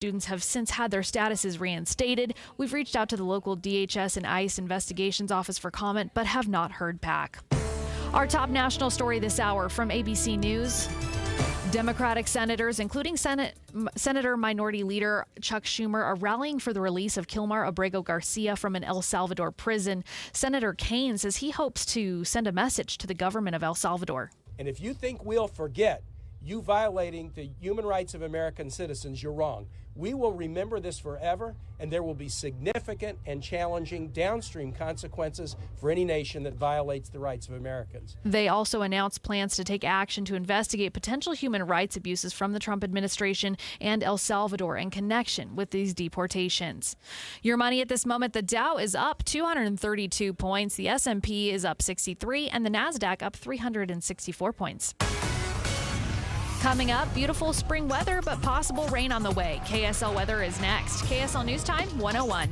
students have since had their statuses reinstated. We've reached out to the local DHS and ICE investigations office for comment, but have not heard back. Our top national story this hour from ABC News. Democratic senators, including Senator Minority Leader Chuck Schumer, are rallying for the release of Kilmar Abrego Garcia from an El Salvador prison. Senator Kaine says he hopes to send a message to the government of El Salvador. And if you think we'll forget you violating the human rights of American citizens, you're wrong. We will remember this forever, and there will be significant and challenging downstream consequences for any nation that violates the rights of Americans. They also announced plans to take action to investigate potential human rights abuses from the Trump administration and El Salvador in connection with these deportations. Your money at this moment, the Dow is up 232 points, the S&P is up 63, and the NASDAQ up 364 points. Coming up, beautiful spring weather, but possible rain on the way. KSL weather is next. KSL News Time 101.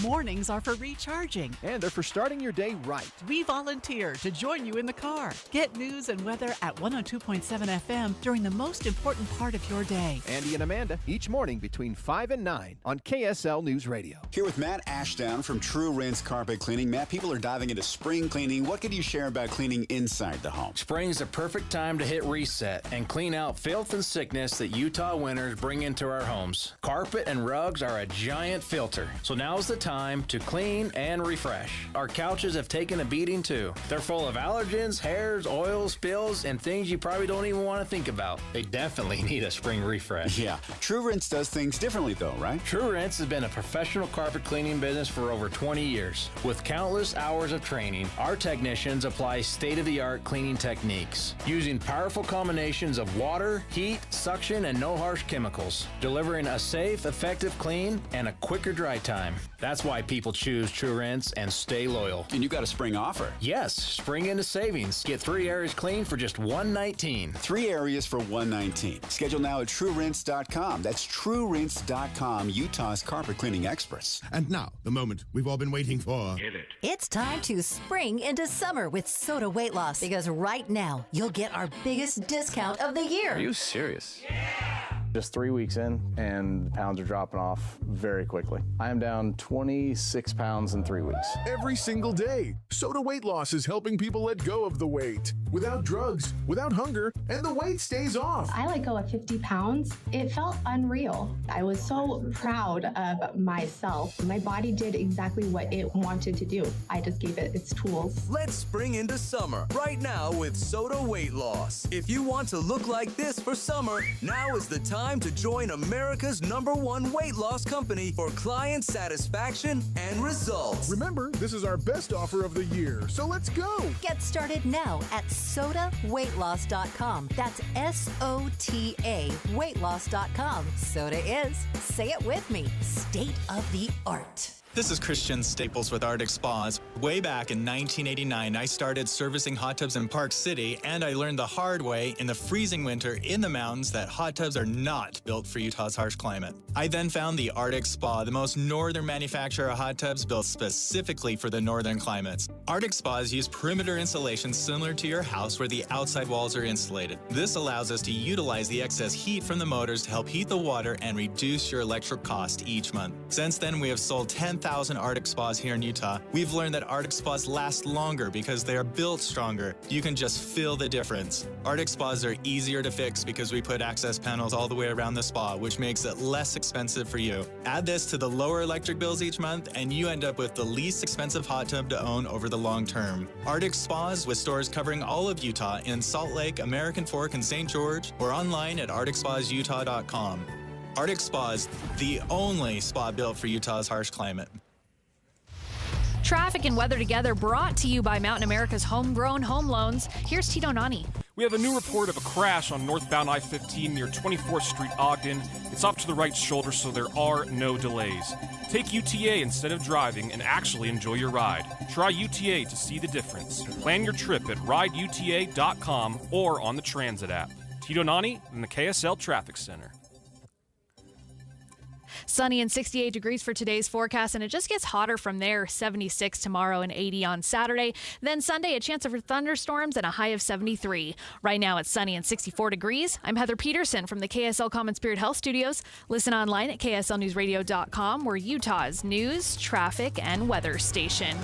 Mornings are for recharging. And they're for starting your day right. We volunteer to join you in the car. Get news and weather at 102.7 FM during the most important part of your day. Andy and Amanda, each morning between 5 and 9 on KSL News Radio. Here with Matt Ashdown from True Rinse Carpet Cleaning. Matt, people are diving into spring cleaning. What could you share about cleaning inside the home? Spring's the perfect time to hit reset and clean out filth and sickness that Utah winters bring into our homes. Carpet and rugs are a giant filter, so now's the time to clean and refresh. Our couches have taken a beating too. They're full of allergens, hairs, oils, spills, and things you probably don't even want to think about. They definitely need a spring refresh. Yeah, True Rinse does things differently though, right? True Rinse has been a professional carpet cleaning business for over 20 years. With countless hours of training, our technicians apply state-of-the-art cleaning techniques, using powerful combinations of water, heat, suction, and no harsh chemicals, delivering a safe, effective clean and a quicker dry time. That's why people choose True Rinse and stay loyal. And you got a spring offer. Yes, spring into savings. Get 3 areas clean for just $119. 3 areas for $119. Schedule now at TrueRinse.com. That's TrueRinse.com, Utah's carpet cleaning experts. And now, the moment we've all been waiting for. Hit it. It's time to spring into summer with Soda Weight Loss, because right now you'll get our biggest discount of the year. Are you serious? Just 3 weeks in, and the pounds are dropping off very quickly. I am down 26 pounds in 3 weeks. Every single day, Soda Weight Loss is helping people let go of the weight. Without drugs, without hunger, and the weight stays off. I let go of 50 pounds. It felt unreal. I was so proud of myself. My body did exactly what it wanted to do. I just gave it its tools. Let's spring into summer right now with Soda Weight Loss. If you want to look like this for summer, now is the time to join America's #1 weight loss company for client satisfaction and results. Remember, this is our best offer of the year, so let's go. Get started now at SodaWeightLoss.com. That's SOTA weightloss.com. Soda is, say it with me, state of the art. This is Christian Staples with Arctic Spas. Way back in 1989, I started servicing hot tubs in Park City, and I learned the hard way in the freezing winter in the mountains that hot tubs are not built for Utah's harsh climate. I then found the Arctic Spa, the most northern manufacturer of hot tubs built specifically for the northern climates. Arctic Spas use perimeter insulation similar to your house where the outside walls are insulated. This allows us to utilize the excess heat from the motors to help heat the water and reduce your electric cost each month. Since then, we have sold 10,000 Arctic Spas here in Utah. We've learned that Arctic Spas last longer because they are built stronger. You can just feel the difference. Arctic Spas are easier to fix because we put access panels all the way around the spa, which makes it less expensive for you. Add this to the lower electric bills each month, and you end up with the least expensive hot tub to own over the long term. Arctic Spas, with stores covering all of Utah in Salt Lake, American Fork, and St. George, or online at arcticspasutah.com. Arctic Spas, the only spa built for Utah's harsh climate. Traffic and weather together brought to you by Mountain America's Homegrown Home Loans. Here's Tito Nani. We have a new report of a crash on northbound I-15 near 24th Street, Ogden. It's off to the right shoulder, so there are no delays. Take UTA instead of driving and actually enjoy your ride. Try UTA to see the difference. Plan your trip at rideuta.com or on the Transit app. Tito Nani in the KSL Traffic Center. Sunny and 68 degrees for today's forecast, and it just gets hotter from there. 76 tomorrow and 80 on Saturday. Then Sunday, a chance of thunderstorms and a high of 73. Right now it's sunny and 64 degrees. I'm Heather Peterson from the KSL Common Spirit Health Studios. Listen online at KSLNewsRadio.com. We're Utah's news, traffic, and weather station.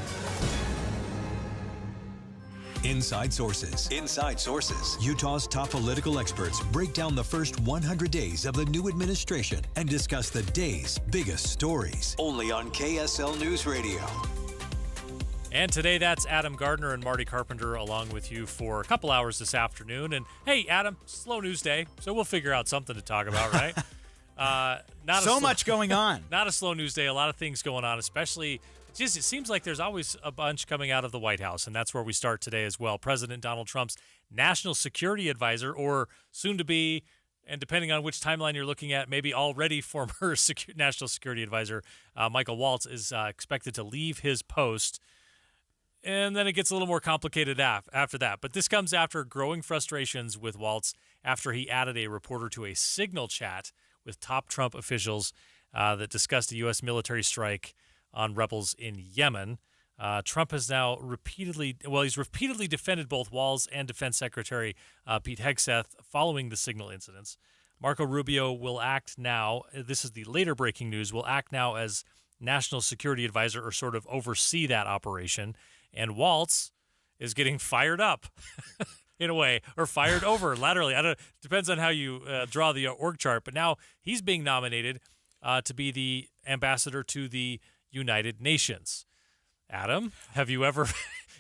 Inside Sources. Inside Sources. Utah's top political experts break down the first 100 days of the new administration and discuss the day's biggest stories. Only on KSL News Radio. And today, that's Adam Gardner and Marty Carpenter along with you for a couple hours this afternoon. And hey, Adam, slow news day, so we'll figure out something to talk about, right? Much going on. Not a slow news day. A lot of things going on, especially it seems like there's always a bunch coming out of the White House, and that's where we start today as well. President Donald Trump's national security advisor, or soon to be, and depending on which timeline you're looking at, maybe already former national security advisor, Michael Waltz, is expected to leave his post. And then it gets a little more complicated after that. But this comes after growing frustrations with Waltz after he added a reporter to a Signal chat with top Trump officials that discussed a U.S. military strike on rebels in Yemen. Trump has now repeatedly defended both Waltz and Defense Secretary Pete Hegseth following the Signal incidents. Marco Rubio will act now, this is the later breaking news, will act now as national security advisor or sort of oversee that operation. And Waltz is getting fired up in a way, or fired over laterally. Depends on how you draw the org chart. But now he's being nominated to be the ambassador to the United Nations. Adam, have you ever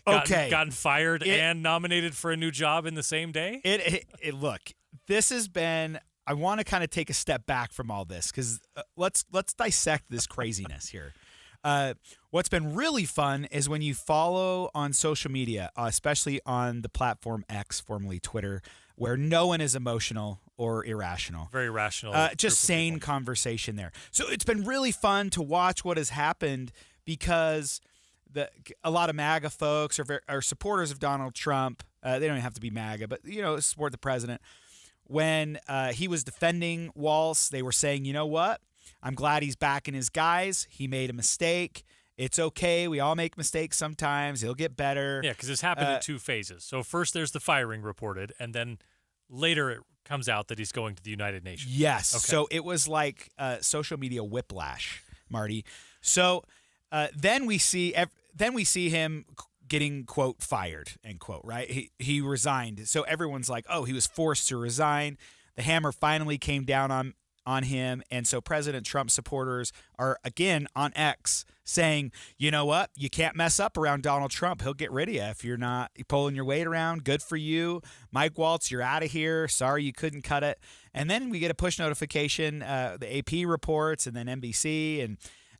gotten fired and nominated for a new job in the same day? Look, this has been. I want to kind of take a step back from all this because let's dissect this craziness here. What's been really fun is when you follow on social media, especially on the platform X, formerly Twitter, where no one is emotional or irrational. Very rational. Just sane conversation there. So it's been really fun to watch what has happened because a lot of MAGA folks are supporters of Donald Trump. They don't have to be MAGA, but, support the president. When he was defending Waltz, they were saying, you know what? I'm glad he's backing his guys. He made a mistake. It's okay. We all make mistakes sometimes. He'll get better. Yeah, because it's happened in two phases. So first there's the firing reported, and then later it comes out that he's going to the United Nations. Yes. Okay. So it was like social media whiplash, Marty. So then we see him getting, quote, fired, end quote, right? He resigned. So everyone's like, oh, he was forced to resign. The hammer finally came down on him. And so President Trump supporters are, again, on X saying, you know what? You can't mess up around Donald Trump. He'll get rid of you if you're not pulling your weight around. Good for you. Mike Waltz, you're out of here. Sorry you couldn't cut it. And then we get a push notification, the AP reports, and then NBC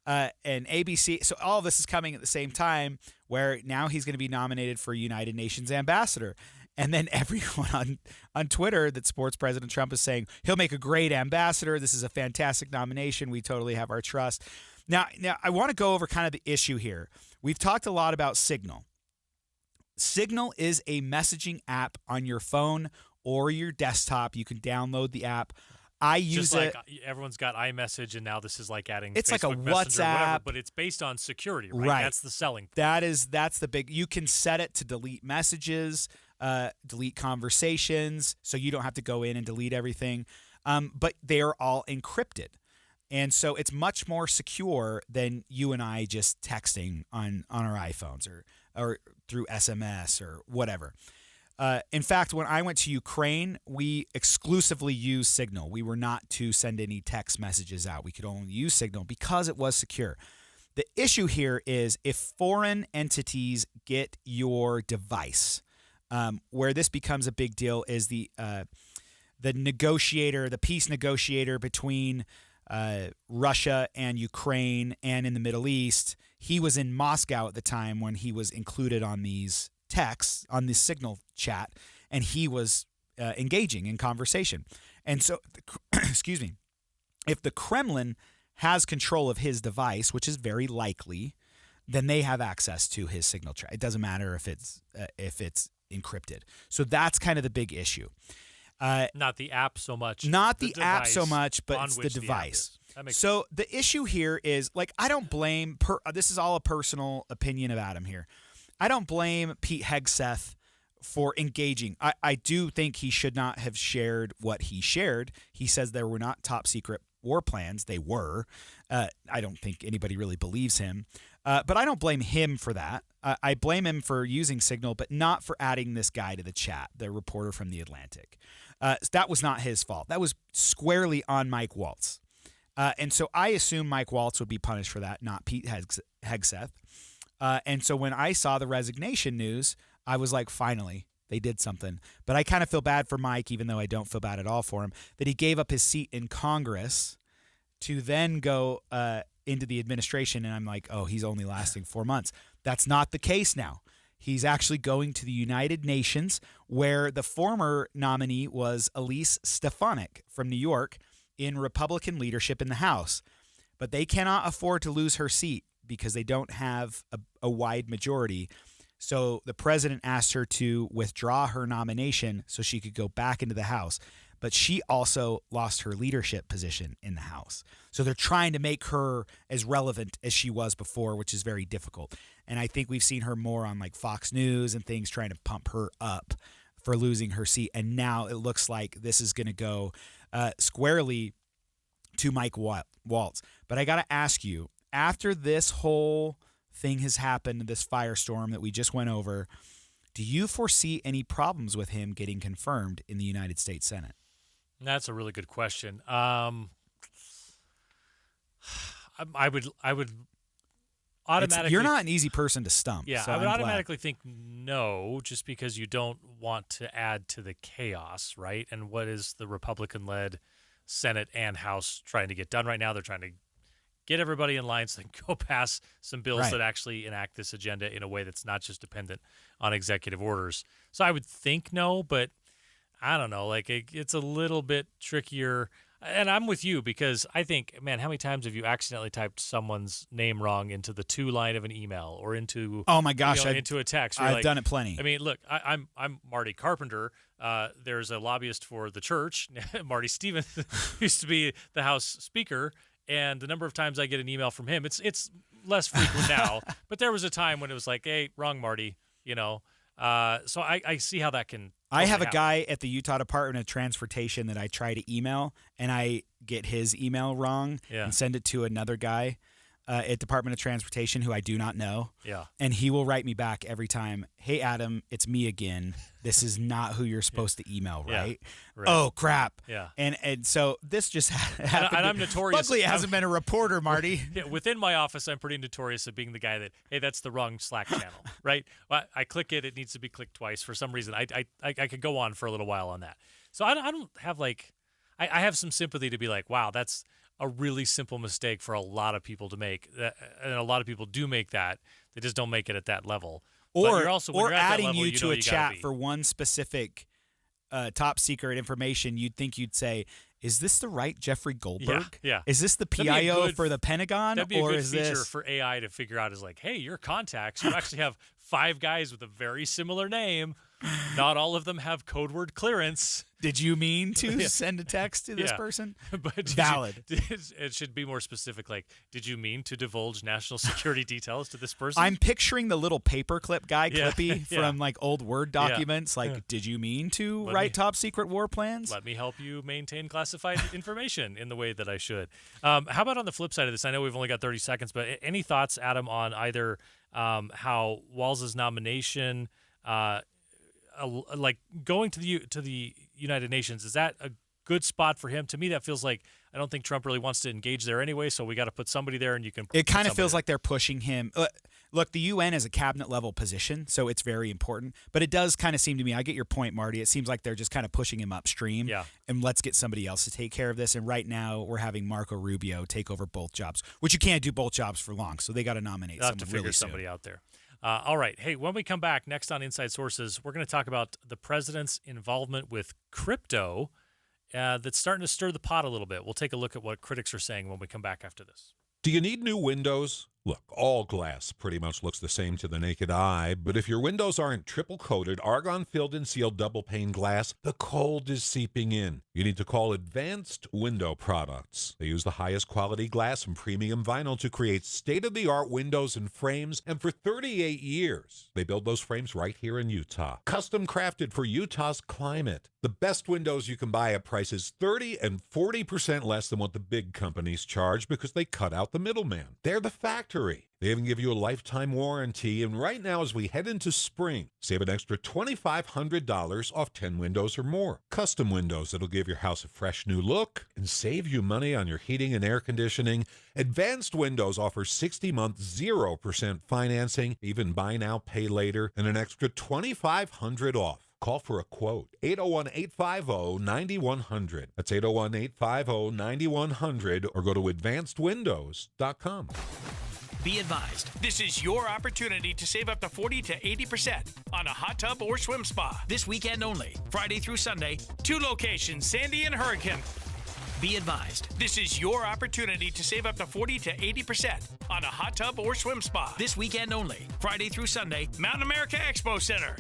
and ABC. So all of this is coming at the same time where now he's going to be nominated for United Nations ambassador. And then everyone on Twitter that supports President Trump is saying he'll make a great ambassador. This is a fantastic nomination. We totally have our trust. Now I want to go over kind of the issue here. We've talked a lot about Signal. Signal is a messaging app on your phone or your desktop. You can download the app. I use it. Everyone's got iMessage, and now this is like adding it's Facebook like a Messenger, WhatsApp, whatever, but it's based on security, right? That's the selling point. That's the big. You can set it to delete messages, delete conversations, so you don't have to go in and delete everything. But they are all encrypted, and so it's much more secure than you and I just texting on our iPhones or through SMS or whatever. In fact, when I went to Ukraine, we exclusively used Signal. We were not to send any text messages out. We could only use Signal because it was secure. The issue here is if foreign entities get your device, where this becomes a big deal is the negotiator, the peace negotiator between Russia and Ukraine and in the Middle East. He was in Moscow at the time when he was included on these texts on the Signal chat, and he was engaging in conversation. And so, excuse me, if the Kremlin has control of his device, which is very likely, then they have access to his Signal chat. It doesn't matter if it's encrypted. So that's kind of the big issue. Not the app so much. Not the app so much, but it's the device. That makes So the issue here is, like, I don't blame, this is all a personal opinion of Adam here. I don't blame Pete Hegseth for engaging. I do think he should not have shared what he shared. He says there were not top secret war plans. They were. I don't think anybody really believes him. But I don't blame him for that. I blame him for using Signal, but not for adding this guy to the chat, the reporter from The Atlantic. That was not his fault. That was squarely on Mike Waltz. And so I assume Mike Waltz would be punished for that, not Pete Hegseth. And so when I saw the resignation news, I was like, finally, they did something. But I kind of feel bad for Mike, even though I don't feel bad at all for him, that he gave up his seat in Congress to then go into the administration. And I'm like, oh, he's only lasting 4 months. That's not the case now. He's actually going to the United Nations, where the former nominee was Elise Stefanik from New York in Republican leadership in the House. But they cannot afford to lose her seat because they don't have a wide majority. So the president asked her to withdraw her nomination so she could go back into the House. But she also lost her leadership position in the House. So they're trying to make her as relevant as she was before, which is very difficult. And I think we've seen her more on like Fox News and things trying to pump her up for losing her seat. And now it looks like this is going to go squarely to Mike Waltz. But I got to ask you, after this whole thing has happened, this firestorm that we just went over, do you foresee any problems with him getting confirmed in the United States Senate? That's a really good question. I would automatically. You're not an easy person to stump. Yeah, so I would I'm automatically think no, just because you don't want to add to the chaos, right? And what is the Republican-led Senate and House trying to get done right now? They're trying to get everybody in line so they can go pass some bills that actually enact this agenda in a way that's not just dependent on executive orders. So I would think no, but I don't know. Like, it's a little bit trickier. And I'm with you because I think, man, how many times have you accidentally typed someone's name wrong into the to line of an email or into oh my gosh, into a text? I've done it plenty. I mean, look, I'm Marty Carpenter. There's a lobbyist for the church, Marty Stevens, used to be the House Speaker. And the number of times I get an email from him, it's less frequent now. But there was a time when it was like, hey, wrong Marty, you know. So I see how that can. I have a guy at the Utah Department of Transportation that I try to email, and I get his email wrong and send it to another guy at Department of Transportation who I do not know. Yeah. And he will write me back every time, hey, Adam, it's me again. This is not who you're supposed to email, right? Right. Oh, crap. Yeah. And so this just happened. And I'm notorious. Luckily, it hasn't been a reporter, Marty. Yeah, within my office, I'm pretty notorious of being the guy that, hey, that's the wrong Slack channel, right? Well, I click it. It needs to be clicked twice. For some reason, I could go on for a little while on that. So I don't have like – I have some sympathy to be like, wow, that's a really simple mistake for a lot of people to make. And a lot of people do make that. They just don't make it at that level. Or you're also, when you're at adding that level, you to a chat be. for one specific top secret information, you'd think you'd say, is this the right Jeffrey Goldberg? Yeah. Is this the PIO for the Pentagon? That'd be a or good is feature this for AI to figure out is like, hey, your contacts, you actually have 5 guys with a very similar name. Not all of them have code word clearance. Did you mean to send a text to this person? But valid. It should be more specific. Like, did you mean to divulge national security details to this person? I'm picturing the little paperclip guy, Clippy, from like old Word documents. Like, did you mean to write top secret war plans? Let me help you maintain classified information in the way that I should. How about on the flip side of this? I know we've only got 30 seconds, but any thoughts, Adam, on either how Walz's nomination, like going to the United Nations, is that a good spot for him? To me, that feels like I don't think Trump really wants to engage there anyway, so we got to put somebody there, and you can. It kind of feels like they're pushing him. Look, the UN is a cabinet level position, so it's very important. But it does kind of seem to me, I get your point, Marty. It seems like they're just kind of pushing him upstream. Yeah. And let's get somebody else to take care of this. And right now, we're having Marco Rubio take over both jobs, which you can't do both jobs for long. So they got to nominate someone have to figure really somebody soon. out there. All right. Hey, when we come back next on Inside Sources, we're going to talk about the president's involvement with crypto that's starting to stir the pot a little bit. We'll take a look at what critics are saying when we come back after this. Do you need new windows? Look, all glass pretty much looks the same to the naked eye, but if your windows aren't triple-coated, argon-filled and sealed double-pane glass, the cold is seeping in. You need to call Advanced Window Products. They use the highest quality glass and premium vinyl to create state-of-the-art windows and frames, and for 38 years, they build those frames right here in Utah. Custom crafted for Utah's climate. The best windows you can buy at prices 30 and 40% less than what the big companies charge because they cut out the middleman. They're the factory. They even give you a lifetime warranty, and right now as we head into spring, save an extra $2,500 off 10 windows or more. Custom windows that'll give your house a fresh new look and save you money on your heating and air conditioning. Advanced Windows offers 60-month 0% financing, even buy now, pay later, and an extra $2,500 off. Call for a quote, 801-850-9100. That's 801-850-9100, or go to advancedwindows.com. Be advised, this is your opportunity to save up to 40 to 80% on a hot tub or swim spa. This weekend only, Friday through Sunday, 2 locations, Sandy and Hurricane. Be advised, this is your opportunity to save up to 40 to 80% on a hot tub or swim spa. This weekend only, Friday through Sunday, Mountain America Expo Center.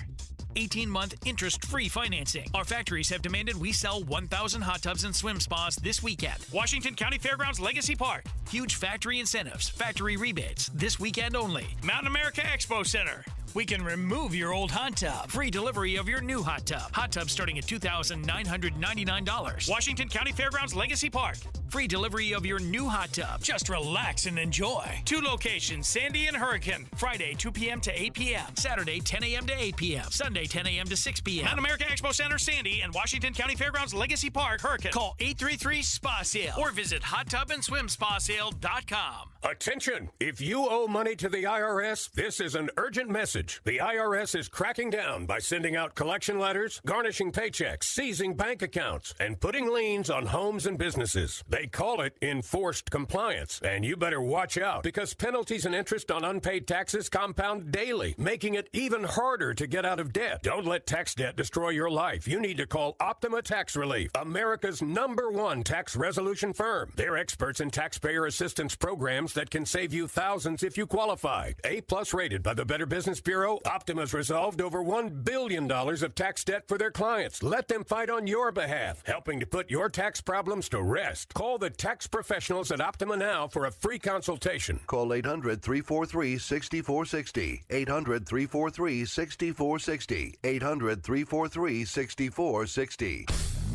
18-month interest-free financing. Our factories have demanded we sell 1,000 hot tubs and swim spas this weekend. Washington County Fairgrounds Legacy Park. Huge factory incentives, factory rebates, this weekend only. Mountain America Expo Center. We can remove your old hot tub. Free delivery of your new hot tub. Hot tub starting at $2,999. Washington County Fairgrounds Legacy Park. Free delivery of your new hot tub. Just relax and enjoy. 2 locations, Sandy and Hurricane. Friday, 2 p.m. to 8 p.m. Saturday, 10 a.m. to 8 p.m. Sunday, 10 a.m. to 6 p.m. Mountain America Expo Center, Sandy, and Washington County Fairgrounds Legacy Park, Hurricane. Call 833-SPA-SALE or visit hottubandSwimSpaSale.com. Attention! If you owe money to the IRS, this is an urgent message. The IRS is cracking down by sending out collection letters, garnishing paychecks, seizing bank accounts, and putting liens on homes and businesses. They call it enforced compliance, and you better watch out because penalties and interest on unpaid taxes compound daily, making it even harder to get out of debt. Don't let tax debt destroy your life. You need to call Optima Tax Relief, America's #1 tax resolution firm. They're experts in taxpayer assistance programs that can save you thousands if you qualify. A+ rated by the Better Business Bureau, Optima's resolved over $1 billion of tax debt for their clients. Let them fight on your behalf, helping to put your tax problems to rest. Call the tax professionals at Optima now for a free consultation. Call 800-343-6460. 800-343-6460. 800-343-6460.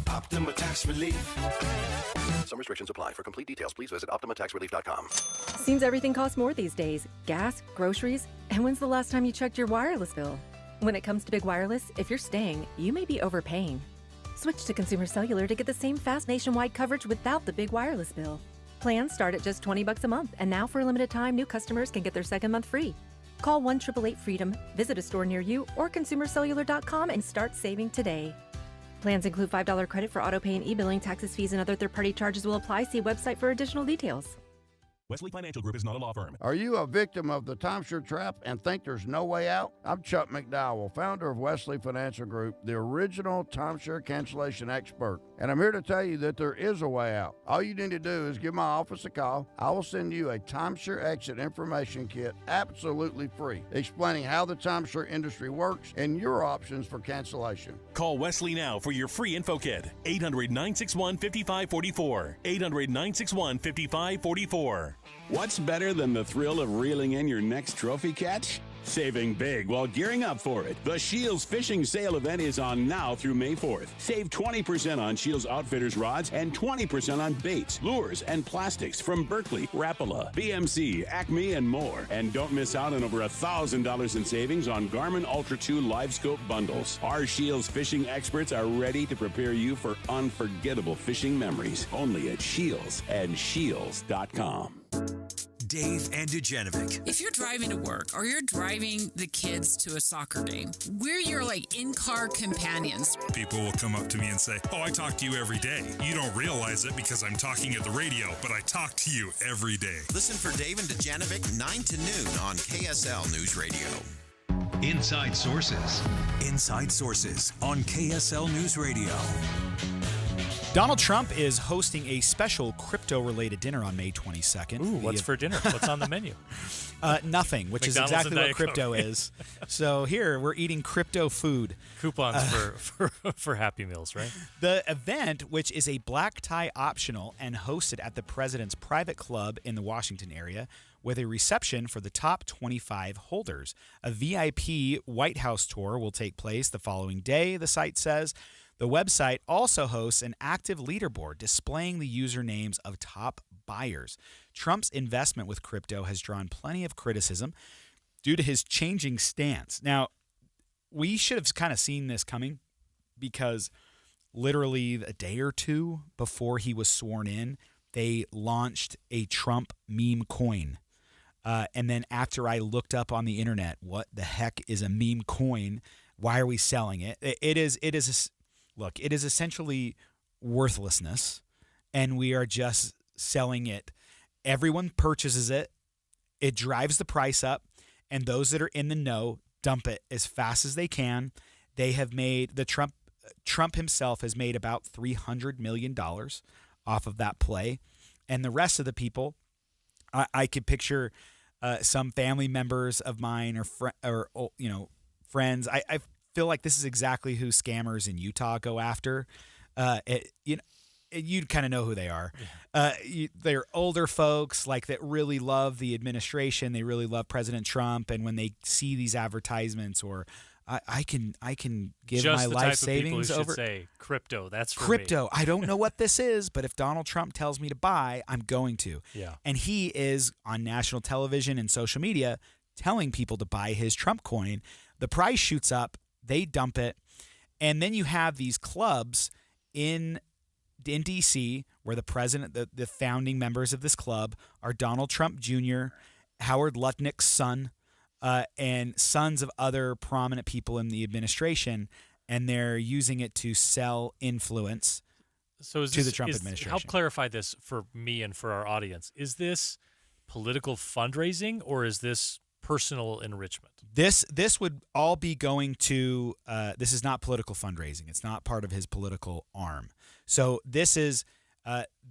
Optima Tax Relief. Some restrictions apply. For complete details, please visit OptimaTaxRelief.com. Seems everything costs more these days. Gas, groceries, and when's the last time you checked your wireless bill? When it comes to big wireless, if you're staying, you may be overpaying. Switch to Consumer Cellular to get the same fast nationwide coverage without the big wireless bill. Plans start at just $20 a month, and now for a limited time, new customers can get their second month free. Call 1-888-FREEDOM, visit a store near you, or ConsumerCellular.com and start saving today. Plans include $5 credit for auto pay and e-billing. Taxes, fees, and other third-party charges will apply. See website for additional details. Wesley Financial Group is not a law firm. Are you a victim of the timeshare trap and think there's no way out? I'm Chuck McDowell, founder of Wesley Financial Group, the original timeshare cancellation expert. And I'm here to tell you that there is a way out. All you need to do is give my office a call. I will send you a timeshare exit information kit absolutely free, explaining how the timeshare industry works and your options for cancellation. Call Wesley now for your free info kit. 800-961-5544. 800-961-5544. What's better than the thrill of reeling in your next trophy catch? Saving big while gearing up for it. The Shields Fishing Sale event is on now through May 4th. Save 20% on Shields Outfitters rods and 20% on baits, lures, and plastics from Berkley, Rapala, BMC, Acme, and more. And don't miss out on over $1,000 in savings on Garmin Ultra 2 Live Scope bundles. Our Shields fishing experts are ready to prepare you for unforgettable fishing memories. Only at Shields and Shields.com. Dave and Dujanovic. If you're driving to work or you're driving the kids to a soccer game, we're your in-car companions. People will come up to me and say, "Oh, I talk to you every day. You don't realize it because I'm talking at the radio, but I talk to you every day." Listen for Dave and Dujanovic 9 to noon on KSL News Radio. Inside Sources. Inside Sources on KSL News Radio. Donald Trump is hosting a special crypto-related dinner on May 22nd. Ooh, what's for dinner? What's on the menu? Nothing, which McDonald's is exactly and what Diet crypto Coke. is. So here, we're eating crypto food. Coupons for Happy Meals, right? The event, which is a black tie optional and hosted at the president's private club in the Washington area, with a reception for the top 25 holders. A VIP White House tour will take place the following day, the site says. The website also hosts an active leaderboard displaying the usernames of top buyers. Trump's investment with crypto has drawn plenty of criticism due to his changing stance. Now, we should have kind of seen this coming because literally a day or two before he was sworn in, they launched a Trump meme coin. And then after I looked up on the internet, what the heck is a meme coin? Why are we selling it? It is essentially worthlessness, and we are just selling it. Everyone purchases it. It drives the price up, and those that are in the know dump it as fast as they can. They have made Trump himself has made about $300 million off of that play, and the rest of the people, I could picture some family members of mine or friends. I feel like this is exactly who scammers in Utah go after. You kind of know who they are. They're older folks that really love the administration. They really love President Trump, and when they see these advertisements, or I can give just my the life type savings of people who over should say crypto. That's for crypto. me. I don't know what this is, but if Donald Trump tells me to buy, I'm going to. Yeah. And he is on national television and social media telling people to buy his Trump coin. The price shoots up. They dump it. And then you have these clubs in D.C. where the president, the founding members of this club are Donald Trump Jr., Howard Lutnick's son, and sons of other prominent people in the administration, and they're using it to sell influence to the Trump administration. Help clarify this for me and for our audience. Is this political fundraising, or is this personal enrichment? This would all be going to this is not political fundraising. It's not part of his political arm. So this is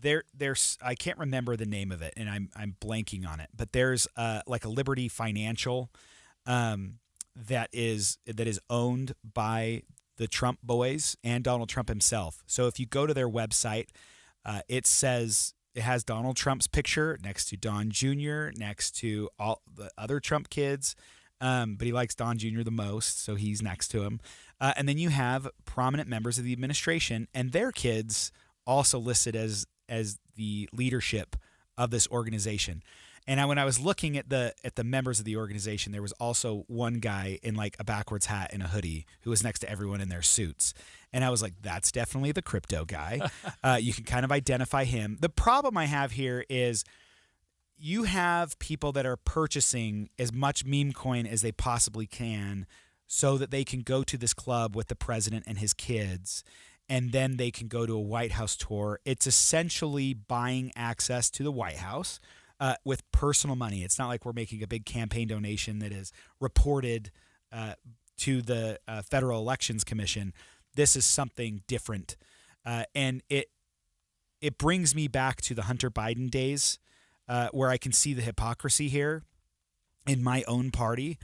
there's I can't remember the name of it, and I'm blanking on it, but there's like a Liberty Financial that is owned by the Trump boys and Donald Trump himself. So if you go to their website, it says it has Donald Trump's picture next to Don Jr., next to all the other Trump kids, but he likes Don Jr. the most, so he's next to him. And then you have prominent members of the administration and their kids also listed as the leadership of this organization. And when I was looking at the members of the organization, there was also one guy in like a backwards hat and a hoodie who was next to everyone in their suits. And I was like, that's definitely the crypto guy. You can kind of identify him. The problem I have here is you have people that are purchasing as much meme coin as they possibly can so that they can go to this club with the president and his kids, and then they can go to a White House tour. It's essentially buying access to the White House with personal money. It's not like we're making a big campaign donation that is reported to the Federal Elections Commission. This is something different, and it brings me back to the Hunter Biden days, where I can see the hypocrisy here in my own party,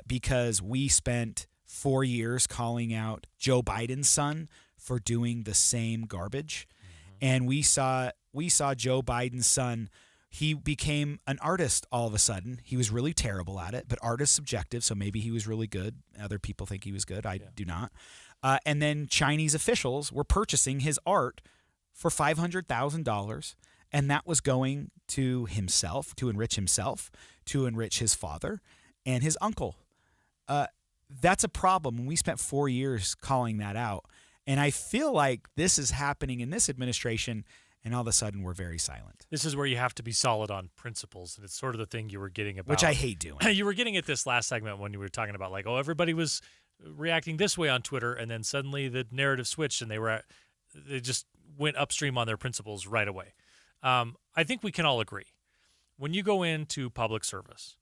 because we spent 4 years calling out Joe Biden's son for doing the same garbage, and we saw Joe Biden's son. He became an artist all of a sudden. He was really terrible at it, but art is subjective, so maybe he was really good. Other people think he was good. I do not. And then Chinese officials were purchasing his art for $500,000, and that was going to himself, to enrich himself, to enrich his father and his uncle. That's a problem. We spent 4 years calling that out. And I feel like this is happening in this administration, and all of a sudden we're very silent. This is where you have to be solid on principles, and it's sort of the thing you were getting about. Which I hate doing. You were getting at this last segment when you were talking about everybody was reacting this way on Twitter, and then suddenly the narrative switched, and they just went upstream on their principles right away. I think we can all agree. When you go into public service,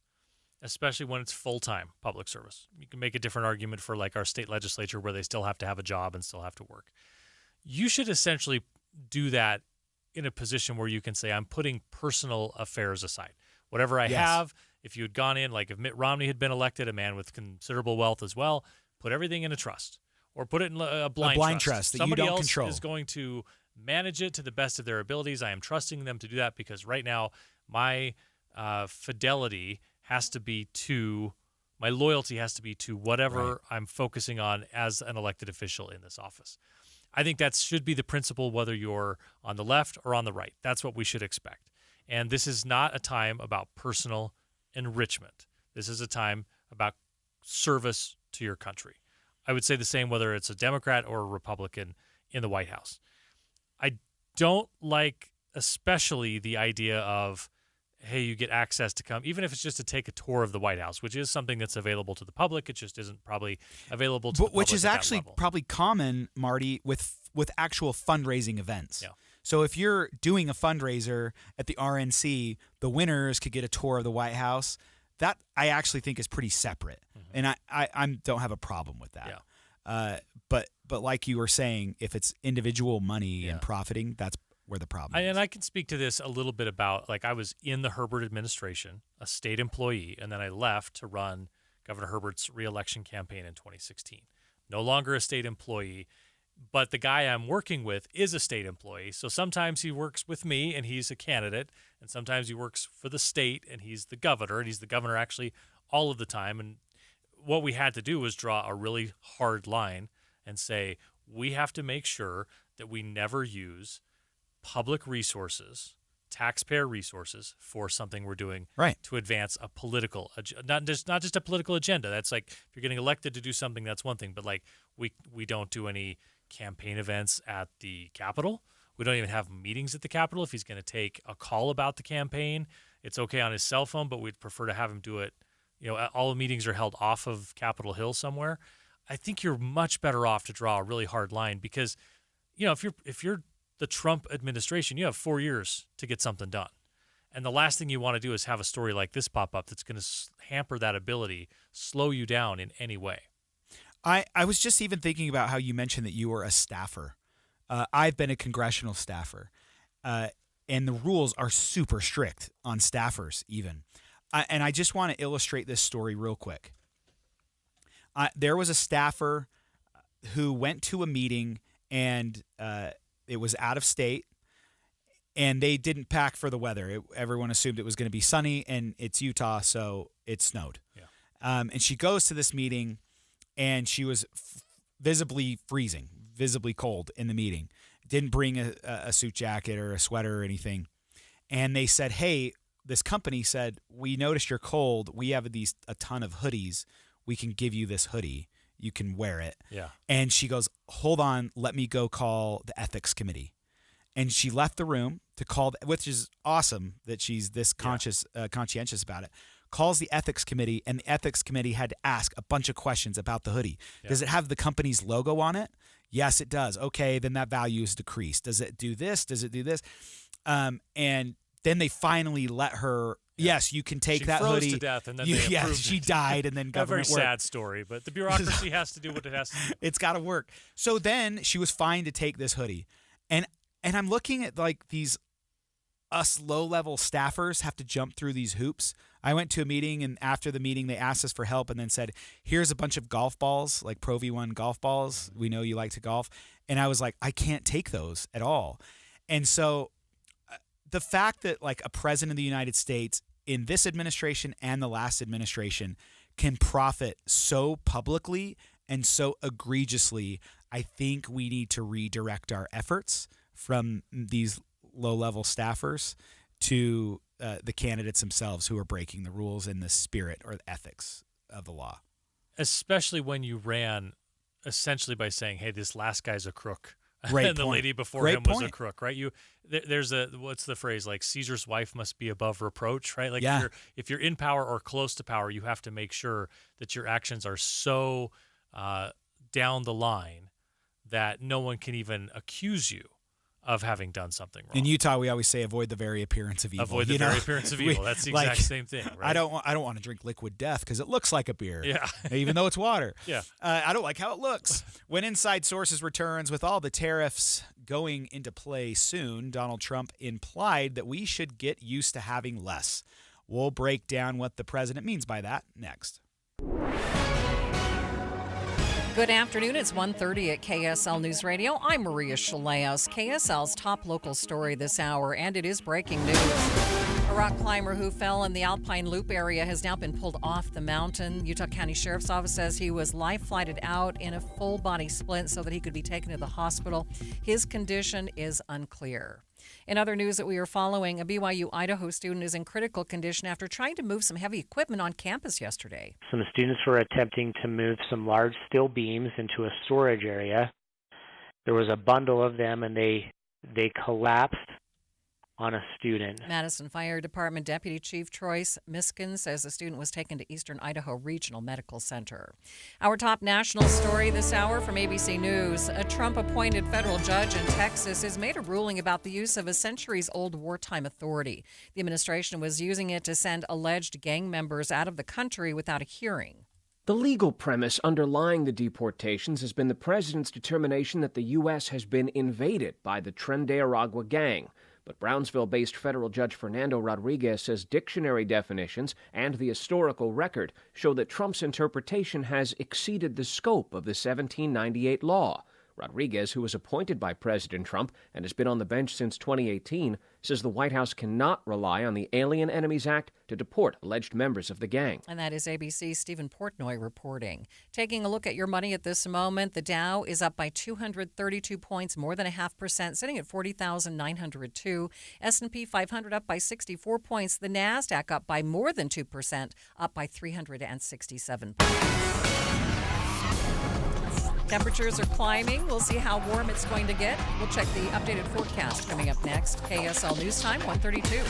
especially when it's full-time public service, you can make a different argument for our state legislature where they still have to have a job and still have to work. You should essentially do that in a position where you can say, I'm putting personal affairs aside. Whatever I have, if you had gone in, like if Mitt Romney had been elected, a man with considerable wealth as well, put everything in a trust or put it in a blind trust that Somebody you don't else control. is going to manage it to the best of their abilities. I am trusting them to do that because right now my fidelity has to be to, my loyalty has to be to whatever I'm focusing on as an elected official in this office. I think that should be the principle whether you're on the left or on the right. That's what we should expect. And this is not a time about personal enrichment. This is a time about service to your country. I would say the same whether it's a Democrat or a Republican in the White House. I don't like especially the idea of, hey, you get access to come, even if it's just to take a tour of the White House, which is something that's available to the public. It just isn't probably available to the public. Which is at that actually level. probably common, Marty, with actual fundraising events. Yeah. So if you're doing a fundraiser at the RNC, the winners could get a tour of the White House. That I actually think is pretty separate, and I don't have a problem with that. Yeah. But like you were saying, if it's individual money and profiting, that's where the problem is. And I can speak to this a little bit about, like, I was in the Herbert administration, a state employee, and then I left to run Governor Herbert's reelection campaign in 2016. No longer a state employee, but the guy I'm working with is a state employee. So sometimes he works with me and he's a candidate, and sometimes he works for the state and he's the governor, and he's the governor actually all of the time. And what we had to do was draw a really hard line and say, we have to make sure that we never use public resources, taxpayer resources, for something we're doing to advance a political, not just a political agenda. That's like, if you're getting elected to do something, that's one thing. But like, we don't do any campaign events at the Capitol. We don't even have meetings at the Capitol. If he's going to take a call about the campaign, it's okay on his cell phone, but we'd prefer to have him do it. All the meetings are held off of Capitol Hill somewhere. I think you're much better off to draw a really hard line because, if you're the Trump administration, you have 4 years to get something done. And the last thing you want to do is have a story like this pop up that's going to hamper that ability, slow you down in any way. I was just even thinking about how you mentioned that you were a staffer. I've been a congressional staffer, and the rules are super strict on staffers even. And I just want to illustrate this story real quick. There was a staffer who went to a meeting, and it was out of state, and they didn't pack for the weather. Everyone assumed it was going to be sunny, and it's Utah, so it snowed. Yeah. And she goes to this meeting, and she was visibly freezing, visibly cold in the meeting. Didn't bring a suit jacket or a sweater or anything. And they said, hey, this company said, we noticed you're cold. We have a ton of hoodies. We can give you this hoodie. You can wear it. Yeah. And she goes, hold on, let me go call the ethics committee. And she left the room to call, which is awesome that she's this conscientious about it. Calls the ethics committee, and the ethics committee had to ask a bunch of questions about the hoodie. Yeah. Does it have the company's logo on it? Yes, it does. Okay, then that value is decreased. Does it do this? Does it do this? And then they finally let her. Yeah. Yes, you can take that hoodie. She froze to death, and then they approved she it. died, and then government a very sad story, but the bureaucracy has to do what it has to do. It's got to work. So then she was fine to take this hoodie, and I'm looking at like us low-level staffers have to jump through these hoops. I went to a meeting, and after the meeting, they asked us for help and then said, here's a bunch of golf balls, like Pro V1 golf balls. We know you like to golf. And I was like, I can't take those at all. And so the fact that like a president of the United States in this administration and the last administration can profit so publicly and so egregiously, I think we need to redirect our efforts from these low-level staffers to the candidates themselves who are breaking the rules and the spirit or the ethics of the law. Especially when you ran essentially by saying, hey, this last guy's a crook. Great and the point. lady before Great him was point. a crook, right? There's what's the phrase, like Caesar's wife must be above reproach, right? Like Yeah. if you're in power or close to power, you have to make sure that your actions are so down the line that no one can even accuse you of having done something wrong. In Utah, we always say avoid the very appearance of evil. Avoid the very appearance of evil. That's the exact same thing, right? I don't want to drink liquid death because it looks like a beer. Yeah. Even though it's water. Yeah. I don't like how it looks. When Inside Sources returns, with all the tariffs going into play soon, Donald Trump implied that we should get used to having less. We'll break down what the president means by that next. Good afternoon. It's 1:30 at KSL News Radio. I'm Maria Shilaos. KSL's top local story this hour, and it is breaking news. A rock climber who fell in the Alpine Loop area has now been pulled off the mountain. Utah County Sheriff's Office says he was life-flighted out in a full-body splint so that he could be taken to the hospital. His condition is unclear. In other news that we are following, a BYU Idaho student is in critical condition after trying to move some heavy equipment on campus yesterday. Some students were attempting to move some large steel beams into a storage area. There was a bundle of them, and they collapsed on a student. Madison Fire Department Deputy Chief Troyce Miskin says the student was taken to Eastern Idaho Regional Medical Center. Our top national story this hour from ABC News. A Trump-appointed federal judge in Texas has made a ruling about the use of a centuries-old wartime authority. The administration was using it to send alleged gang members out of the country without a hearing. The legal premise underlying the deportations has been the president's determination that the U.S. has been invaded by the Tren de Aragua gang. But Brownsville-based federal judge Fernando Rodriguez says dictionary definitions and the historical record show that Trump's interpretation has exceeded the scope of the 1798 law. Rodriguez, who was appointed by President Trump and has been on the bench since 2018, says the White House cannot rely on the Alien Enemies Act to deport alleged members of the gang. And that is ABC's Stephen Portnoy reporting. Taking a look at your money at this moment, the Dow is up by 232 points, more than 0.5%, sitting at 40,902. S&P 500 up by 64 points. The NASDAQ up by more than 2%, up by 367 points. Temperatures are climbing. We'll see how warm it's going to get. We'll check the updated forecast coming up next. KSL News Time, 1:32.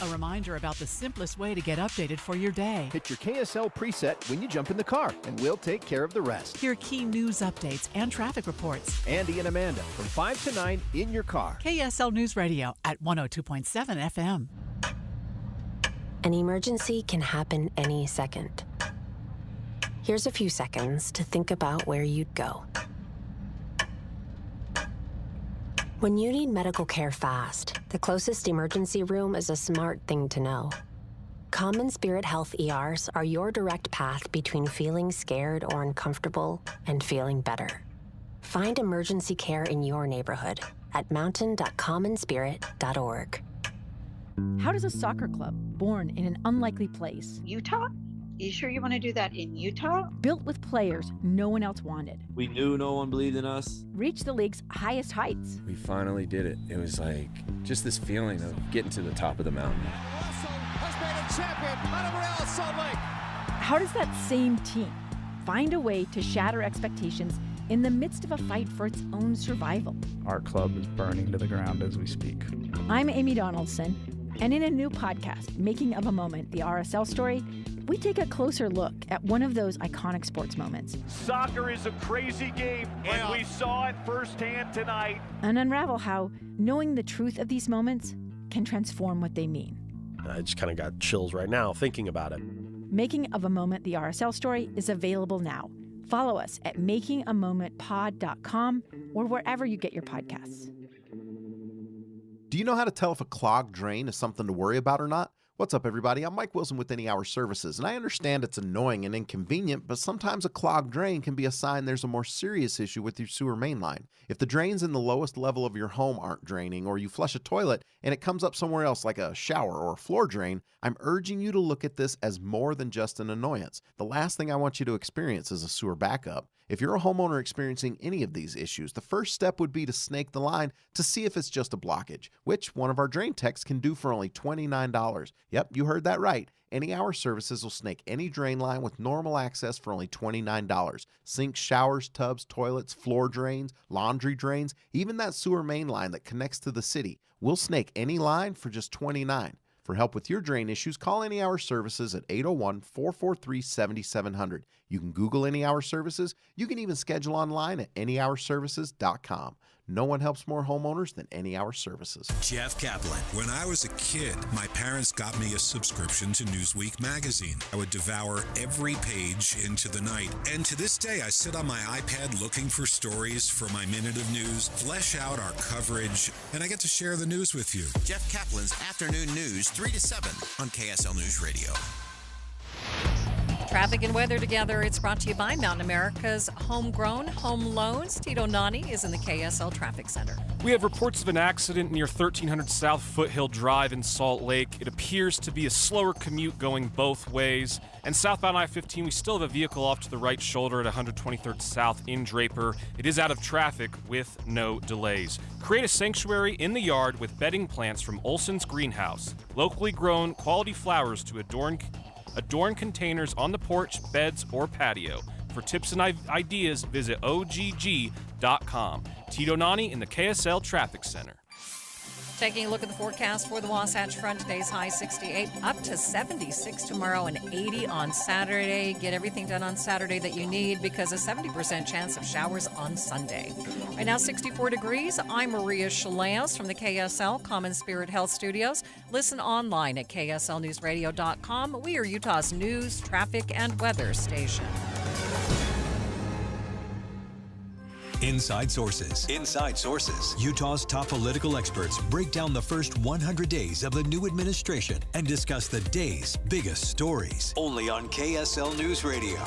A reminder about the simplest way to get updated for your day. Hit your KSL preset when you jump in the car, and we'll take care of the rest. Hear key news updates and traffic reports. Andy and Amanda from 5 to 9 in your car. KSL News Radio at 102.7 FM. An emergency can happen any second. Here's a few seconds to think about where you'd go. When you need medical care fast, the closest emergency room is a smart thing to know. Common Spirit Health ERs are your direct path between feeling scared or uncomfortable and feeling better. Find emergency care in your neighborhood at mountain.commonspirit.org. How does a soccer club born in an unlikely place, Utah? You sure you want to do that in Utah? built with players no one else wanted, We knew no one believed in us. reach the league's highest heights? We finally did it. It was like just this feeling of getting to the top of the mountain. Has made a champion out of Real Salt Lake. How does that same team find a way to shatter expectations in the midst of a fight for its own survival? Our club is burning to the ground as we speak. I'm Amy Donaldson, and in a new podcast, Making of a Moment, the RSL story, we take a closer look at one of those iconic sports moments Soccer is a crazy game, and we saw it firsthand tonight. and unravel how knowing the truth of these moments can transform what they mean. I just kind of got chills right now thinking about it. Making of a Moment, the RSL story, is available now. Follow us at makingamomentpod.com or wherever you get your podcasts. Do you know how to tell if a clogged drain is something to worry about or not? What's up, everybody? I'm Mike Wilson with Any Hour Services, and I understand it's annoying and inconvenient, but sometimes a clogged drain can be a sign there's a more serious issue with your sewer main line. If the drains in the lowest level of your home aren't draining, or you flush a toilet and it comes up somewhere else like a shower or a floor drain, I'm urging you to look at this as more than just an annoyance. The last thing I want you to experience is a sewer backup. If you're a homeowner experiencing any of these issues, the first step would be to snake the line to see if it's just a blockage, which one of our drain techs can do for only $29. Yep, you heard that right. Any Hour Services will snake any drain line with normal access for only $29. Sinks, showers, tubs, toilets, floor drains, laundry drains, even that sewer main line that connects to the city. We'll snake any line for just $29. For help with your drain issues, call Any Hour Services at 801-443-7700. You can Google Any Hour Services. You can even schedule online at anyhourservices.com. No one helps more homeowners than Any Hour Services. Jeff Kaplan. When I was a kid, my parents got me a subscription to Newsweek magazine. I would devour every page into the night. And to this day, I sit on my iPad looking for stories for my Minute of News, flesh out our coverage, and I get to share the news with you. Jeff Kaplan's Afternoon News, 3 to 7 on KSL News Radio. Traffic and weather together. It's brought to you by Mountain America's Homegrown Home Loans. Tito Nani is in the KSL Traffic Center. We have reports of an accident near 1300 South Foothill Drive in Salt Lake. It appears to be a slower commute going both ways. And southbound I-15, we still have a vehicle off to the right shoulder at 123rd South in Draper. It is out of traffic with no delays. Create a sanctuary in the yard with bedding plants from Olson's Greenhouse. Locally grown, quality flowers to adorn containers on the porch, beds, or patio. For tips and ideas, visit ogg.com. Tito Nani in the KSL Traffic Center. Taking a look at the forecast for the Wasatch Front, today's high 68, up to 76 tomorrow and 80 on Saturday. Get everything done on Saturday that you need because a 70% chance of showers on Sunday. Right now, 64 degrees. I'm Maria Shilaos from the KSL Common Spirit Health Studios. Listen online at kslnewsradio.com. We are Utah's news, traffic, and weather station. Inside Sources. Inside Sources. Utah's top political experts break down the first 100 days of the new administration and discuss the day's biggest stories. Only on KSL News Radio.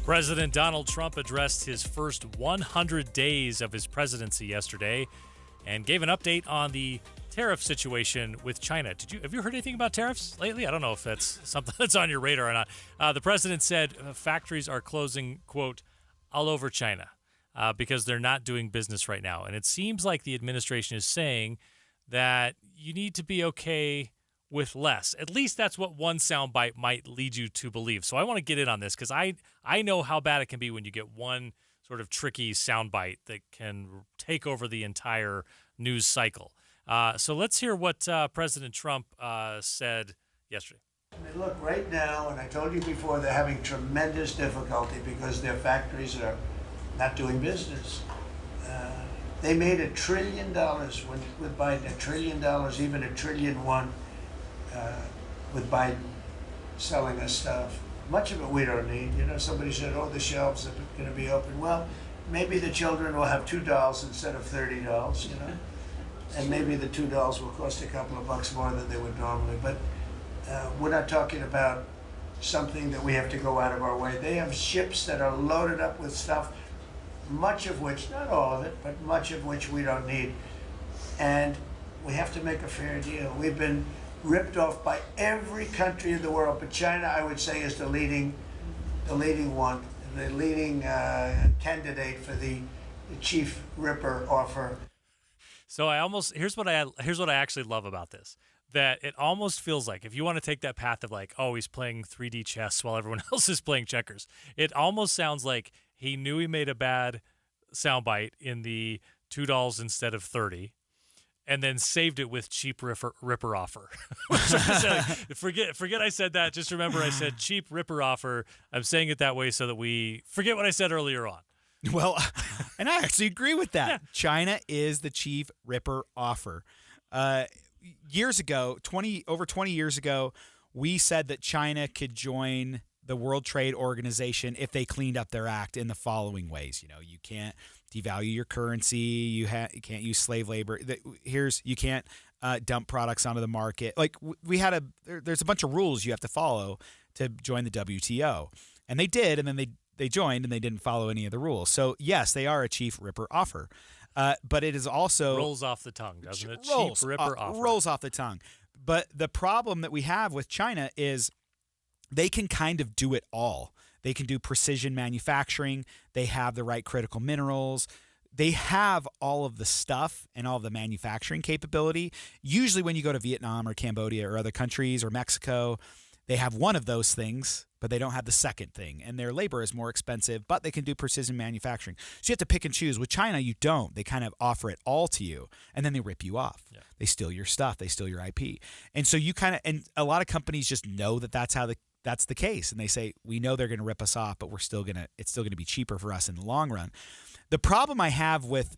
President Donald Trump addressed his first 100 days of his presidency yesterday and gave an update on the tariff situation with China. Have you heard anything about tariffs lately? I don't know if that's something that's on your radar or not. The president said factories are closing, quote, all over China. Because they're not doing business right now. And it seems like the administration is saying that you need to be okay with less. At least that's what one soundbite might lead you to believe. So I want to get in on this because I know how bad it can be when you get one sort of tricky soundbite that can take over the entire news cycle. So let's hear what President Trump said yesterday. I mean, look, right now, and I told you before, they're having tremendous difficulty because their factories are not doing business. They made $1 trillion with Biden, $1 trillion, even $1.1 trillion with Biden selling us stuff. Much of it we don't need. You know, somebody said, oh, the shelves are going to be open. Well, maybe the children will have $2 instead of $30, you know, and maybe the $2 will cost a couple of bucks more than they would normally. But we're not talking about something that we have to go out of our way. They have ships that are loaded up with stuff, much of which, not all of it, but much of which we don't need. And we have to make a fair deal. We've been ripped off by every country in the world, but China, I would say, is the leading one, the leading candidate for the chief ripper offer. So here's what I actually love about this. That it almost feels like if you want to take that path of like, oh, he's playing 3D chess while everyone else is playing checkers, it almost sounds like he knew he made a bad soundbite in the $2 instead of 30, and then saved it with cheap ripper offer. Forget I said that. Just remember I said cheap ripper offer. I'm saying it that way so that we forget what I said earlier on. Well, and I actually agree with that. Yeah. China is the chief ripper offer. Years ago, over 20 years ago, we said that China could join the World Trade Organization if they cleaned up their act in the following ways. You know, you can't devalue your currency. You can't use slave labor. You can't dump products onto the market. Like there's a bunch of rules you have to follow to join the WTO, and they did, and then they joined, and they didn't follow any of the rules. So yes, they are a chief ripper offer. But it is also rolls off the tongue, doesn't it? Cheap ripper offer. Rolls off the tongue. But the problem that we have with China is they can kind of do it all. They can do precision manufacturing. They have the right critical minerals. They have all of the stuff and all of the manufacturing capability. Usually when you go to Vietnam or Cambodia or other countries or Mexico, they have one of those things but they don't have the second thing. And their labor is more expensive, but they can do precision manufacturing. So you have to pick and choose. With China, you don't. They kind of offer it all to you, and then they rip you off. Yeah. They steal your stuff. They steal your IP. And so you kind of, and a lot of companies just know that that's the case. And they say, we know they're going to rip us off, but it's still going to be cheaper for us in the long run. The problem I have with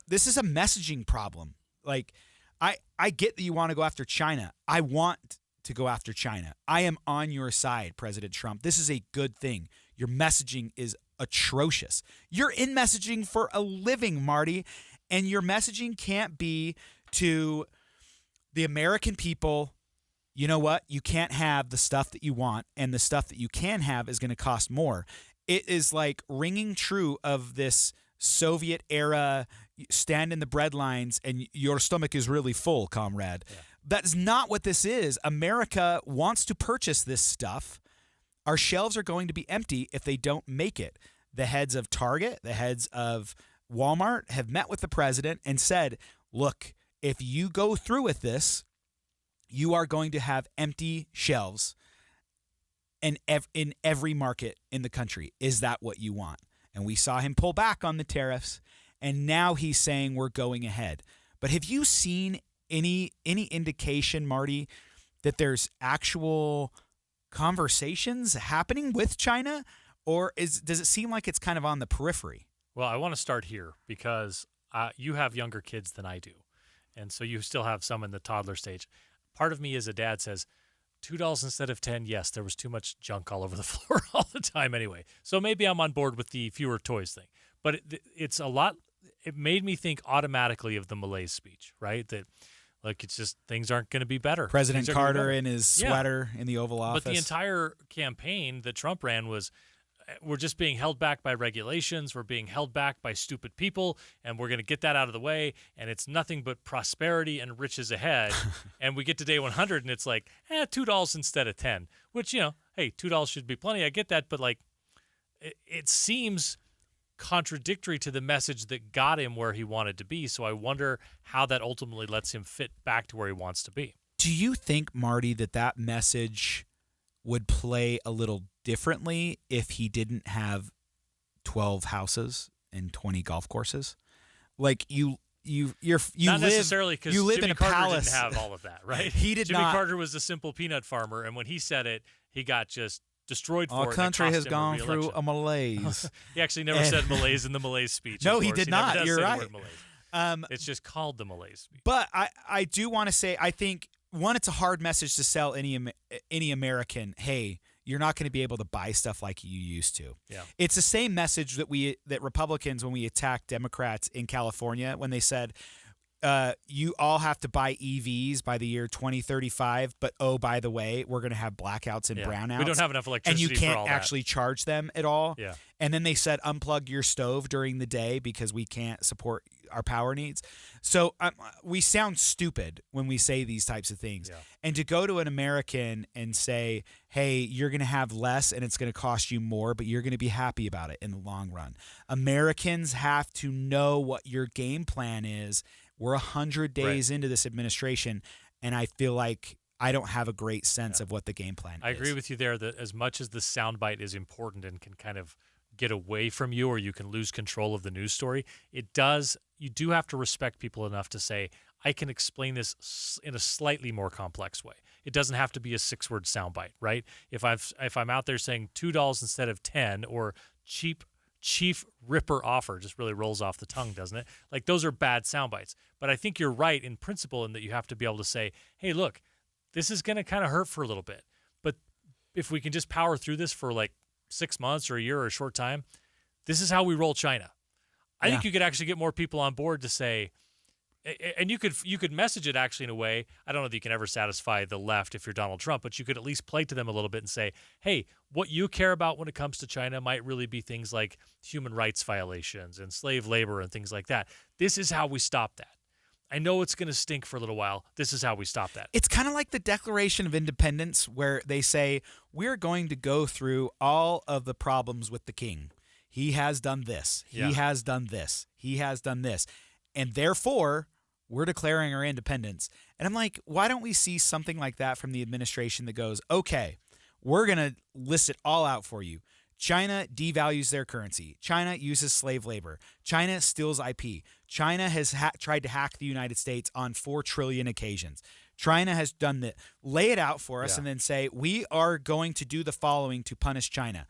this is a messaging problem. Like, I get that you want to go after China. I want to go after China. I am on your side, President Trump. This is a good thing. Your messaging is atrocious. You're in messaging for a living, Marty, and your messaging can't be to the American people, you know what? You can't have the stuff that you want, and the stuff that you can have is going to cost more. It is like ringing true of this Soviet era, stand in the bread lines and your stomach is really full, comrade. Yeah. That's not what this is. America wants to purchase this stuff. Our shelves are going to be empty if they don't make it. The heads of Target, the heads of Walmart have met with the president and said, look, if you go through with this, you are going to have empty shelves in every market in the country. Is that what you want? And we saw him pull back on the tariffs, and now he's saying we're going ahead. But have you seen any indication, Marty, that there's actual conversations happening with China, or does it seem like it's kind of on the periphery? Well, I want to start here because you have younger kids than I do, and so you still have some in the toddler stage. Part of me as a dad says, $2 instead of 10. Yes, there was too much junk all over the floor all the time anyway. So maybe I'm on board with the fewer toys thing. But it's a lot. It made me think automatically of the malaise speech, right? That, like, it's just things aren't going to be better. President Carter in his sweater in the Oval Office. But the entire campaign that Trump ran was, we're just being held back by regulations. We're being held back by stupid people, and we're going to get that out of the way. And it's nothing but prosperity and riches ahead. And we get to day 100, and it's like, $2 instead of 10. Which, hey, $2 should be plenty. I get that, but like, it seems contradictory to the message that got him where he wanted to be. So I wonder how that ultimately lets him fit back to where he wants to be. Do you think, Marty, that message would play a little differently if he didn't have 12 houses and 20 golf courses? Like you not necessarily, because Jimmy in a Carter palace. Didn't have all of that, right? He did Jimmy not. Carter was a simple peanut farmer, and when he said it, he got just destroyed for it. Our country has gone through a malaise. He actually never said malaise in the malaise speech. No, he did not. You're right. It's just called the malaise speech. But I do want to say, I think, one, it's a hard message to sell any American, hey, you're not going to be able to buy stuff like you used to. Yeah. It's the same message that Republicans, when we attacked Democrats in California, when they said, you all have to buy EVs by the year 2035, but oh, by the way, we're going to have blackouts and brownouts. We don't have enough electricity and you can't for all actually charge them at all. Yeah. And then they said unplug your stove during the day because we can't support our power needs. So we sound stupid when we say these types of things. Yeah. And to go to an American and say, hey, you're going to have less and it's going to cost you more, but you're going to be happy about it in the long run. Americans have to know what your game plan is. We're 100 days into this administration, and I feel like I don't have a great sense of what the game plan is. I agree with you there that as much as the soundbite is important and can kind of get away from you, or you can lose control of the news story, you do have to respect people enough to say, I can explain this in a slightly more complex way. It doesn't have to be a 6-word soundbite, right? If I'm out there saying $2 instead of 10, or Chief Ripper offer, just really rolls off the tongue, doesn't it? Like, those are bad sound bites. But I think you're right in principle in that you have to be able to say, hey, look, this is going to kind of hurt for a little bit. But if we can just power through this for like 6 months or a year or a short time, this is how we roll China. I think you could actually get more people on board to say, and you could message it actually in a way, I don't know that you can ever satisfy the left if you're Donald Trump, but you could at least play to them a little bit and say, hey, what you care about when it comes to China might really be things like human rights violations and slave labor and things like that. This is how we stop that. I know it's going to stink for a little while. This is how we stop that. It's kind of like the Declaration of Independence, where they say, we're going to go through all of the problems with the king. He has done this. He has done this. He has done this. And therefore, we're declaring our independence. And I'm like, why don't we see something like that from the administration that goes, okay, We're going to list it all out for you. China devalues their currency. China uses slave labor. China steals IP. China has tried to hack the United States on 4 trillion occasions. China has done that. Lay it out for us and then say, we are going to do the following to punish China.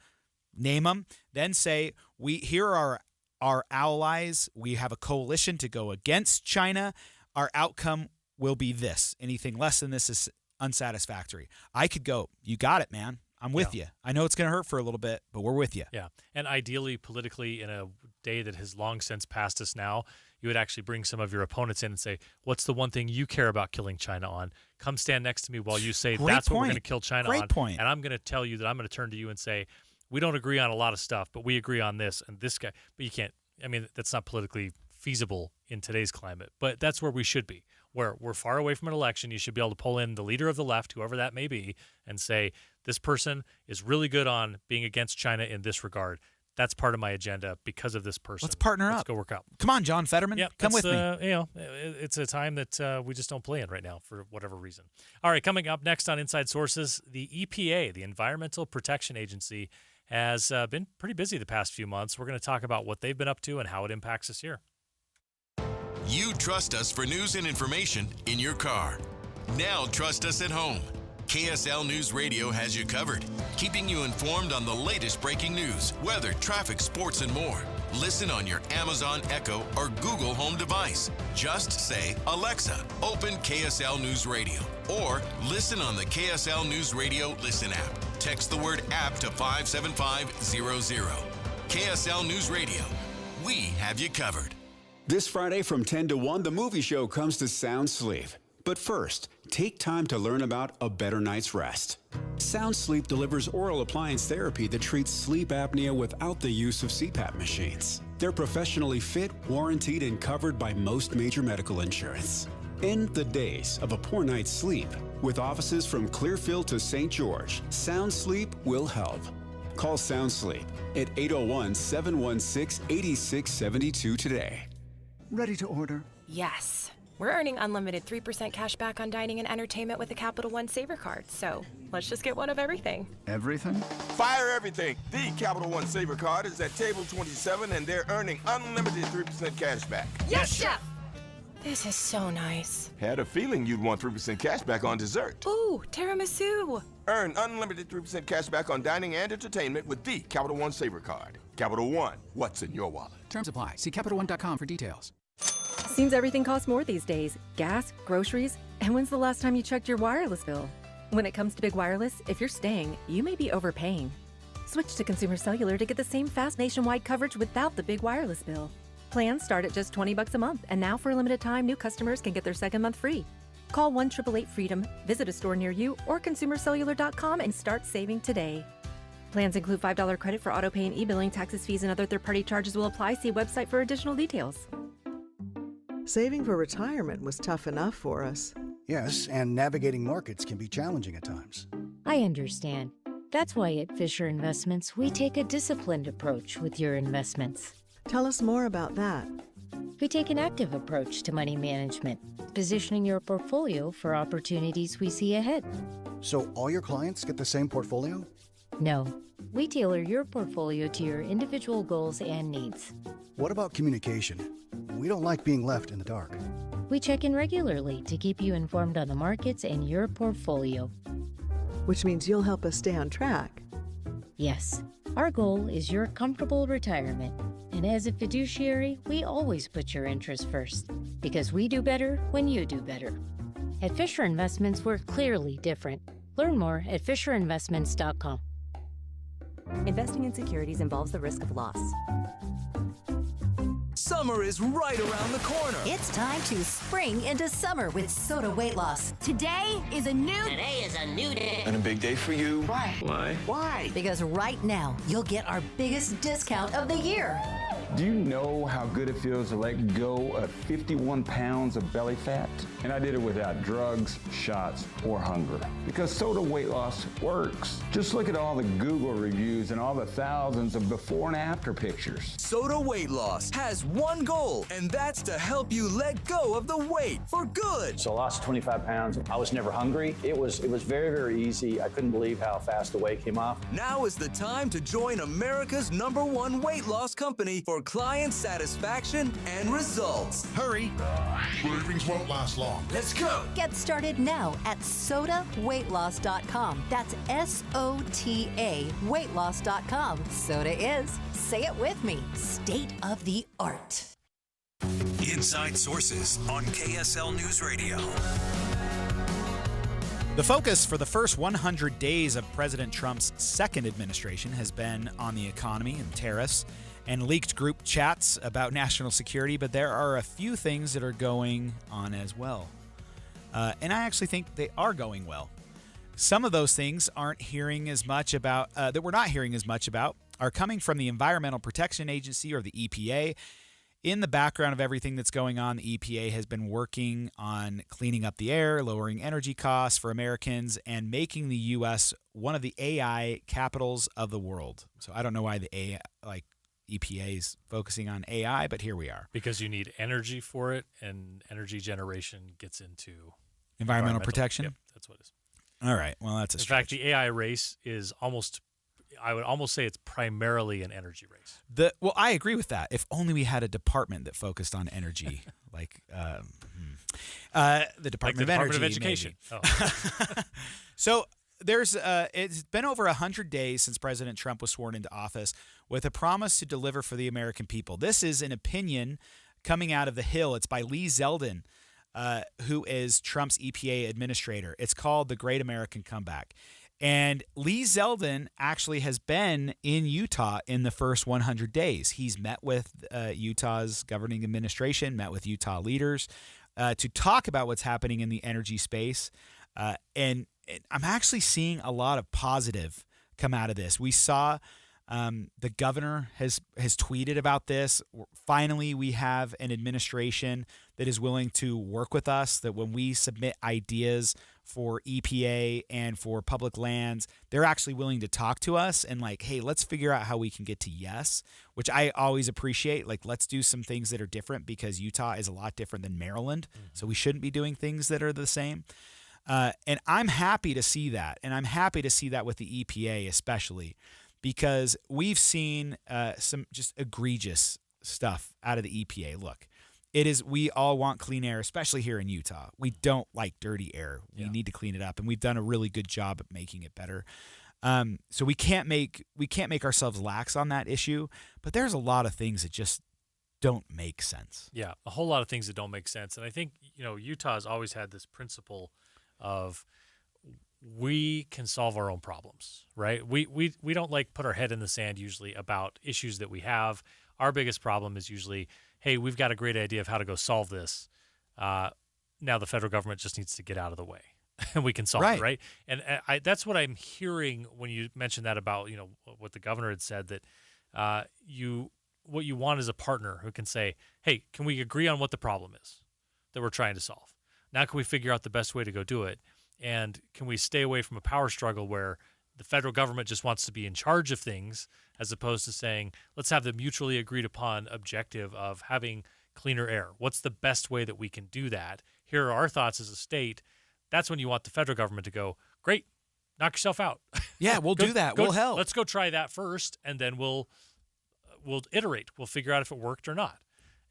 Name them. Then say, here are our allies. We have a coalition to go against China. Our outcome will be this. Anything less than this is unsatisfactory. I could go, you got it, man. I'm with you. I know it's going to hurt for a little bit, but we're with you. Yeah. And ideally, politically, in a day that has long since passed us now, you would actually bring some of your opponents in and say, what's the one thing you care about killing China on? Come stand next to me while you say that's what we're going to kill China on. Point. And I'm going to tell you that I'm going to turn to you and say, we don't agree on a lot of stuff, but we agree on this and this guy. But you can't. I mean, that's not politically feasible in today's climate. But that's where we should be. Where we're far away from an election, you should be able to pull in the leader of the left, whoever that may be, and say, this person is really good on being against China in this regard. That's part of my agenda because of this person. Let's partner up. Let's go work out. Come on, John Fetterman. Yeah, come with me. It's a time that we just don't play in right now for whatever reason. All right, coming up next on Inside Sources, the EPA, the Environmental Protection Agency, has been pretty busy the past few months. We're going to talk about what they've been up to and how it impacts us here. You trust us for news and information in your car. Now trust us at home. KSL News Radio has you covered, keeping you informed on the latest breaking news, weather, traffic, sports, and more. Listen on your Amazon Echo or Google Home device. Just say, Alexa, open KSL News Radio. Or listen on the KSL News Radio Listen app. Text the word app to 57500. KSL News Radio. We have you covered. This Friday from 10 to 1, the movie show comes to Sound Sleep. But first, take time to learn about a better night's rest. Sound Sleep delivers oral appliance therapy that treats sleep apnea without the use of CPAP machines. They're professionally fit, warranted, and covered by most major medical insurance. End the days of a poor night's sleep. With offices from Clearfield to St. George, Sound Sleep will help. Call Sound Sleep at 801-716-8672 today. Ready to order? Yes. We're earning unlimited 3% cash back on dining and entertainment with the Capital One Saver Card, so let's just get one of everything. Everything? Fire everything! The Capital One Saver Card is at table 27 and they're earning unlimited 3% cash back. Yes, Chef! This is so nice. Had a feeling you'd want 3% cash back on dessert. Ooh, tiramisu! Earn unlimited 3% cash back on dining and entertainment with the Capital One Saver Card. Capital One, what's in your wallet? Terms apply. See CapitalOne.com for details. Seems everything costs more these days. Gas, groceries, and when's the last time you checked your wireless bill? When it comes to big wireless, if you're staying, you may be overpaying. Switch to Consumer Cellular to get the same fast nationwide coverage without the big wireless bill. Plans start at just $20 a month, and now for a limited time, new customers can get their second month free. Call 1-888-FREEDOM, visit a store near you, or consumercellular.com and start saving today. Plans include $5 credit for autopay and e-billing. Taxes, fees, and other third-party charges will apply. See website for additional details. Saving for retirement was tough enough for us. Yes, and navigating markets can be challenging at times. I understand. That's why at Fisher Investments, we take a disciplined approach with your investments. Tell us more about that. We take an active approach to money management, positioning your portfolio for opportunities we see ahead. So all your clients get the same portfolio? No. We tailor your portfolio to your individual goals and needs. What about communication? We don't like being left in the dark. We check in regularly to keep you informed on the markets and your portfolio. Which means you'll help us stay on track. Yes. Our goal is your comfortable retirement. And as a fiduciary, we always put your interests first. Because we do better when you do better. At Fisher Investments, we're clearly different. Learn more at FisherInvestments.com. Investing in securities involves the risk of loss. Summer is right around the corner. It's time to spring into summer with Soda Weight Loss. Today is a new day. And a big day for you. Why? Why? Because right now, you'll get our biggest discount of the year. Do you know how good it feels to let go of 51 pounds of belly fat? And I did it without drugs, shots, or hunger. Because Soda weight loss works. Just look at all the Google reviews and all the thousands of before and after pictures. Soda Weight Loss has one goal, and that's to help you let go of the weight for good. So I lost 25 pounds. I was never hungry. It was very, very easy. I couldn't believe how fast the weight came off. Now is the time to join America's #1 weight loss company for client satisfaction and results. Hurry. Savings won't last long. Let's go. Get started now at sodaweightloss.com. That's SOTA weightloss.com. Soda is, say it with me, state of the art. Inside Sources on KSL News Radio. The focus for the first 100 days of President Trump's second administration has been on the economy and tariffs and leaked group chats about national security, but there are a few things that are going on as well. And I actually think they are going well. Some of those things that we're not hearing as much about, are coming from the Environmental Protection Agency, or the EPA. In the background of everything that's going on, the EPA has been working on cleaning up the air, lowering energy costs for Americans, and making the U.S. one of the AI capitals of the world. So I don't know why the EPA is focusing on AI, but here we are. Because you need energy for it, and energy generation gets into environmental protection? Yep, that's what it is. All right. Well, that's a In fact, the AI race is I would almost say it's primarily an energy race. Well, I agree with that. If only we had a department that focused on energy, like the Department of Energy, Department of Education. Oh. So it's been over 100 days since President Trump was sworn into office with a promise to deliver for the American people. This is an opinion coming out of the Hill. It's by Lee Zeldin, who is Trump's EPA administrator. It's called The Great American Comeback. And Lee Zeldin actually has been in Utah in the first 100 days. He's met with Utah's governing administration, met with Utah leaders to talk about what's happening in the energy space. And I'm actually seeing a lot of positive come out of this. We saw the governor has tweeted about this. Finally, we have an administration that is willing to work with us, that when we submit ideas for EPA and for public lands, they're actually willing to talk to us and like, hey, let's figure out how we can get to yes, which I always appreciate. Like, let's do some things that are different, because Utah is a lot different than Maryland. Mm-hmm. So we shouldn't be doing things that are the same. And I'm happy to see that. And I'm happy to see that with the EPA, especially because we've seen some just egregious stuff out of the EPA. Look, we all want clean air, especially here in Utah. We don't like dirty air. We need to clean it up, and we've done a really good job at making it better. So we can't make ourselves lax on that issue, but there's a lot of things that just don't make sense. Yeah, a whole lot of things that don't make sense. And I think, Utah has always had this principle of we can solve our own problems, right? We don't put our head in the sand usually about issues that we have. Our biggest problem is usually, hey, we've got a great idea of how to go solve this. Now the federal government just needs to get out of the way and we can solve it, right? And that's what I'm hearing when you mentioned that about, what the governor had said, that what you want is a partner who can say, hey, can we agree on what the problem is that we're trying to solve? Now can we figure out the best way to go do it? And can we stay away from a power struggle where the federal government just wants to be in charge of things, as opposed to saying, let's have the mutually agreed upon objective of having cleaner air. What's the best way that we can do that? Here are our thoughts as a state. That's when you want the federal government to go, great, knock yourself out. Yeah, we'll do that. We'll help. Let's go try that first, and then we'll iterate. We'll figure out if it worked or not.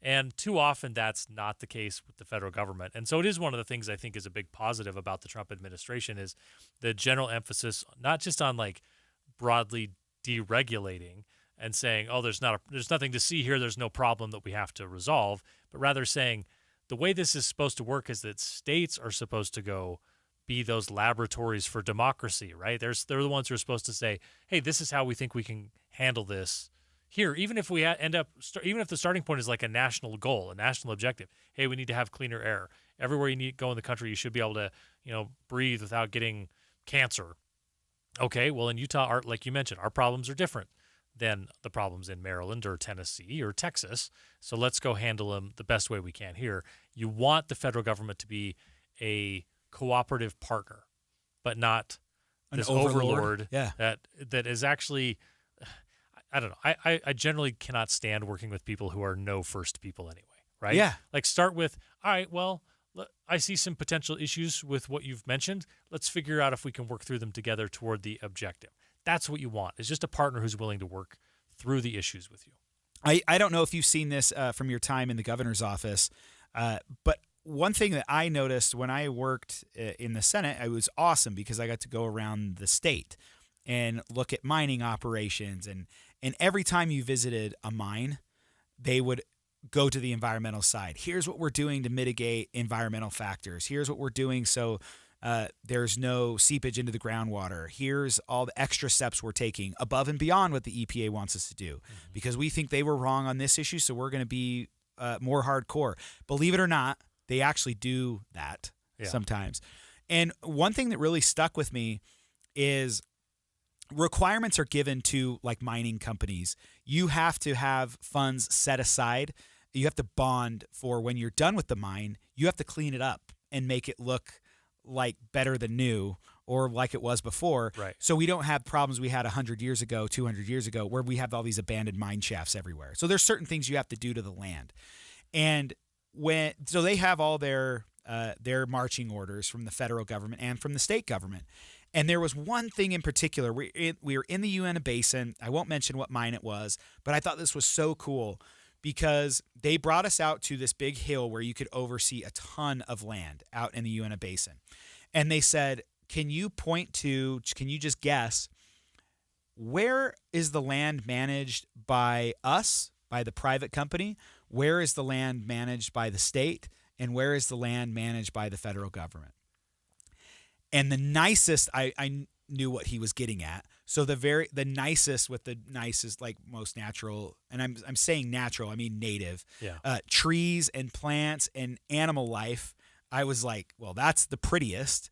And too often that's not the case with the federal government. And so it is one of the things I think is a big positive about the Trump administration is the general emphasis, not just on broadly deregulating and saying, oh, there's nothing to see here, there's no problem that we have to resolve, but rather saying the way this is supposed to work is that states are supposed to go be those laboratories for democracy, right? They're the ones who are supposed to say, hey, this is how we think we can handle this here, even if we even if the starting point is like a national goal, a national objective. Hey, we need to have cleaner air. Everywhere you need to go in the country, you should be able to, breathe without getting cancer. Okay, well, in Utah, like you mentioned, our problems are different. than the problems in Maryland or Tennessee or Texas. So let's go handle them the best way we can here. You want the federal government to be a cooperative partner, but not this overlord that is actually, I don't know. I generally cannot stand working with people who are no first people anyway, right? Yeah. Like start with, all right, well, I see some potential issues with what you've mentioned. Let's figure out if we can work through them together toward the objective. That's what you want. It's just a partner who's willing to work through the issues with you. I don't know if you've seen this from your time in the governor's office, but one thing that I noticed when I worked in the Senate, it was awesome because I got to go around the state and look at mining operations. And every time you visited a mine, they would go to the environmental side. Here's what we're doing to mitigate environmental factors. Here's what we're doing so there's no seepage into the groundwater. Here's all the extra steps we're taking above and beyond what the EPA wants us to do because we think they were wrong on this issue, so we're going to be more hardcore. Believe it or not, they actually do that sometimes. And one thing that really stuck with me is requirements are given to like mining companies. You have to have funds set aside. You have to bond for when you're done with the mine, you have to clean it up and make it look like better than new or like it was before. Right. So we don't have problems we had 100 years ago, 200 years ago, where we have all these abandoned mine shafts everywhere. So there's certain things you have to do to the land. And so they have all their marching orders from the federal government and from the state government. And there was one thing in particular. We were in the Uinta Basin. I won't mention what mine it was, but I thought this was so cool because they brought us out to this big hill where you could oversee a ton of land out in the Uinta Basin. And they said, can you just guess, where is the land managed by us, by the private company? Where is the land managed by the state? And where is the land managed by the federal government? And the nicest, I knew what he was getting at. So the nicest with the nicest, like most natural, and I'm saying natural, I mean native, trees and plants and animal life. I was like, well, that's the prettiest.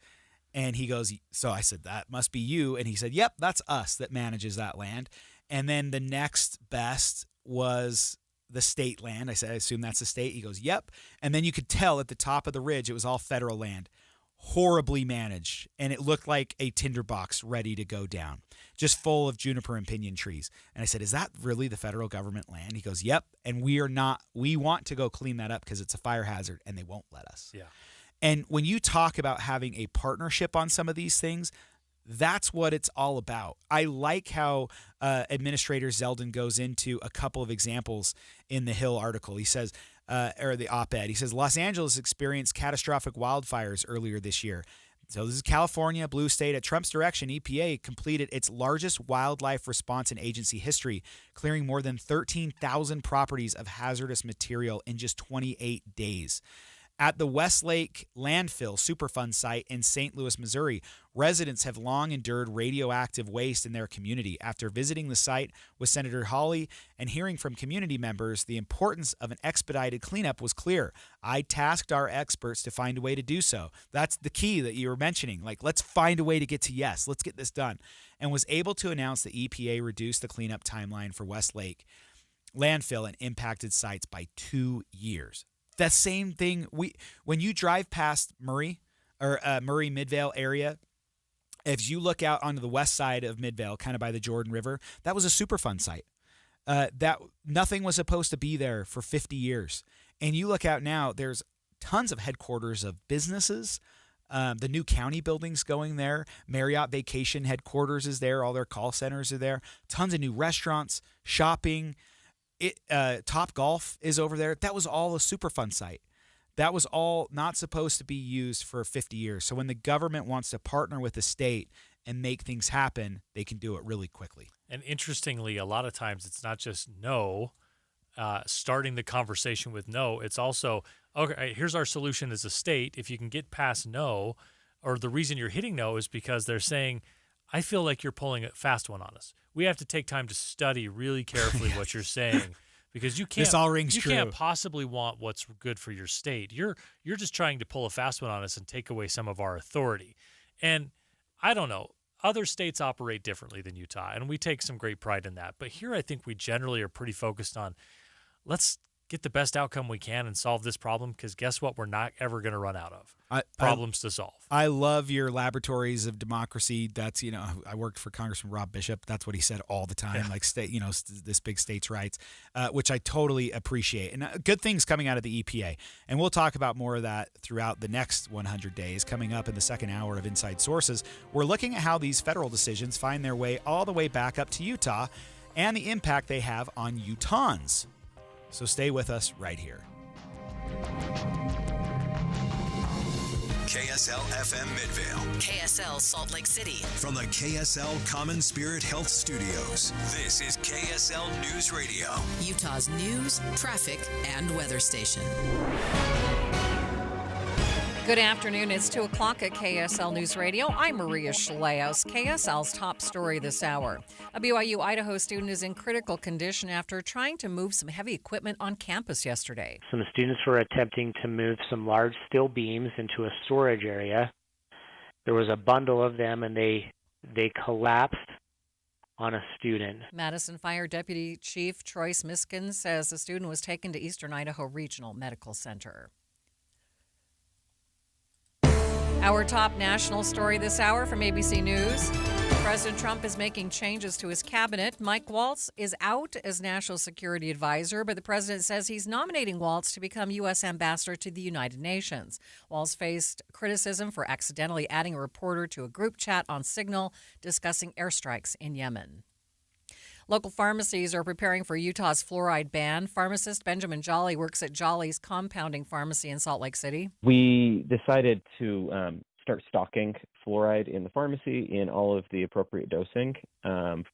And he goes, so I said, that must be you. And he said, yep, that's us that manages that land. And then the next best was the state land. I said, I assume that's the state. He goes, yep. And then you could tell at the top of the ridge, it was all federal land, horribly managed. And it looked like a tinderbox ready to go down, just full of juniper and pinyon trees. And I said, is that really the federal government land? He goes, yep. And we want to go clean that up because it's a fire hazard and they won't let us. Yeah. And when you talk about having a partnership on some of these things, that's what it's all about. I like how Administrator Zeldin goes into a couple of examples in the Hill article. He says, or the op-ed, he says, Los Angeles experienced catastrophic wildfires earlier this year. So this is California, blue state. At Trump's direction, EPA completed its largest wildlife response in agency history, clearing more than 13,000 properties of hazardous material in just 28 days. At the Westlake Landfill Superfund site in St. Louis, Missouri, residents have long endured radioactive waste in their community. After visiting the site with Senator Hawley and hearing from community members, the importance of an expedited cleanup was clear. I tasked our experts to find a way to do so. That's the key that you were mentioning. Like, let's find a way to get to yes. Let's get this done. And was able to announce the EPA reduced the cleanup timeline for Westlake Landfill and impacted sites by 2 years. The same thing when you drive past Murray or Murray Midvale area, if you look out onto the west side of Midvale, kind of by the Jordan River, that was a Superfund site. That nothing was supposed to be there for 50 years. And you look out now, there's tons of headquarters of businesses. The new county building's going there. Marriott Vacation headquarters is there. All their call centers are there. Tons of new restaurants, shopping. Top Golf is over there. That was all a Superfund site. That was all not supposed to be used for 50 years. So when the government wants to partner with the state and make things happen, they can do it really quickly. And interestingly, a lot of times it's not just no, starting the conversation with no. It's also, okay, here's our solution as a state. If you can get past no, or the reason you're hitting no is because they're saying, I feel like you're pulling a fast one on us. We have to take time to study really carefully what you're saying because you can't. This all rings true. You can't possibly want what's good for your state. You're just trying to pull a fast one on us and take away some of our authority. And I don't know. other states operate differently than Utah, and we take some great pride in that. But here I think we generally are pretty focused on let's get the best outcome we can and solve this problem, because guess what? We're not ever going to run out of problems to solve. I love your laboratories of democracy. That's, I worked for Congressman Rob Bishop. That's what he said all the time, like this big states' rights, which I totally appreciate. And good things coming out of the EPA. And we'll talk about more of that throughout the next 100 days. Coming up in the second hour of Inside Sources, we're looking at how these federal decisions find their way all the way back up to Utah and the impact they have on Utahns. So stay with us right here. KSL FM Midvale. KSL Salt Lake City. From the KSL Common Spirit Health Studios, this is KSL News Radio. Utah's news, traffic, and weather station. Good afternoon. It's 2 o'clock at KSL News Radio. I'm Maria Shaleos. KSL's top story this hour. A BYU Idaho student is in critical condition after trying to move some heavy equipment on campus yesterday. Some students were attempting to move some large steel beams into a storage area. There was a bundle of them, and they collapsed on a student. Madison Fire Deputy Chief Troyce Miskin says the student was taken to Eastern Idaho Regional Medical Center. Our top national story this hour from ABC News. President Trump is making changes to his cabinet. Mike Waltz is out as National Security Advisor, but the president says he's nominating Waltz to become U.S. Ambassador to the United Nations. Waltz faced criticism for accidentally adding a reporter to a group chat on Signal discussing airstrikes in Yemen. Local pharmacies are preparing for Utah's fluoride ban. Pharmacist Benjamin Jolly works at Jolly's Compounding Pharmacy in Salt Lake City. We decided to start stocking fluoride in the pharmacy in all of the appropriate dosing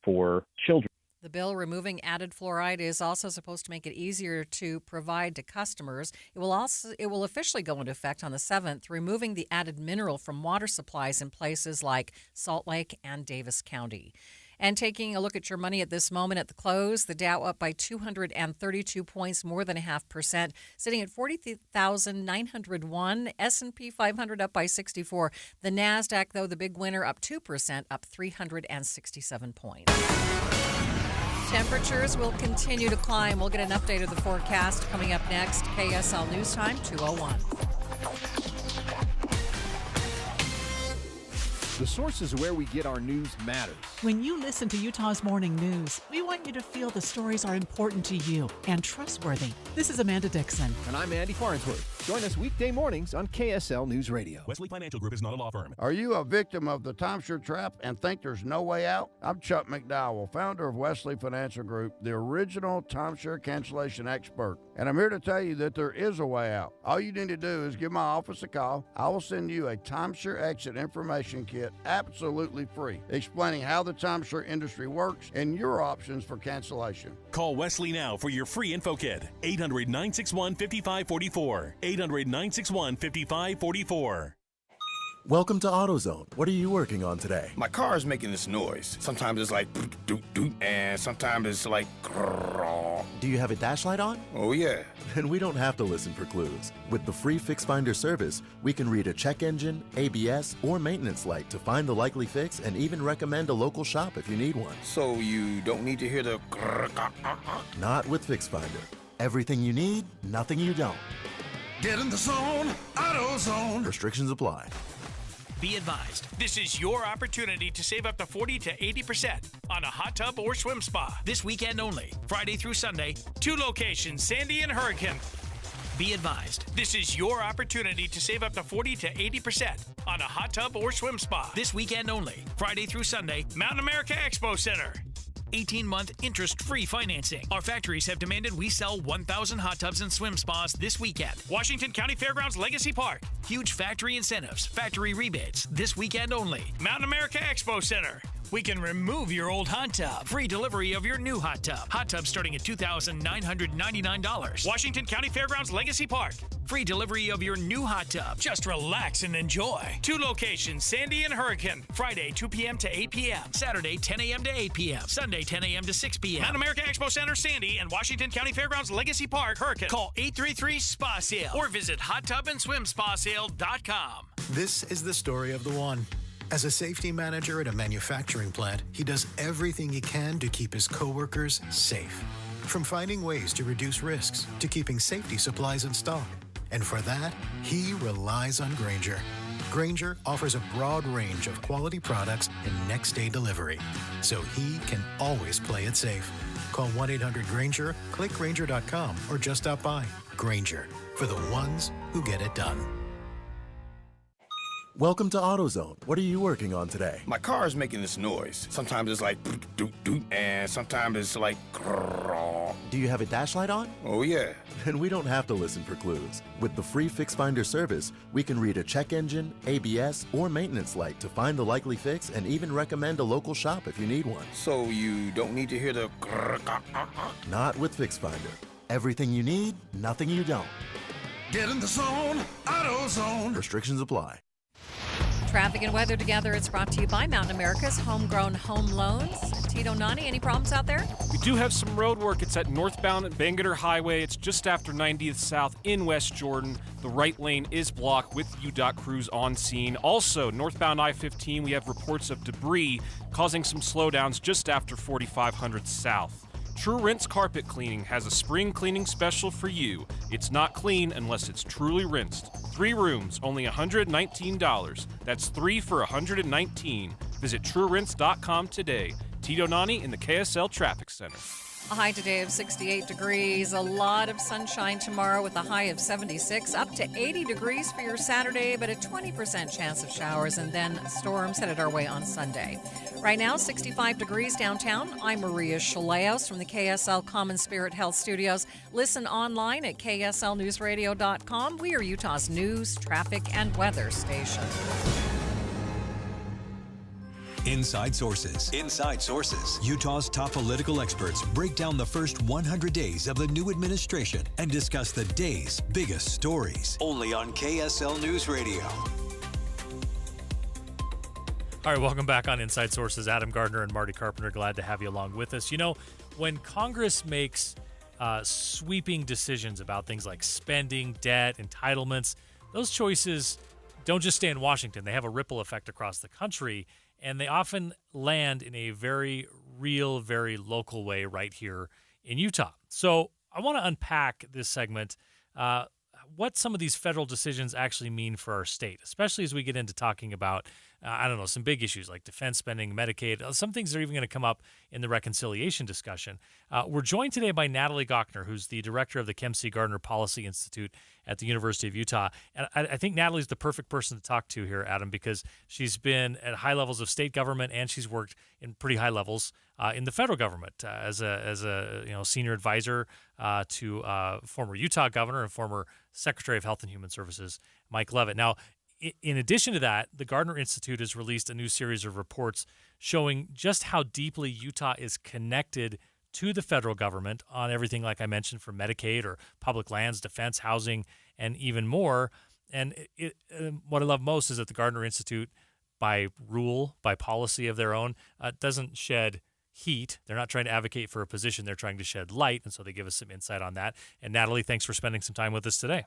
for children. The bill removing added fluoride is also supposed to make it easier to provide to customers. It will officially go into effect on the 7th, removing the added mineral from water supplies in places like Salt Lake and Davis County. And taking a look at your money at this moment at the close, the Dow up by 232 points, more than 0.5%, sitting at 40,901. S&P 500 up by 64. The NASDAQ, though, the big winner, up 2%, up 367 points. Temperatures will continue to climb. We'll get an update of the forecast coming up next. KSL News Time, 2:01. The sources where we get our news matters. When you listen to Utah's Morning News, we want you to feel the stories are important to you and trustworthy. This is Amanda Dixon. And I'm Andy Farnsworth. Join us weekday mornings on KSL News Radio. Wesley Financial Group is not a law firm. Are you a victim of the timeshare trap and think there's no way out? I'm Chuck McDowell, founder of Wesley Financial Group, the original timeshare cancellation expert. And I'm here to tell you that there is a way out. All you need to do is give my office a call. I will send you a timeshare exit information kit absolutely free, explaining how the timeshare industry works and your options for cancellation. Call Wesley now for your free info kit. 800-961-5544. 800-961-5544. Welcome to AutoZone. What are you working on today? My car is making this noise. Sometimes it's like doot doot, and sometimes it's like grrr. Do you have a dash light on? Oh yeah. Then we don't have to listen for clues. With the free Fix Finder service, we can read a check engine, ABS, or maintenance light to find the likely fix and even recommend a local shop if you need one. So you don't need to hear the grrr. Not with Fix Finder. Everything you need, nothing you don't. Get in the zone, AutoZone. Restrictions apply. Be advised, this is your opportunity to save up to 40 to 80% on a hot tub or swim spa. This weekend only, Friday through Sunday, 2 locations, Sandy and Hurricane. Be advised, this is your opportunity to save up to 40 to 80% on a hot tub or swim spa. This weekend only, Friday through Sunday, Mountain America Expo Center. 18-month interest-free financing. Our factories have demanded we sell 1,000 hot tubs and swim spas this weekend. Washington County Fairgrounds Legacy Park. Huge factory incentives, factory rebates, this weekend only. Mountain America Expo Center. We can remove your old hot tub. Free delivery of your new hot tub. Hot tub starting at $2,999. Washington County Fairgrounds Legacy Park. Free delivery of your new hot tub. Just relax and enjoy. 2 locations, Sandy and Hurricane. Friday, 2 p.m. to 8 p.m. Saturday, 10 a.m. to 8 p.m. Sunday, 10 a.m. to 6 p.m. Mountain America Expo Center, Sandy, and Washington County Fairgrounds Legacy Park, Hurricane. Call 833-SPA-SALE or visit hottubandSwimSpaSale.com. This is the story of the one. As a safety manager at a manufacturing plant, he does everything he can to keep his coworkers safe. From finding ways to reduce risks to keeping safety supplies in stock. And for that, he relies on Grainger. Grainger offers a broad range of quality products and next-day delivery, so he can always play it safe. Call 1-800-GRAINGER, click Grainger.com, or just stop by. Grainger, for the ones who get it done. Welcome to AutoZone. What are you working on today? My car is making this noise. Sometimes it's like doot doot, and sometimes it's like grrr. Do you have a dash light on? Oh yeah. Then we don't have to listen for clues. With the free Fix Finder service, we can read a check engine, ABS, or maintenance light to find the likely fix and even recommend a local shop if you need one. So you don't need to hear the grrr. Not with Fix Finder. Everything you need, nothing you don't. Get in the zone, AutoZone. Restrictions apply. Traffic and weather together. It's brought to you by Mountain America's Homegrown Home Loans. Tito Nani, any problems out there? We do have some road work. It's at northbound Bangerter Highway. It's just after 90th South in West Jordan. The right lane is blocked with UDOT crews on scene. Also, northbound I-15, we have reports of debris causing some slowdowns just after 4500 South. True Rinse Carpet Cleaning has a spring cleaning special for you. It's not clean unless it's truly rinsed. 3 rooms, only $119. That's 3 for $119. Visit TrueRinse.com today. Tito Nani in the KSL Traffic Center. A high today of 68 degrees. A lot of sunshine tomorrow with a high of 76. Up to 80 degrees for your Saturday, but a 20% chance of showers and then storms headed our way on Sunday. Right now, 65 degrees downtown. I'm Maria Chaleos from the KSL Common Spirit Health Studios. Listen online at kslnewsradio.com. We are Utah's news, traffic, and weather station. Inside Sources. Inside Sources. Utah's top political experts break down the first 100 days of the new administration and discuss the day's biggest stories. Only on KSL News Radio. All right, welcome back on Inside Sources. Adam Gardner and Marty Carpenter, glad to have you along with us. You know, when Congress makes sweeping decisions about things like spending, debt, entitlements, those choices don't just stay in Washington. They have a ripple effect across the country, and they often land in a very real, very local way right here in Utah. So I want to unpack this segment, what some of these federal decisions actually mean for our state, especially as we get into talking about, some big issues like defense spending, Medicaid. Some things are even going to come up in the reconciliation discussion. We're joined today by Natalie Gochner, who's the director of the Kempsey Gardner Policy Institute at the University of Utah. And I think Natalie's the perfect person to talk to here, Adam, because she's been at high levels of state government and she's worked in pretty high levels in the federal government as a senior advisor to former Utah governor and former Secretary of Health and Human Services, Mike Leavitt. Now, in addition to that, the Gardner Institute has released a new series of reports showing just how deeply Utah is connected to the federal government on everything, like I mentioned, from Medicaid or public lands, defense, housing, and even more. And what I love most is that the Gardner Institute, by rule, by policy of their own, doesn't shed heat. They're not trying to advocate for a position. They're trying to shed light, and so they give us some insight on that. And Natalie, thanks for spending some time with us today.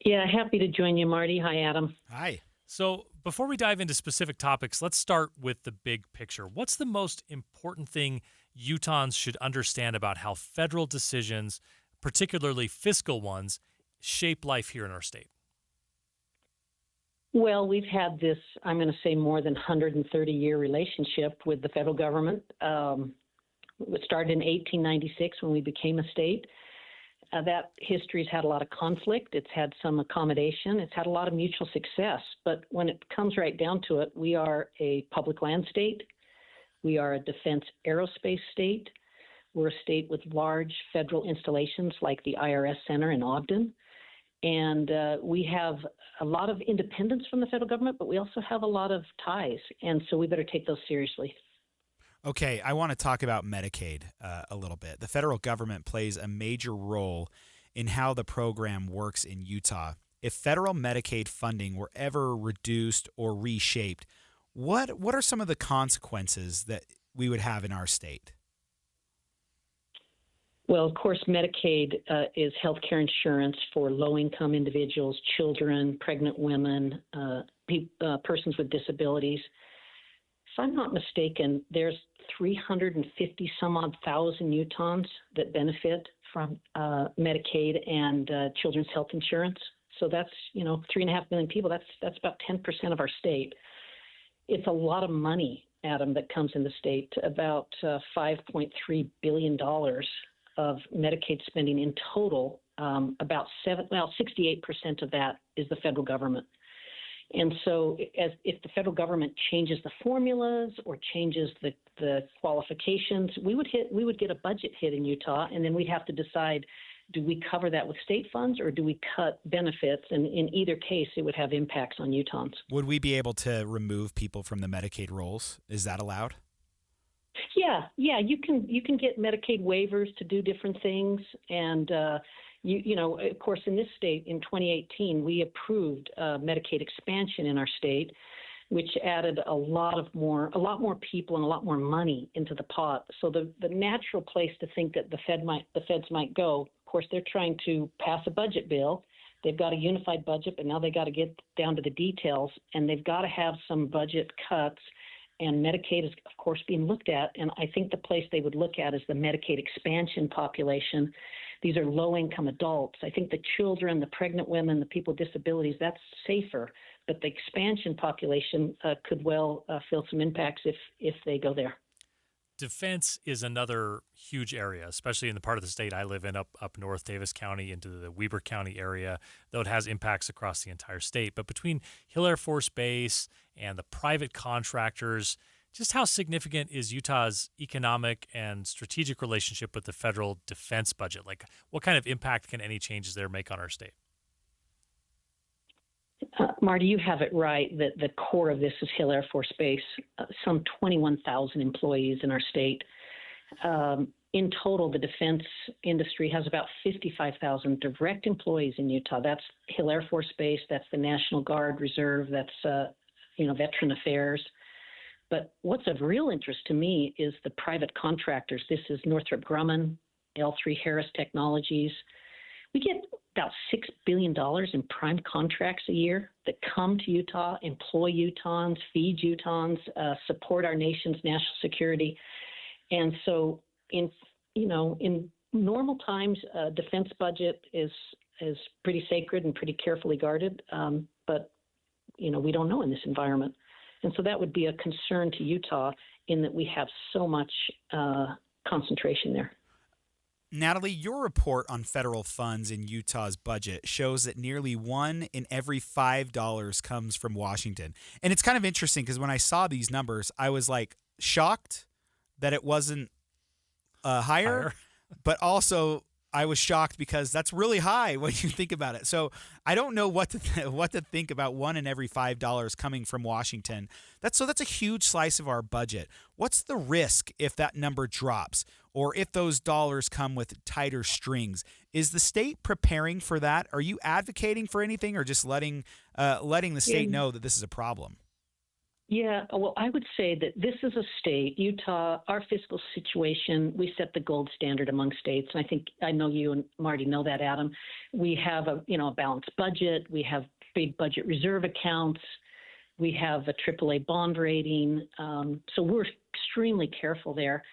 Yeah, happy to join you, Marty. Hi, Adam. Hi. So before we dive into specific topics, let's start with the big picture. What's the most important thing Utahns should understand about how federal decisions, particularly fiscal ones, shape life here in our state? Well, we've had this, I'm going to say, more than 130-year relationship with the federal government. It started in 1896 when we became a state. That history's had a lot of conflict. It's had some accommodation. It's had a lot of mutual success. But when it comes right down to it, we are a public land state. We are a defense aerospace state. We're a state with large federal installations like the IRS Center in Ogden. And we have a lot of independence from the federal government, but we also have a lot of ties. And so we better take those seriously. Okay, I want to talk about Medicaid a little bit. The federal government plays a major role in how the program works in Utah. If federal Medicaid funding were ever reduced or reshaped, what are some of the consequences that we would have in our state? Well, of course, Medicaid is health care insurance for low-income individuals, children, pregnant women, persons with disabilities. If I'm not mistaken, there's 350 some odd thousand Utahns that benefit from Medicaid and children's health insurance. So that's 3.5 million people. That's about 10% of our state. It's a lot of money, Adam, that comes in the state. About $5.3 billion of Medicaid spending in total. About 68% of that is the federal government. And so if the federal government changes the formulas or changes the qualifications, we would get a budget hit in Utah, and then we'd have to decide, do we cover that with state funds or do we cut benefits? And in either case, it would have impacts on Utahns. Would we be able to remove people from the Medicaid rolls? Is that allowed? Yeah, you can get Medicaid waivers to do different things, and of course, in this state in 2018, we approved Medicaid expansion in our state, which added a lot more people and a lot more money into the pot. So the natural place to think that the feds might go, of course, they're trying to pass a budget bill. They've got a unified budget, but now they got to get down to the details, and they've got to have some budget cuts. And Medicaid is, of course, being looked at. And I think the place they would look at is the Medicaid expansion population. These are low-income adults. I think the children, the pregnant women, the people with disabilities, that's safer. But the expansion population could well feel some impacts if they go there. Defense is another huge area, especially in the part of the state I live in, up north, Davis County, into the Weber County area, though it has impacts across the entire state. But between Hill Air Force Base and the private contractors, just how significant is Utah's economic and strategic relationship with the federal defense budget? Like, what kind of impact can any changes there make on our state? Marty, you have it right that the core of this is Hill Air Force Base, some 21,000 employees in our state. In total, the defense industry has about 55,000 direct employees in Utah. That's Hill Air Force Base, that's the National Guard Reserve, that's Veteran Affairs. But what's of real interest to me is the private contractors. This is Northrop Grumman, L3 Harris Technologies. We get about $6 billion in prime contracts a year that come to Utah, employ Utahns, feed Utahns, support our nation's national security. And so in normal times, defense budget is pretty sacred and pretty carefully guarded. But we don't know in this environment. And so that would be a concern to Utah in that we have so much concentration there. Natalie, your report on federal funds in Utah's budget shows that nearly $1 in every $5 comes from Washington. And it's kind of interesting because when I saw these numbers, I was like shocked that it wasn't higher, but also I was shocked because that's really high when you think about it. So I don't know what to think about $1 in every $5 coming from Washington. That's a huge slice of our budget. What's the risk if that number drops, or if those dollars come with tighter strings? Is the state preparing for that? Are you advocating for anything, or just letting the state know that this is a problem? Yeah, well, I would say that this is a state, Utah, our fiscal situation, we set the gold standard among states. And I know you and Marty know that, Adam. We have a balanced budget. We have big budget reserve accounts. We have a AAA bond rating. So we're extremely careful there.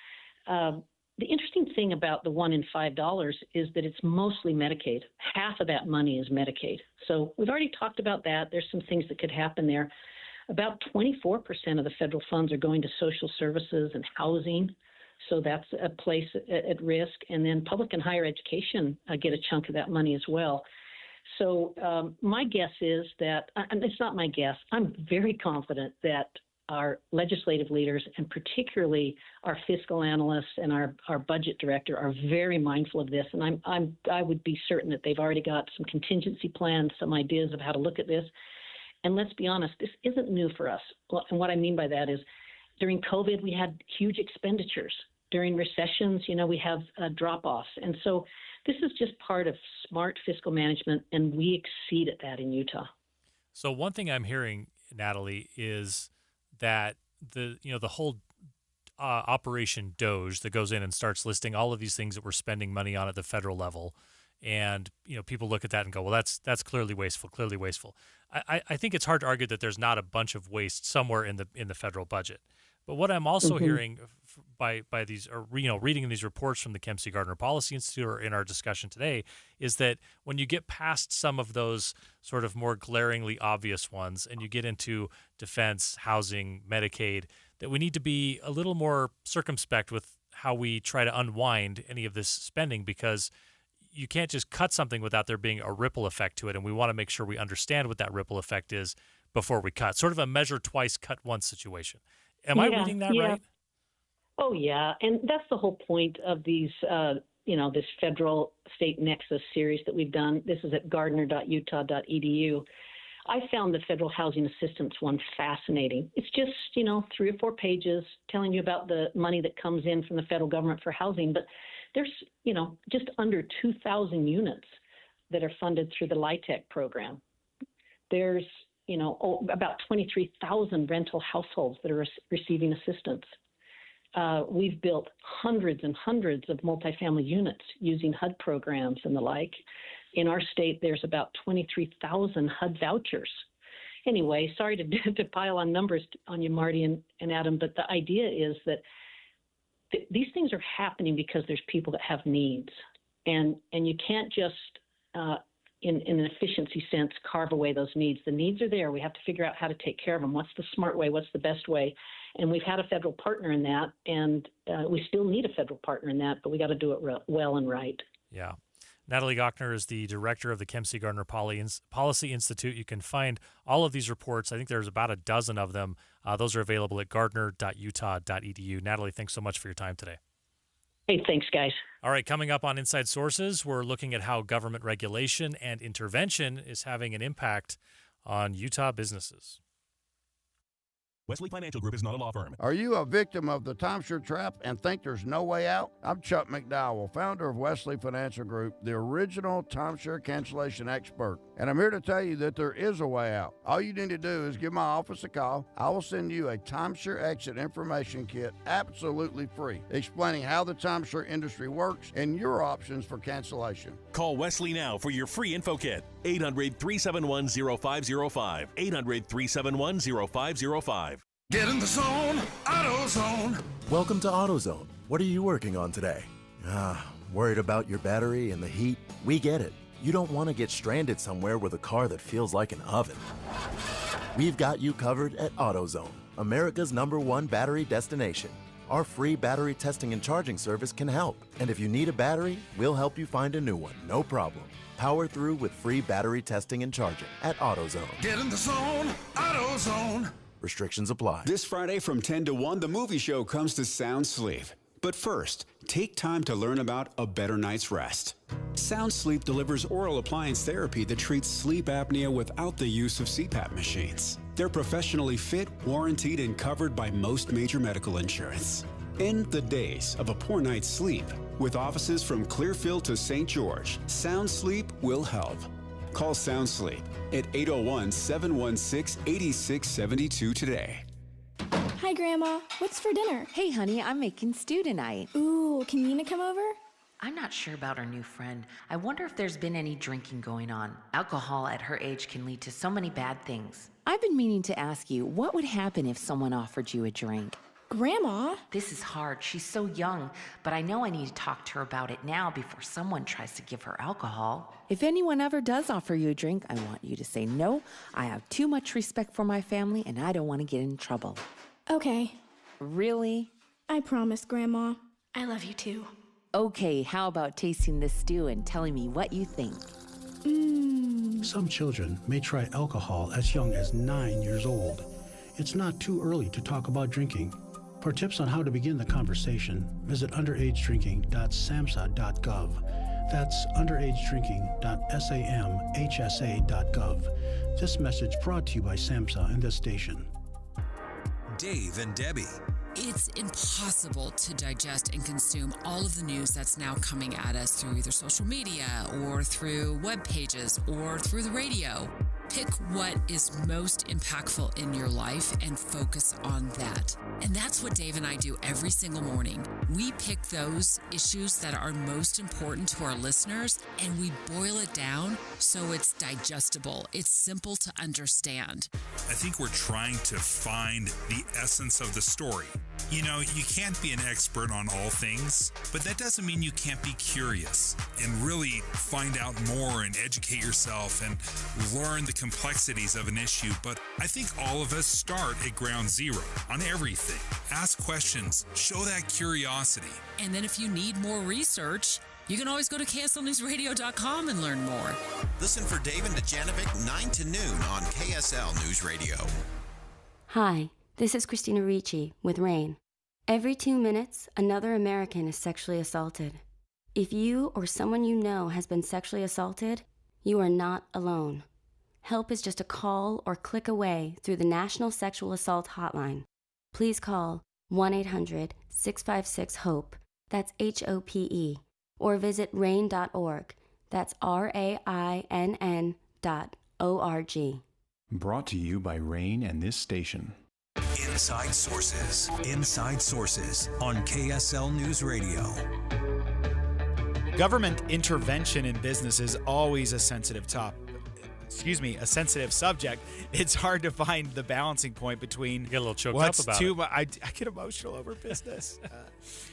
The interesting thing about the $1 in $5 is that it's mostly Medicaid. Half of that money is Medicaid. So we've already talked about that. There's some things that could happen there. About 24% of the federal funds are going to social services and housing, so that's a place at risk. And then public and higher education get a chunk of that money as well. So my guess is that, and it's not my guess, I'm very confident that our legislative leaders, and particularly our fiscal analysts and our budget director, are very mindful of this. And I would be certain that they've already got some contingency plans, some ideas of how to look at this. And let's be honest, this isn't new for us. And what I mean by that is during COVID, we had huge expenditures. During recessions, we have drop-offs. And so this is just part of smart fiscal management, and we exceed at that in Utah. So one thing I'm hearing, Natalie, is that the whole Operation Doge that goes in and starts listing all of these things that we're spending money on at the federal level And people look at that and go, well, that's clearly wasteful. I think it's hard to argue that there's not a bunch of waste somewhere in the federal budget. But what I'm also hearing by these, or reading these reports from the Kempsey Gardner Policy Institute or in our discussion today, is that when you get past some of those sort of more glaringly obvious ones and you get into defense, housing, Medicaid, that we need to be a little more circumspect with how we try to unwind any of this spending, because you can't just cut something without there being a ripple effect to it. And we want to make sure we understand what that ripple effect is before we cut. Sort of a measure twice, cut once situation. Am I reading that right? Oh, yeah. And that's the whole point of these, this federal state nexus series that we've done. This is at gardner.utah.edu. I found the federal housing assistance one fascinating. It's just, 3 or 4 pages telling you about the money that comes in from the federal government for housing. But there's, just under 2,000 units that are funded through the LIHTC program. There's, about 23,000 rental households that are receiving assistance. We've built hundreds and hundreds of multifamily units using HUD programs and the like. In our state, there's about 23,000 HUD vouchers. Anyway, sorry to pile on numbers on you, Marty and Adam, but the idea is that these things are happening because there's people that have needs. And you can't just, in an efficiency sense, carve away those needs. The needs are there. We have to figure out how to take care of them. What's the smart way? What's the best way? And we've had a federal partner in that, and we still need a federal partner in that, but we got to do it well and right. Yeah. Natalie Gochner is the director of the Kempsey Gardner Policy Institute. You can find all of these reports. I think there's about a dozen of them. Those are available at gardner.utah.edu. Natalie, thanks so much for your time today. Hey, thanks, guys. All right, coming up on Inside Sources, we're looking at how government regulation and intervention is having an impact on Utah businesses. Wesley Financial Group is not a law firm. Are you a victim of the timeshare trap and think there's no way out? I'm Chuck McDowell, founder of Wesley Financial Group, the original timeshare cancellation expert. And I'm here to tell you that there is a way out. All you need to do is give my office a call. I will send you a timeshare exit information kit absolutely free, explaining how the timeshare industry works and your options for cancellation. Call Wesley now for your free info kit. 800-371-0505. 800-371-0505. Get in the zone, AutoZone. Welcome to AutoZone. What are you working on today? Worried about your battery and the heat? We get it. You don't want to get stranded somewhere with a car that feels like an oven. We've got you covered at AutoZone, America's #1 battery destination. Our free battery testing and charging service can help. And if you need a battery, we'll help you find a new one, no problem. Power through with free battery testing and charging at AutoZone. Get in the zone, AutoZone. Restrictions apply. This Friday from 10 to 1, the movie show comes to Sound Sleep. But first, take time to learn about a better night's rest. Sound Sleep delivers oral appliance therapy that treats sleep apnea without the use of CPAP machines. They're professionally fit, warranted, and covered by most major medical insurance. End the days of a poor night's sleep. With offices from Clearfield to St. George, Sound Sleep will help. Call Sound Sleep at 801-716-8672 today. Hi, Grandma. What's for dinner? Hey, honey, I'm making stew tonight. Ooh, can Nina come over? I'm not sure about our new friend. I wonder if there's been any drinking going on. Alcohol at her age can lead to so many bad things. I've been meaning to ask you, what would happen if someone offered you a drink? Grandma? This is hard. She's so young, but I know I need to talk to her about it now before someone tries to give her alcohol. If anyone ever does offer you a drink, I want you to say no. I have too much respect for my family, and I don't want to get in trouble. Okay. Really? I promise, Grandma. I love you too. Okay, how about tasting this stew and telling me what you think? Some children may try alcohol as young as 9 years old. It's not too early to talk about drinking. For tips on how to begin the conversation, visit underagedrinking.samhsa.gov. That's underagedrinking.samhsa.gov. This message brought to you by SAMHSA and this station. Dave and Debbie. It's impossible to digest and consume all of the news that's now coming at us through either social media or through web pages or through the radio. Pick what is most impactful in your life and focus on that. And that's what Dave and I do every single morning. We pick those issues that are most important to our listeners and we boil it down so it's digestible. It's simple to understand. I think we're trying to find the essence of the story. You know, you can't be an expert on all things, but that doesn't mean you can't be curious and really find out more and educate yourself and learn the complexities of an issue. But I think all of us start at ground zero on everything. Ask questions, show that curiosity. And then if you need more research, you can always go to KSLNewsRadio.com and learn more. Listen for Dave and Dujanovic 9 to noon on KSL News Radio. Hi, this is Christina Ricci with RAIN. Every 2 minutes, another American is sexually assaulted. If you or someone you know has been sexually assaulted, you are not alone. Help is just a call or click away through the National Sexual Assault Hotline. Please call 1-800-656-HOPE, that's HOPE, or visit RAIN.org, that's RAINN.org. Brought to you by RAIN and this station. Inside Sources. Inside Sources on KSL News Radio. Government intervention in business is always a sensitive a sensitive subject. It's hard to find the balancing point between get a little choked what's up about too it. much. I get emotional over business.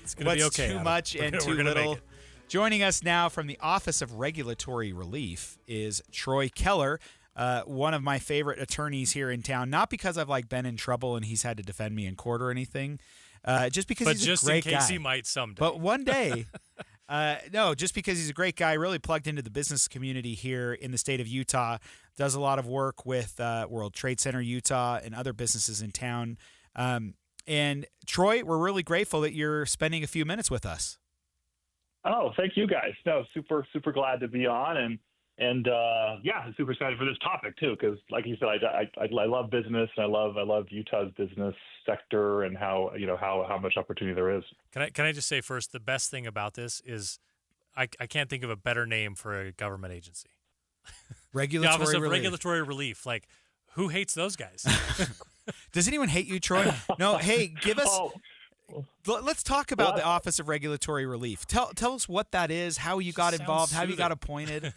It's going to be okay. Too Adam. much and too We're gonna little. make it. Joining us now from the Office of Regulatory Relief is Troy Keller, one of my favorite attorneys here in town. Not because I've been in trouble and he's had to defend me in court or anything, just because he's just a great in case guy. he might someday. But one day. No, just because he's a great guy, really plugged into the business community here in the state of Utah, does a lot of work with World Trade Center Utah and other businesses in town. And Troy, we're really grateful that you're spending a few minutes with us. Oh, thank you guys. No, super glad to be on, and yeah, super excited for this topic too, because like you said, I love business, and I love Utah's business sector and how much opportunity there is. Can I just say first, the best thing about this is I can't think of a better name for a government agency. Regulatory the Office of Relief. Regulatory Relief. Like, who hates those guys? Does anyone hate you, Troy? No. Hey, give us. Let's talk about the Office of Regulatory Relief. Tell us what that is, how you got involved, how you got appointed.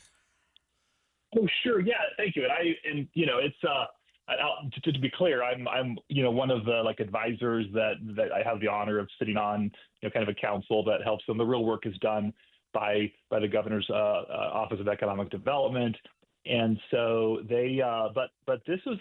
Oh, sure. Yeah, thank you. And it's to be clear, I'm one of the advisors that I have the honor of sitting on, kind of a council that helps them. The real work is done by the governor's Office of Economic Development. And so they, but this was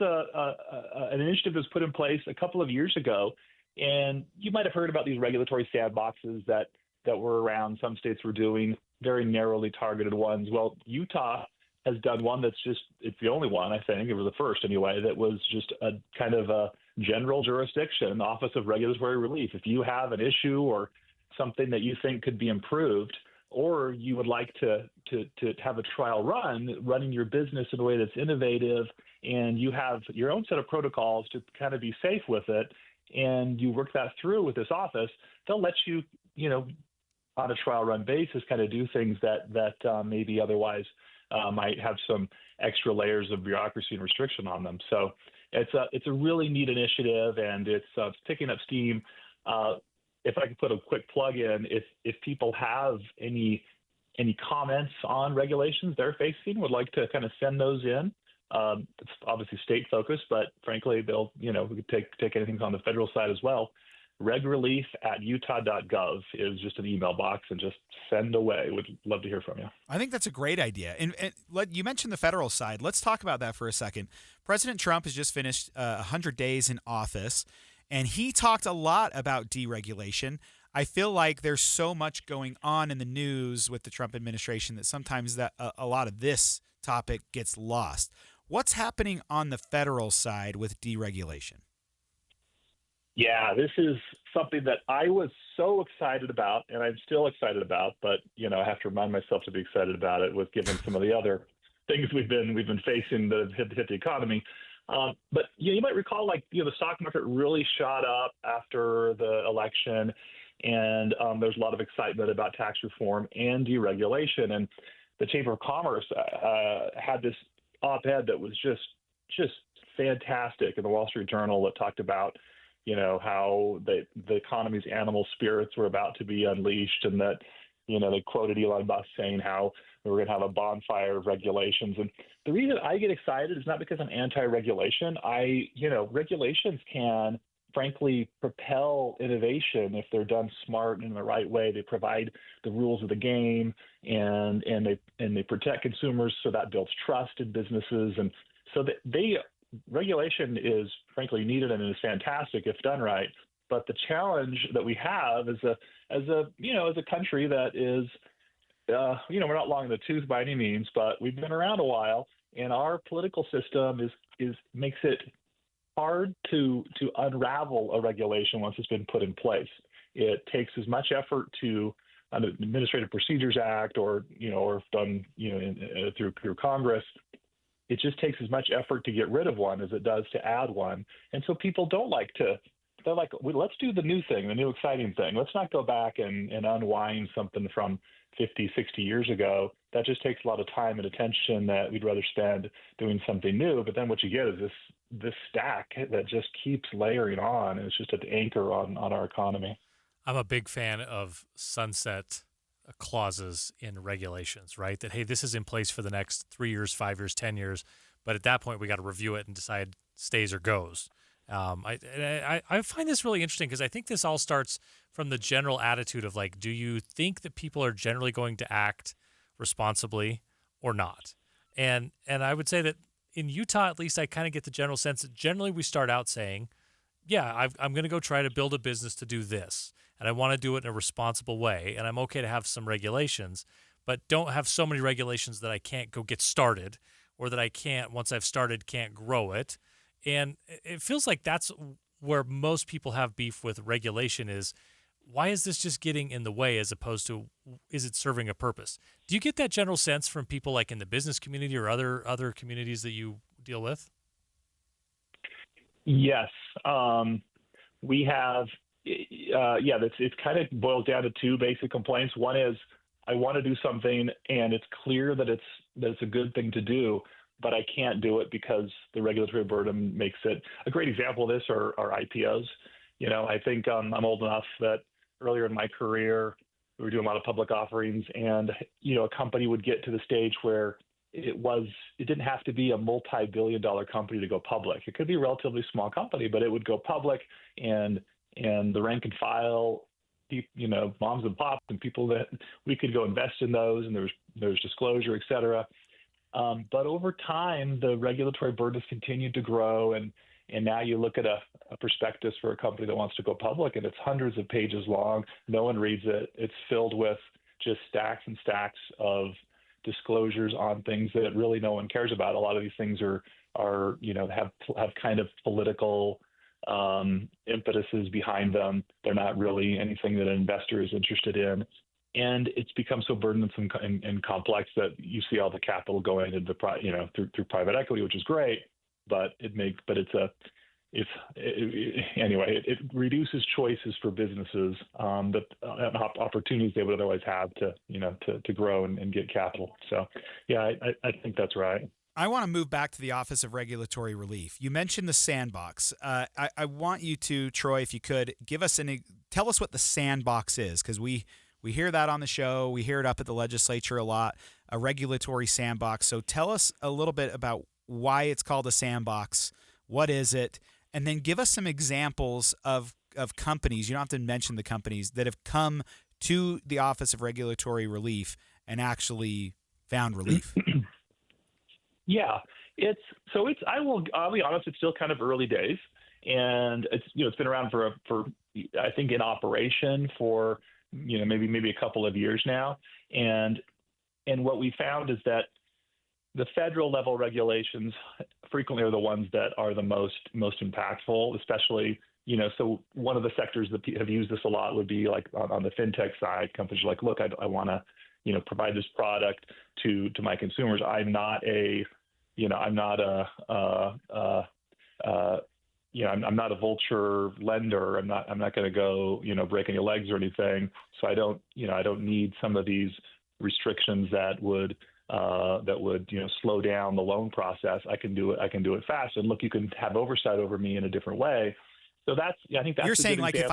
an initiative that was put in place a couple of years ago. And you might have heard about these regulatory sandboxes that were around. Some states were doing very narrowly targeted ones. Well, Utah has done one that's it's the only one, I think, it was the first anyway, that was just a kind of a general jurisdiction, Office of Regulatory Relief. If you have an issue or something that you think could be improved, or you would like to have a trial running your business in a way that's innovative, and you have your own set of protocols to kind of be safe with it, and you work that through with this office, they'll let you, on a trial run basis, kind of do things that maybe otherwise might have some extra layers of bureaucracy and restriction on them. So it's a really neat initiative, and it's picking up steam. If I could put a quick plug in, if people have any comments on regulations they're facing, would like to kind of send those in. It's obviously state focused, but frankly, they'll we could take anything on the federal side as well. regrelief@utah.gov is just an email box, and just send away. Would love to hear from you. I think that's a great idea. And you mentioned the federal side. Let's talk about that for a second. President Trump has just finished 100 days in office, and he talked a lot about deregulation. I feel like there's so much going on in the news with the Trump administration that sometimes a lot of this topic gets lost. What's happening on the federal side with deregulation? Yeah, this is something that I was so excited about, and I'm still excited about. But I have to remind myself to be excited about it, with given some of the other things we've been facing that have hit the economy. But you might recall, the stock market really shot up after the election, and there's a lot of excitement about tax reform and deregulation. And the Chamber of Commerce had this op-ed that was just fantastic in the Wall Street Journal that talked about, how the economy's animal spirits were about to be unleashed, and that, they quoted Elon Musk saying how we were going to have a bonfire of regulations. And the reason I get excited is not because I'm anti-regulation. Regulations can, frankly, propel innovation if they're done smart and in the right way. They provide the rules of the game, and they protect consumers, so that builds trust in businesses. And so regulation is, frankly, needed and is fantastic if done right. But the challenge that we have as a country that is, we're not long in the tooth by any means, but we've been around a while, and our political system makes it hard to unravel a regulation once it's been put in place. It takes as much effort to under the Administrative Procedures Act or if done through Congress. It just takes as much effort to get rid of one as it does to add one. And so people don't like to. They're like, let's do the new thing, the new exciting thing. Let's not go back and unwind something from 50, 60 years ago. That just takes a lot of time and attention that we'd rather spend doing something new. But then what you get is this stack that just keeps layering on, and it's just an anchor on our economy. I'm a big fan of sunset clauses in regulations, right? That, hey, this is in place for the next 3 years, 5 years, 10 years. But at that point, we got to review it and decide stays or goes. I find this really interesting because I think this all starts from the general attitude of, like, do you think that people are generally going to act responsibly or not? And I would say that in Utah, at least, I kind of get the general sense that generally we start out saying, yeah, I'm going to go try to build a business to do this, and I want to do it in a responsible way, and I'm okay to have some regulations, but don't have so many regulations that I can't go get started, or that I can't, once I've started, can't grow it. And it feels like that's where most people have beef with regulation is, why is this just getting in the way as opposed to, is it serving a purpose? Do you get that general sense from people like in the business community or other communities that you deal with? Yes. We have, it's kind of boils down to two basic complaints. One is, I want to do something and it's clear that it's a good thing to do, but I can't do it because the regulatory burden makes it. A great example of this are IPOs. I think I'm old enough that earlier in my career, we were doing a lot of public offerings, and a company would get to the stage where it didn't have to be a multi-billion-dollar company to go public. It could be a relatively small company, but it would go public, and the rank and file, moms and pops and people that we could go invest in those, and there's disclosure, et cetera. But over time, the regulatory burden has continued to grow, and now you look at a prospectus for a company that wants to go public, and it's hundreds of pages long. No one reads it. It's filled with just stacks and stacks of disclosures on things that really no one cares about. A lot of these things are have kind of political impetuses behind them. They're not really anything that an investor is interested in. And it's become so burdensome and complex that you see all the capital going into through private equity, which is great, but it reduces choices for businesses that opportunities they would otherwise have to grow and get capital. So, yeah, I think that's right. I want to move back to the Office of Regulatory Relief. You mentioned the sandbox. I want you to, Troy, if you could, tell us what the sandbox is, because we hear that on the show. We hear it up at the legislature a lot, a regulatory sandbox. So tell us a little bit about why it's called a sandbox. What is it? And then give us some examples of companies. You don't have to mention the companies that have come to the Office of Regulatory Relief and actually found relief. Yeah, I'll be honest, it's still kind of early days, and it's been around for I think in operation for maybe a couple of years now, and what we found is that the federal level regulations frequently are the ones that are the most impactful, especially so one of the sectors that have used this a lot would be like on the fintech side. Companies are like, look, I want to provide this product to my consumers. I'm not a vulture lender. I'm not going to go, break any legs or anything. So I don't need some of these restrictions that would that would slow down the loan process. I can do it fast. And look, you can have oversight over me in a different way. So I think that's you're a saying good like example.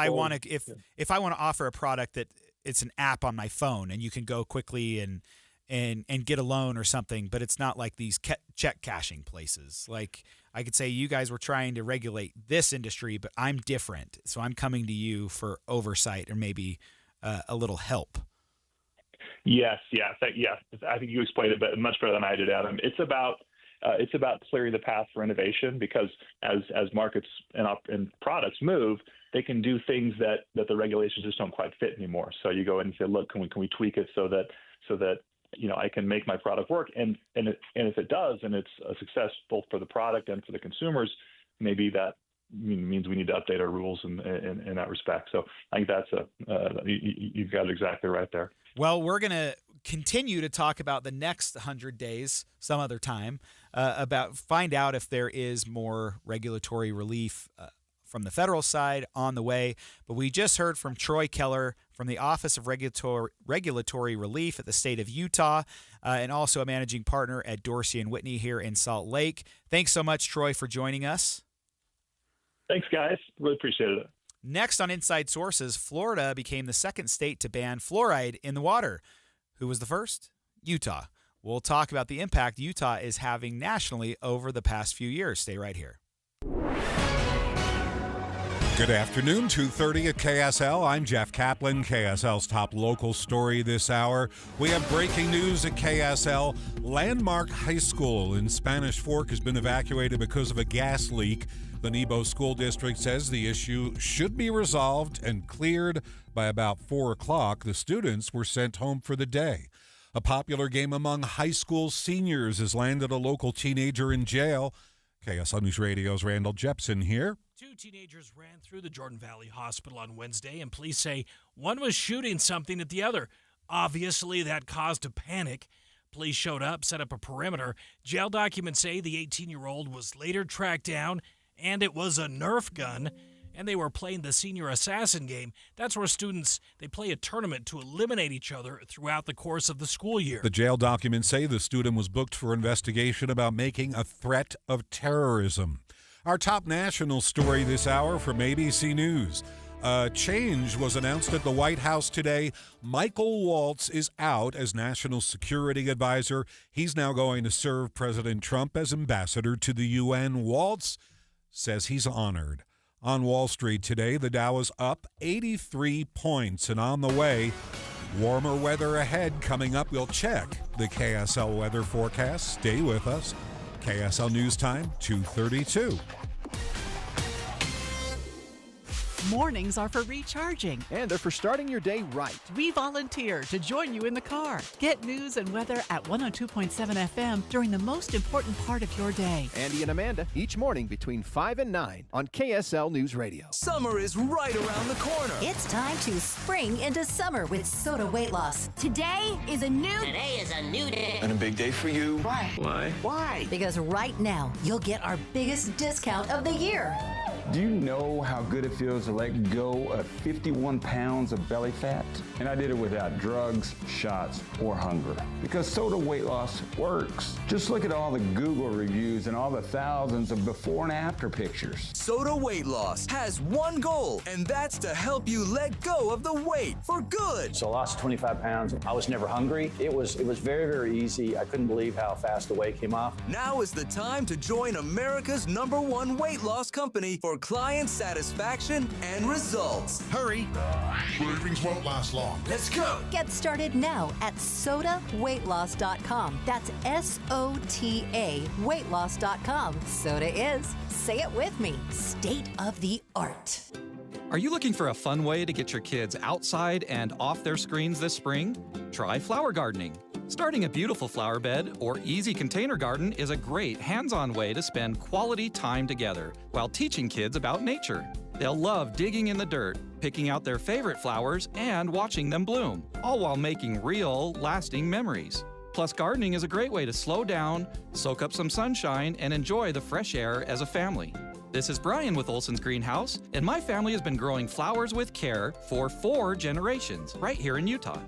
if I want to offer a product that it's an app on my phone and you can go quickly and get a loan or something, but it's not like these check cashing places. Like I could say you guys were trying to regulate this industry, but I'm different, so I'm coming to you for oversight or maybe a little help. Yes. I think you explained it much better than I did, Adam. It's about clearing the path for innovation, because as markets and products move, they can do things that the regulations just don't quite fit anymore. So you go in and say, look, can we tweak it so that I can make my product work, and if it does, and it's a success both for the product and for the consumers, maybe that means we need to update our rules in that respect. So I think you've got it exactly right there. Well, we're going to continue to talk about the next 100 days some other time, find out if there is more regulatory relief from the federal side on the way. But we just heard from Troy Keller from the Office of Regulatory Relief at the state of Utah, and also a managing partner at Dorsey & Whitney here in Salt Lake. Thanks so much, Troy, for joining us. Thanks, guys. Really appreciated it. Next on Inside Sources, Florida became the second state to ban fluoride in the water. Who was the first? Utah. We'll talk about the impact Utah is having nationally over the past few years. Stay right here. Good afternoon, 2:30 at KSL. I'm Jeff Kaplan, KSL's top local story this hour. We have breaking news at KSL. Landmark High School in Spanish Fork has been evacuated because of a gas leak. The Nebo School District says the issue should be resolved and cleared by about 4 o'clock. The students were sent home for the day. A popular game among high school seniors has landed a local teenager in jail. KSL News Radio's Randall Jepson here. 2 teenagers ran through the Jordan Valley Hospital on Wednesday, and police say one was shooting something at the other. Obviously, that caused a panic. Police showed up, set up a perimeter. Jail documents say the 18-year-old was later tracked down, and it was a Nerf gun, and they were playing the senior assassin game. That's where students, they play a tournament to eliminate each other throughout the course of the school year. The jail documents say the student was booked for investigation about making a threat of terrorism. Our top national story this hour from ABC News. A change was announced at the White House today. Michael Waltz is out as National Security Advisor. He's now going to serve President Trump as ambassador to the UN. Waltz says he's honored. On Wall Street today, the Dow is up 83 points, and on the way, warmer weather ahead. Coming up, we'll check the KSL weather forecast. Stay with us. KSL News Time, 2:32. Mornings are for recharging. And they're for starting your day right. We volunteer to join you in the car. Get news and weather at 102.7 FM during the most important part of your day. Andy and Amanda, each morning between 5 and 9 on KSL News Radio. Summer is right around the corner. It's time to spring into summer with Soda Weight Loss. Today is a new day. And a big day for you. Why? Because right now, you'll get our biggest discount of the year. Do you know how good it feels to let go of 51 pounds of belly fat? And I did it without drugs, shots, or hunger. Because Soda Weight Loss works. Just look at all the Google reviews and all the thousands of before and after pictures. Soda Weight Loss has one goal, and that's to help you let go of the weight for good. So I lost 25 pounds. I was never hungry. It was very, very easy. I couldn't believe how fast the weight came off. Now is the time to join America's #1 weight loss company for client satisfaction and results. Hurry. Savings won't last long. Let's go. Get started now at sodaweightloss.com. That's SOTA weightloss.com. Soda is, say it with me, state of the art. Are you looking for a fun way to get your kids outside and off their screens this spring? Try flower gardening. Starting a beautiful flower bed or easy container garden is a great hands-on way to spend quality time together while teaching kids about nature. They'll love digging in the dirt, picking out their favorite flowers, and watching them bloom, all while making real, lasting memories. Plus, gardening is a great way to slow down, soak up some sunshine, and enjoy the fresh air as a family. This is Brian with Olson's Greenhouse, and my family has been growing flowers with care for 4 generations right here in Utah.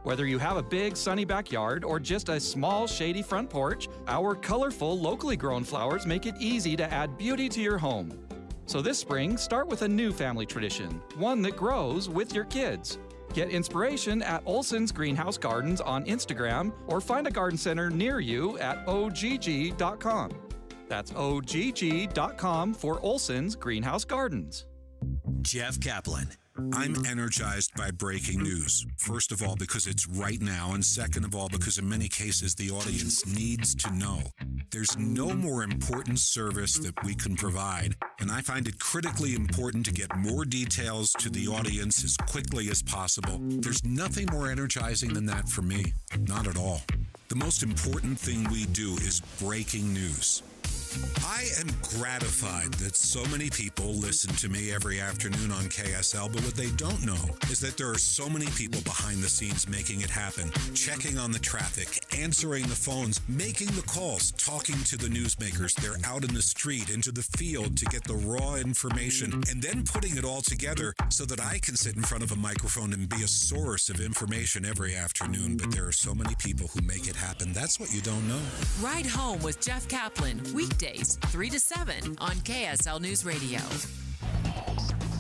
Whether you have a big sunny backyard or just a small shady front porch, our colorful, locally grown flowers make it easy to add beauty to your home. So this spring, start with a new family tradition, one that grows with your kids. Get inspiration at Olson's Greenhouse Gardens on Instagram or find a garden center near you at ogg.com. That's ogg.com for Olson's Greenhouse Gardens. Jeff Kaplan. I'm energized by breaking news. First of all, because it's right now, and second of all, because in many cases the audience needs to know. There's no more important service that we can provide, and I find it critically important to get more details to the audience as quickly as possible. There's nothing more energizing than that for me. Not at all. The most important thing we do is breaking news. I am gratified that so many people listen to me every afternoon on KSL, but what they don't know is that there are so many people behind the scenes making it happen, checking on the traffic, answering the phones, making the calls, talking to the newsmakers. They're out in the street, into the field to get the raw information, and then putting it all together so that I can sit in front of a microphone and be a source of information every afternoon. But there are so many people who make it happen. That's what you don't know. Ride Home with Jeff Kaplan, weekdays 3 to 7 on KSL News Radio.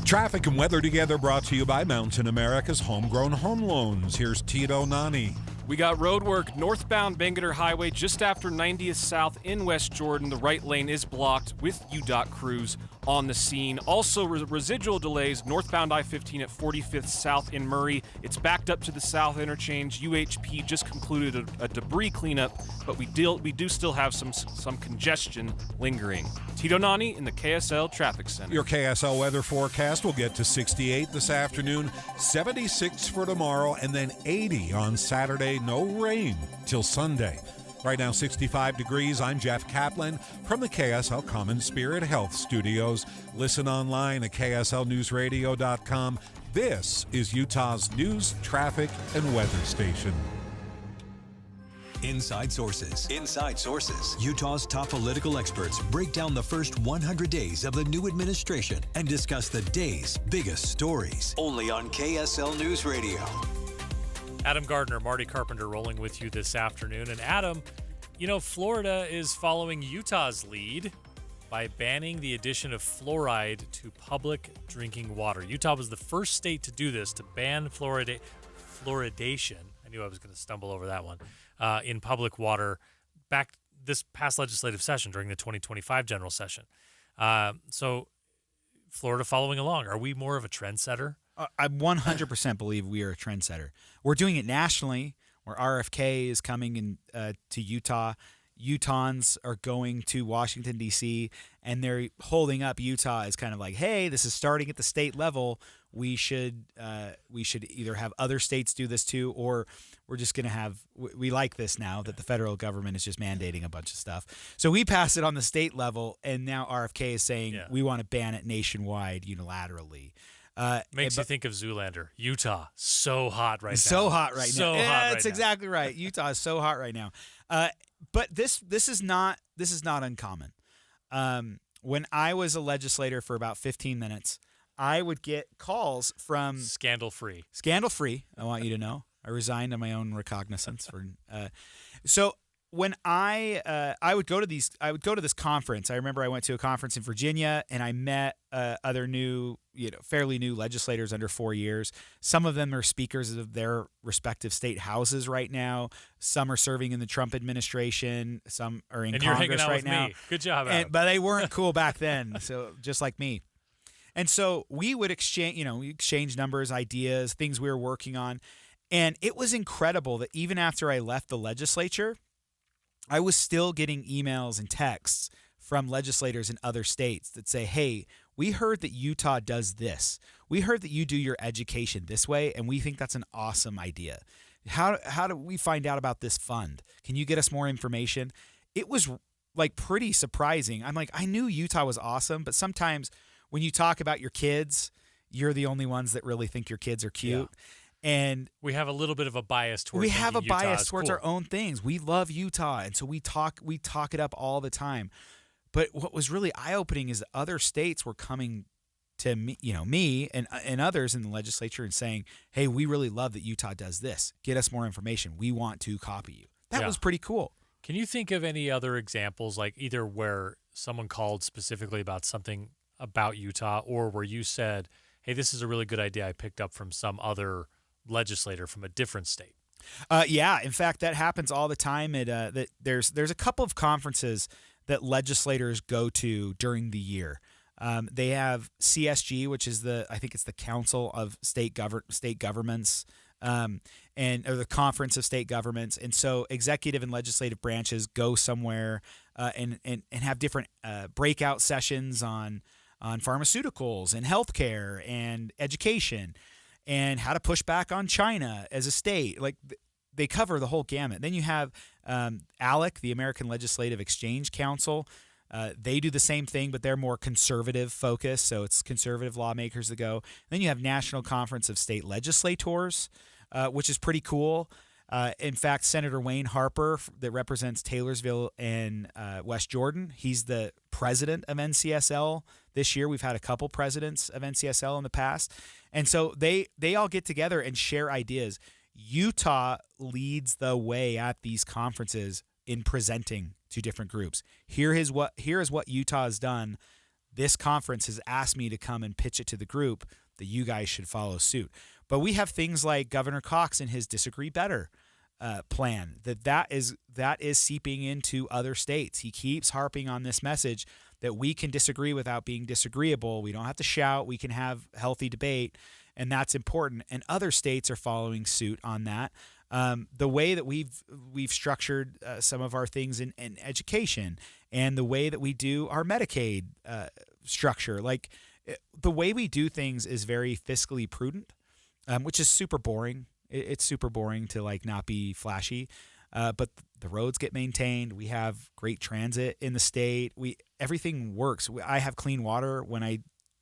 Traffic and weather together brought to you by Mountain America's Homegrown Home Loans. Here's Tito Nani. We got road work northbound Bangerter Highway just after 90th South in West Jordan. The right lane is blocked with UDOT crews on the scene. Also residual delays northbound I-15 at 45th South in Murray. It's backed up to the south interchange. UHP just concluded a debris cleanup, but we do still have some congestion lingering. Tito Nani in the KSL Traffic Center. Your KSL weather forecast will get to 68 this afternoon, 76 for tomorrow, and then 80 on Saturday. No rain till Sunday. Right now, 65 degrees. I'm Jeff Kaplan from the KSL Common Spirit Health Studios. Listen online at kslnewsradio.com. This is Utah's news, traffic, and weather station. Inside Sources. Inside Sources. Utah's top political experts break down the first 100 days of the new administration and discuss the day's biggest stories. Only on KSL News Radio. Adam Gardner, Marty Carpenter rolling with you this afternoon. And Adam, Florida is following Utah's lead by banning the addition of fluoride to public drinking water. Utah was the first state to do this, to ban fluoridation. I knew I was going to stumble over that one. In public water back this past legislative session during the 2025 general session. So Florida following along. Are we more of a trendsetter? I 100% believe we are a trendsetter. We're doing it nationally, where RFK is coming in to Utah. Utahns are going to Washington, D.C., and they're holding up Utah as kind of like, hey, this is starting at the state level. We should either have other states do this too, or we're just going to have – we like this now that the federal government is just mandating a bunch of stuff. So we pass it on the state level, and now RFK is saying we want to ban it nationwide unilaterally. Makes you think of Zoolander. Utah, so hot right now. So hot right now. That's now. Exactly right. Utah is so hot right now. But this is not uncommon. When I was a legislator for about 15 minutes, I would get calls from Scandal-free. Scandal-free. I want you to know. I resigned on my own recognizance. So when I would go to this conference. I remember I went to a conference in Virginia, and I met other new, fairly new legislators under 4 years. Some of them are speakers of their respective state houses right now. Some are serving in the Trump administration. Some are in Congress right now. Me. Good job, Adam. But they weren't cool back then, so just like me. And so we would exchange numbers, ideas, things we were working on. And it was incredible that even after I left the legislature, I was still getting emails and texts from legislators in other states that say, hey, we heard that Utah does this. We heard that you do your education this way, and we think that's an awesome idea. How do we find out about this fund? Can you get us more information? It was like pretty surprising. I'm like, I knew Utah was awesome, but sometimes when you talk about your kids, you're the only ones that really think your kids are cute. Yeah. And we have a little bit of a bias towards towards our own things. We love Utah, and so we talk it up all the time. But what was really eye-opening is that other states were coming to me and others in the legislature and saying, hey, we really love that Utah does this. Get us more information. We want to copy you. That was pretty cool. Can you think of any other examples, like either where someone called specifically about something about Utah or where you said, hey, this is a really good idea I picked up from some other legislator from a different state? Yeah, in fact, that happens all the time. There's a couple of conferences that legislators go to during the year. They have CSG, which is I think it's the Council of State Governments, or the Conference of State Governments. And so executive and legislative branches go somewhere and have different breakout sessions on pharmaceuticals and healthcare and education and how to push back on China as a state. Like, they cover the whole gamut. Then you have ALEC, the American Legislative Exchange Council. They do the same thing, but they're more conservative focused, so it's conservative lawmakers that go. Then you have National Conference of State Legislators, which is pretty cool. In fact, Senator Wayne Harper, that represents Taylorsville and West Jordan, he's the president of NCSL this year. We've had a couple presidents of NCSL in the past. And so they all get together and share ideas. Utah leads the way at these conferences in presenting to different groups. Here is what Utah has done. This conference has asked me to come and pitch it to the group that you guys should follow suit. But we have things like Governor Cox and his Disagree Better plan that is seeping into other states. He keeps harping on this message that we can disagree without being disagreeable. We don't have to shout. We can have healthy debate, and that's important. And other states are following suit on that. The way that we've structured some of our things in education, and the way that we do our Medicaid structure, like the way we do things is very fiscally prudent, which is super boring. It's super boring to not be flashy, but the roads get maintained. We have great transit in the state. Everything works. I have clean water when I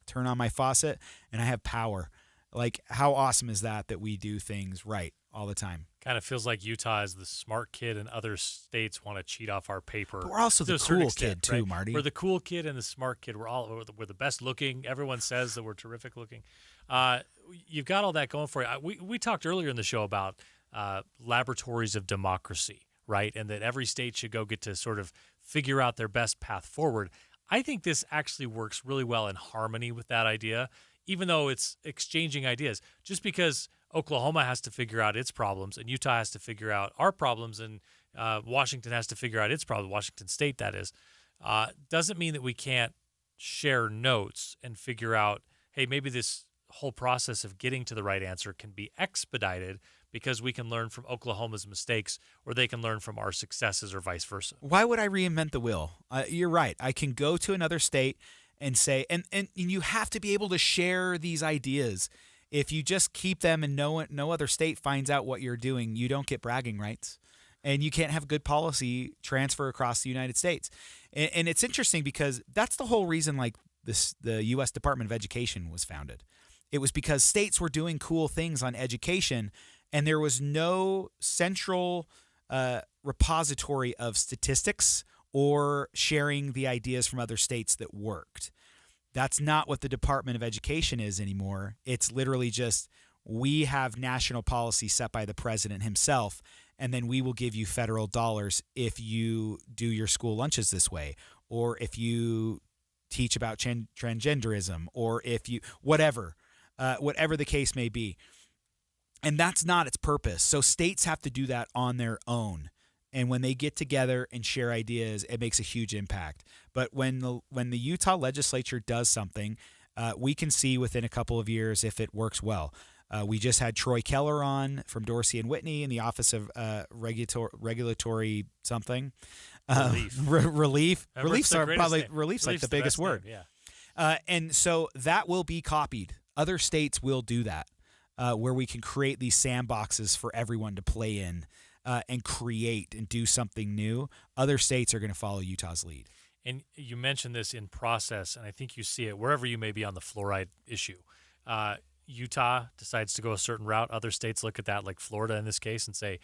turn on my faucet, and I have power. Like, how awesome is that we do things right all the time? Kind of feels like Utah is the smart kid and other states want to cheat off our paper. But we're also the cool kid too, right? Marty. We're the cool kid and the smart kid. We're the best looking. Everyone says that we're terrific looking. You've got all that going for you. We talked earlier in the show about laboratories of democracy, right? And that every state should go get to sort of figure out their best path forward. I think this actually works really well in harmony with that idea, even though it's exchanging ideas. Just because Oklahoma has to figure out its problems and Utah has to figure out our problems and Washington has to figure out its problems, Washington State that is, doesn't mean that we can't share notes and figure out, hey, maybe this whole process of getting to the right answer can be expedited because we can learn from Oklahoma's mistakes or they can learn from our successes or vice versa. Why would I reinvent the wheel? You're right. I can go to another state and say, and you have to be able to share these ideas. If you just keep them and no other state finds out what you're doing, you don't get bragging rights. And you can't have good policy transfer across the United States. And it's interesting because that's the whole reason the U.S. Department of Education was founded. It was because states were doing cool things on education, and there was no central repository of statistics or sharing the ideas from other states that worked. That's not what the Department of Education is anymore. It's literally just, we have national policy set by the president himself, and then we will give you federal dollars if you do your school lunches this way, or if you teach about transgenderism, or if you, whatever the case may be. And that's not its purpose. So states have to do that on their own. And when they get together and share ideas, it makes a huge impact. But when the Utah legislature does something, we can see within a couple of years if it works well. We just had Troy Keller on from Dorsey and Whitney in the Office of Regulatory something. Relief. Relief's like the biggest word. Yeah. And so that will be copied. Other states will do that, where we can create these sandboxes for everyone to play in. And create and do something new. Other states are going to follow Utah's lead. And you mentioned this in process, and I think you see it wherever you may be on the fluoride issue. Utah decides to go a certain route. Other states look at that, like Florida in this case, and say,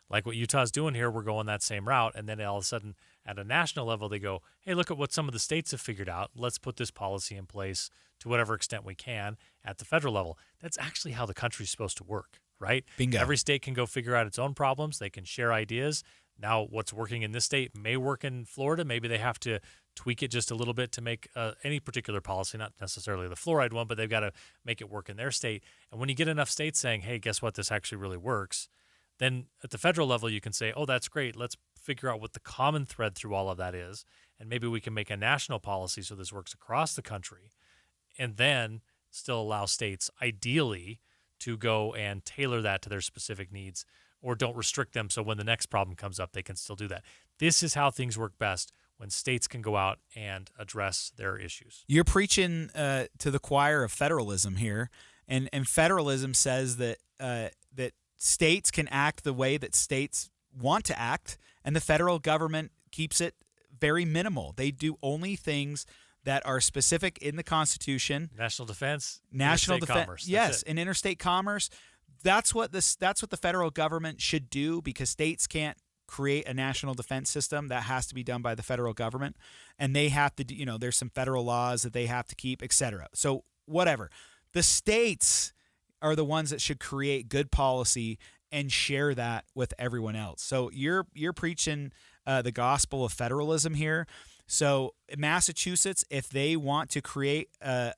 like what Utah's doing here, we're going that same route. And then all of a sudden, At a national level, they go, hey, look at what some of the states have figured out. Let's put this policy in place to whatever extent we can at the federal level. That's actually how the country's supposed to work, right? Bingo. Every state can go figure out its own problems. They can share ideas. Now, what's working in this state may work in Florida. Maybe they have to tweak it just a little bit to make any particular policy, not necessarily the fluoride one, but they've got to make it work in their state. And when you get enough states saying, hey, guess what, this actually really works, then at the federal level, you can say, oh, that's great. Let's figure out what the common thread through all of that is. And maybe we can make a national policy so this works across the country. And then still allow states, ideally, to go and tailor that to their specific needs, or don't restrict them so when the next problem comes up, they can still do that. This is how things work best, when states can go out and address their issues. You're preaching to the choir of federalism here, and federalism says that that states can act the way that states want to act, and the federal government keeps it very minimal. They do only things that are specific in the Constitution. National defense, national defense, commerce. Yes, and interstate commerce. That's what the federal government should do, because states can't create a national defense system. That has to be done by the federal government, and they have to do, there's some federal laws that they have to keep, etc. So whatever. The states are the ones that should create good policy and share that with everyone else. So you're preaching the gospel of federalism here. So Massachusetts, if they want to create a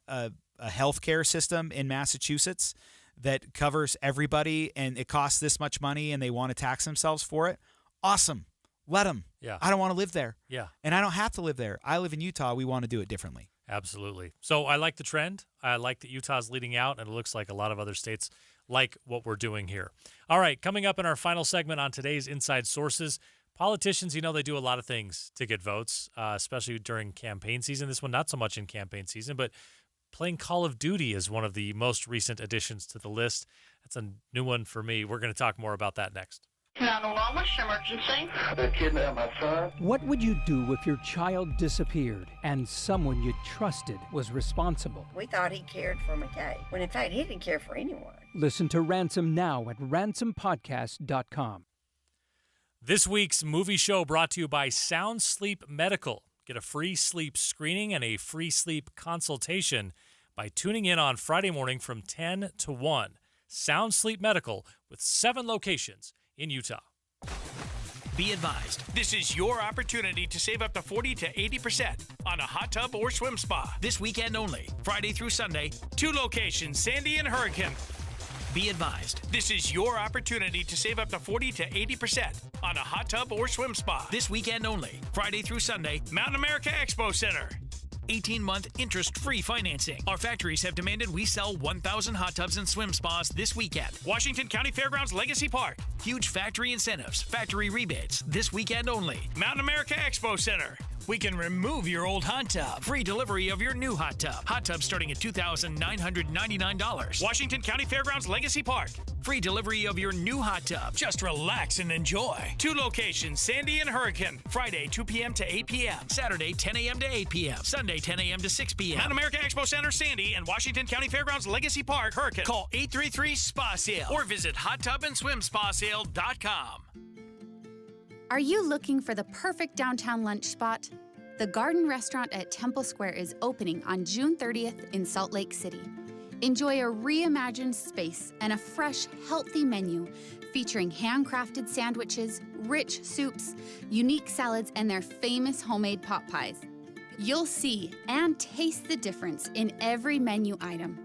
healthcare system in Massachusetts that covers everybody and it costs this much money and they want to tax themselves for it, awesome. Let them. Yeah. I don't want to live there. Yeah. And I don't have to live there. I live in Utah. We want to do it differently. Absolutely. So I like the trend. I like that Utah's leading out, and it looks like a lot of other states like what we're doing here. All right, coming up in our final segment on today's Inside Sources, politicians, they do a lot of things to get votes, especially during campaign season. This one, not so much in campaign season, but playing Call of Duty is one of the most recent additions to the list. That's a new one for me. We're going to talk more about that next. 911, what's your emergency? They kidnapped my son. What would you do if your child disappeared and someone you trusted was responsible? We thought he cared for McKay, when in fact he didn't care for anyone. Listen to Ransom now at ransompodcast.com. This week's movie show brought to you by Sound Sleep Medical. Get a free sleep screening and a free sleep consultation by tuning in on Friday morning from 10 to 1. Sound Sleep Medical with 7 locations in Utah. Be advised, this is your opportunity to save up to 40 to 80% on a hot tub or swim spa. This weekend only, Friday through Sunday, 2 locations, Sandy and Hurricane. Be advised, this is your opportunity to save up to 40 to 80% on a hot tub or swim spa. This weekend only, Friday through Sunday, Mountain America Expo Center. 18-month interest-free financing. Our factories have demanded we sell 1,000 hot tubs and swim spas this weekend. Washington County Fairgrounds Legacy Park. Huge factory incentives, factory rebates, this weekend only. Mountain America Expo Center. We can remove your old hot tub. Free delivery of your new hot tub. Hot tub starting at $2,999. Washington County Fairgrounds Legacy Park. Free delivery of your new hot tub. Just relax and enjoy. 2 locations, Sandy and Hurricane. Friday, 2 p.m. to 8 p.m. Saturday, 10 a.m. to 8 p.m. Sunday, 10 a.m. to 6 p.m. Mountain America Expo Center, Sandy, and Washington County Fairgrounds Legacy Park, Hurricane. Call 833-SPA-SALE or visit hottubandswimspasale.com. Are you looking for the perfect downtown lunch spot? The Garden Restaurant at Temple Square is opening on June 30th in Salt Lake City. Enjoy a reimagined space and a fresh, healthy menu featuring handcrafted sandwiches, rich soups, unique salads, and their famous homemade pot pies. You'll see and taste the difference in every menu item.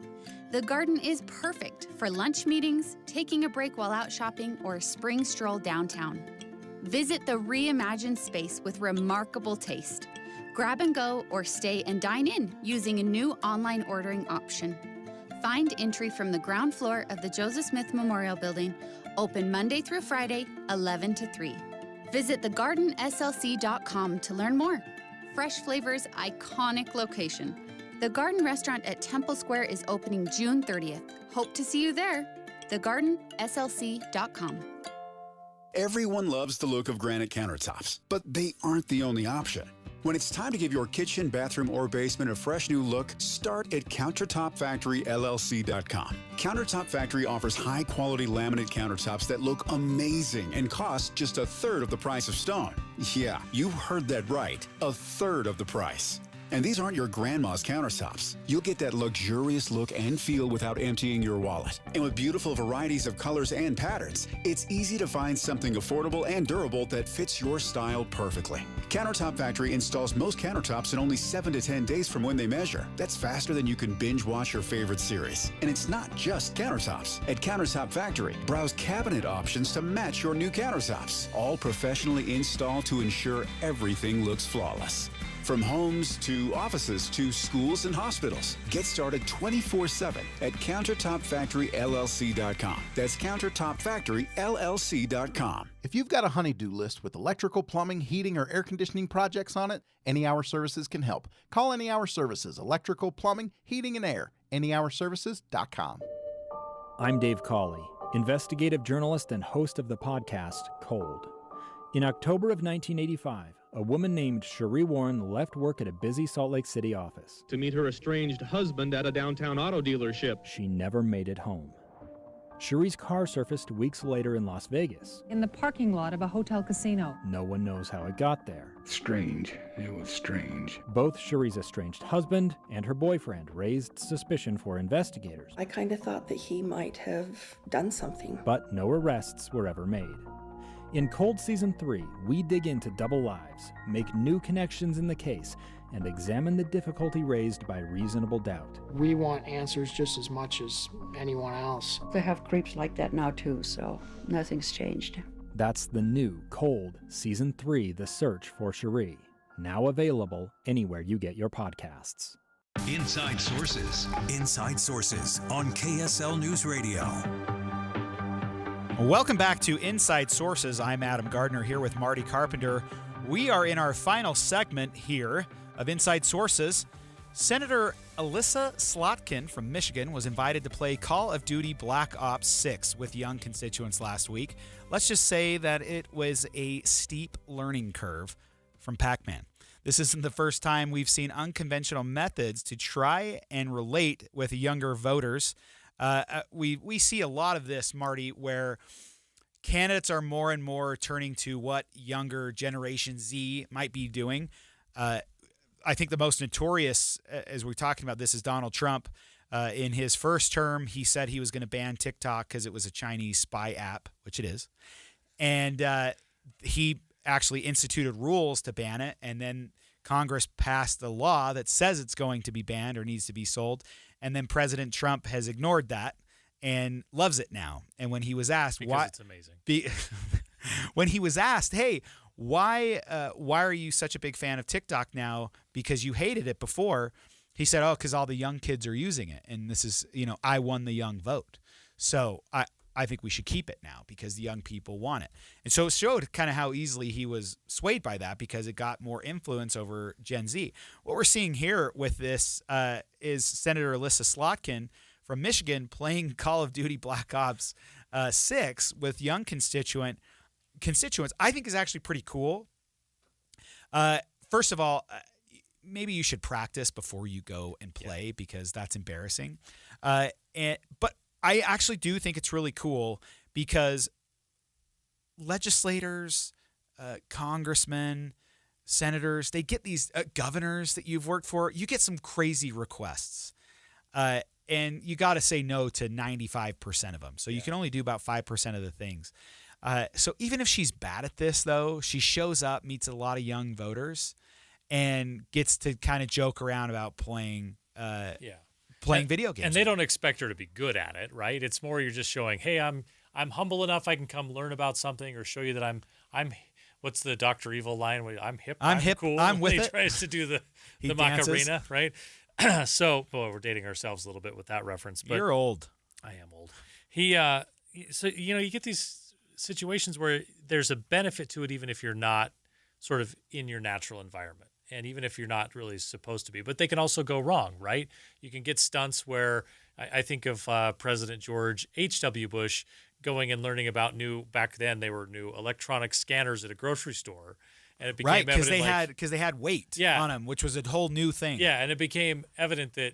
The Garden is perfect for lunch meetings, taking a break while out shopping, or a spring stroll downtown. Visit the reimagined space with remarkable taste. Grab and go or stay and dine in using a new online ordering option. Find entry from the ground floor of the Joseph Smith Memorial Building, open Monday through Friday, 11 to 3. Visit thegardenslc.com to learn more. Fresh flavors, iconic location. The Garden Restaurant at Temple Square is opening June 30th. Hope to see you there. thegardenslc.com. Everyone loves the look of granite countertops, but they aren't the only option. When it's time to give your kitchen, bathroom, or basement a fresh new look, start at CountertopFactoryLLC.com. Countertop Factory offers high-quality laminate countertops that look amazing and cost just a third of the price of stone. Yeah, you heard that right. A third of the price. And these aren't your grandma's countertops. You'll get that luxurious look and feel without emptying your wallet. And with beautiful varieties of colors and patterns, it's easy to find something affordable and durable that fits your style perfectly. Countertop Factory installs most countertops in only 7 to 10 days from when they measure. That's faster than you can binge watch your favorite series. And it's not just countertops. At Countertop Factory, browse cabinet options to match your new countertops, all professionally installed to ensure everything looks flawless. From homes to offices to schools and hospitals. Get started 24/7 at CountertopFactoryLLC.com. That's CountertopFactoryLLC.com. If you've got a honey-do list with electrical, plumbing, heating, or air conditioning projects on it, Any Hour Services can help. Call Any Hour Services, electrical, plumbing, heating, and air. AnyHourServices.com. I'm Dave Cawley, investigative journalist and host of the podcast Cold. In October of 1985, a woman named Cherie Warren left work at a busy Salt Lake City office to meet her estranged husband at a downtown auto dealership. She never made it home. Cherie's car surfaced weeks later in Las Vegas. In the parking lot of a hotel casino. No one knows how it got there. Strange. It was strange. Both Cherie's estranged husband and her boyfriend raised suspicion for investigators. I kind of thought that he might have done something. But no arrests were ever made. In Cold Season 3, we dig into double lives, make new connections in the case, and examine the difficulty raised by reasonable doubt. We want answers just as much as anyone else. They have creeps like that now too, so nothing's changed. That's the new Cold Season 3, The Search for Cherie, now available anywhere you get your podcasts. Inside Sources. Inside Sources on KSL News Radio. Welcome back to Inside Sources. I'm Adam Gardner here with Marty Carpenter. We are in our final segment here of Inside Sources. Senator Elissa Slotkin from Michigan was invited to play Call of Duty Black Ops 6 with young constituents last week. Let's just say that it was a steep learning curve from Pac-Man. This isn't the first time we've seen unconventional methods to try and relate with younger voters. We see a lot of this, Marty, where candidates are more and more turning to what younger Generation Z might be doing. I think the most notorious, as we're talking about this, is Donald Trump. In his first term, he said he was going to ban TikTok because it was a Chinese spy app, which it is. And he actually instituted rules to ban it, and then Congress passed the law that says it's going to be banned or needs to be sold. And then President Trump has ignored that and loves it now. And when he was asked why, it's amazing. When he was asked, "Hey, why are you such a big fan of TikTok now? Because you hated it before," he said, "Oh, because all the young kids are using it, and this is, I won the young vote, so I think we should keep it now because the young people want it." And so it showed kind of how easily he was swayed by that because it got more influence over Gen Z. What we're seeing here with this is Senator Elissa Slotkin from Michigan playing Call of Duty Black Ops 6 with young constituents. I think is actually pretty cool. First of all, maybe you should practice before you go and play because that's embarrassing. But I actually do think it's really cool because legislators, congressmen, senators, they get these governors that you've worked for. You get some crazy requests. And you got to say no to 95% of them. So you can only do about 5% of the things. So even if she's bad at this, though, she shows up, meets a lot of young voters, and gets to kind of joke around about playing video games. And they don't expect her to be good at it, right? It's more you're just showing, hey, I'm humble enough I can come learn about something or show you that I'm what's the Dr. Evil line? I'm hip. I'm hip. Cool. I'm with he it. Tries to do the Macarena, right? So, we're dating ourselves a little bit with that reference. But you're old. I am old. So you get these situations where there's a benefit to it, even if you're not sort of in your natural environment, and even if you're not really supposed to be. But they can also go wrong, right? You can get stunts where I think of President George H.W. Bush going and learning about back then they were new electronic scanners at a grocery store. And it became because evident, they had weight on him, which was a whole new thing. Yeah, and it became evident that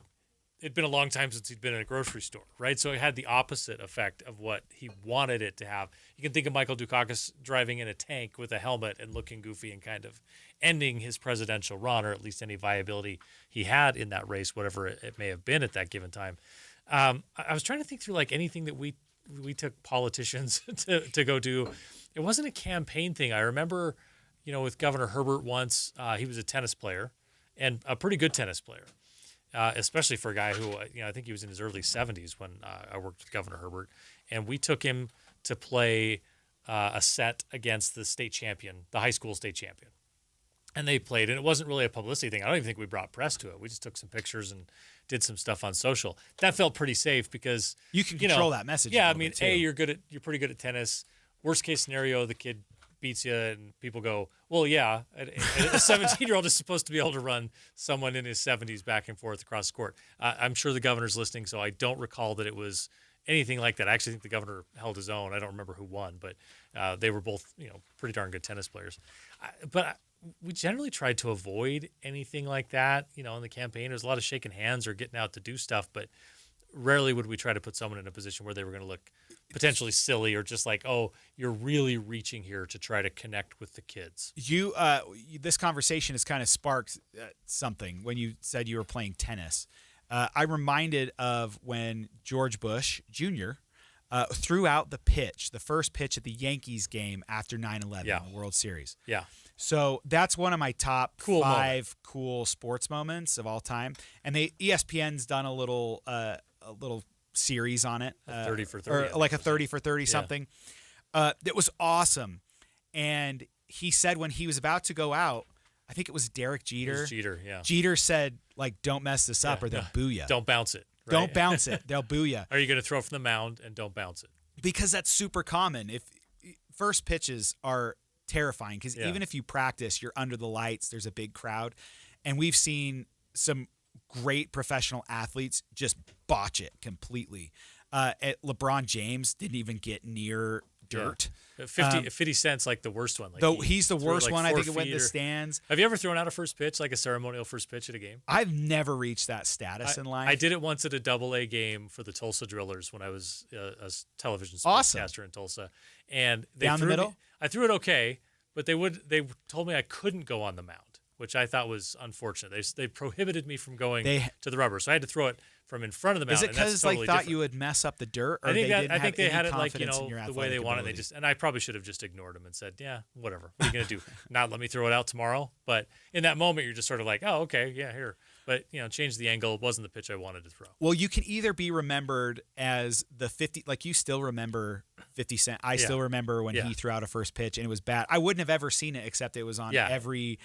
it'd been a long time since he'd been in a grocery store, right? So it had the opposite effect of what he wanted it to have. You can think of Michael Dukakis driving in a tank with a helmet and looking goofy and kind of ending his presidential run, or at least any viability he had in that race, whatever it may have been at that given time. I was trying to think through like anything that we took politicians to go do. It wasn't a campaign thing. I remember, with Governor Herbert once, he was a tennis player and a pretty good tennis player. Especially for a guy who, I think he was in his early 70s when I worked with Governor Herbert. And we took him to play a set against the state champion, the high school state champion. And they played, and it wasn't really a publicity thing. I don't even think we brought press to it. We just took some pictures and did some stuff on social. That felt pretty safe because you can control that message. Yeah, you're pretty good at tennis. Worst case scenario, the kid beats you, and people go, well, yeah, a 17-year-old is supposed to be able to run someone in his 70s back and forth across the court. I'm sure the governor's listening, so I don't recall that it was anything like that. I actually think the governor held his own. I don't remember who won, but they were both, pretty darn good tennis players. We generally tried to avoid anything like that, in the campaign. There's a lot of shaking hands or getting out to do stuff, but rarely would we try to put someone in a position where they were going to look potentially silly or just like, oh, you're really reaching here to try to connect with the kids. This conversation has kind of sparked something when you said you were playing tennis. I'm reminded of when George Bush Jr. Threw out the first pitch at the Yankees game after 9/11 in the World Series. Yeah. So that's one of my top five cool sports moments of all time. And ESPN's done a little series on it, 30 for 30, or like a 30 for 30 something. That was awesome. And he said when he was about to go out, I think it was Derek Jeter. It was Jeter, yeah. Jeter said, like, don't mess this up or they'll boo you. Don't bounce it. Right? Don't bounce it. They'll boo you. Are you going to throw from the mound and don't bounce it? Because that's super common. If first pitches are terrifying because even if you practice, you're under the lights, there's a big crowd. And we've seen some great professional athletes just botch it completely. LeBron James didn't even get near dirt. Yeah. 50 Cent's like the worst one. Like though he's the worst one. I think it went in the stands. Have you ever thrown out a first pitch, like a ceremonial first pitch at a game? I've never reached that status in life. I did it once at a AA game for the Tulsa Drillers when I was a television sportscaster in Tulsa. And they down the middle? I threw it okay, but they told me I couldn't go on the mound, which I thought was unfortunate. They prohibited me from going to the rubber, so I had to throw it from in front of the mound. Is it because totally thought different. you would mess up the dirt? Or I think they had it like the way they wanted. They and I probably should have just ignored them and said, yeah, whatever. What are you gonna do? Not let me throw it out tomorrow? But in that moment, you're just sort of like, oh, okay, yeah, here. But change the angle. It wasn't the pitch I wanted to throw. Well, you can either be remembered as the 50, like you still remember 50 Cent. I still remember when he threw out a first pitch and it was bad. I wouldn't have ever seen it except it was on every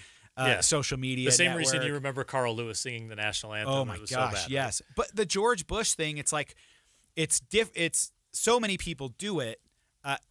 social media. The same network. reason you remember Carl Lewis singing the national anthem. Oh my gosh, so bad, yes. But the George Bush thing, it's like it's so many people do it,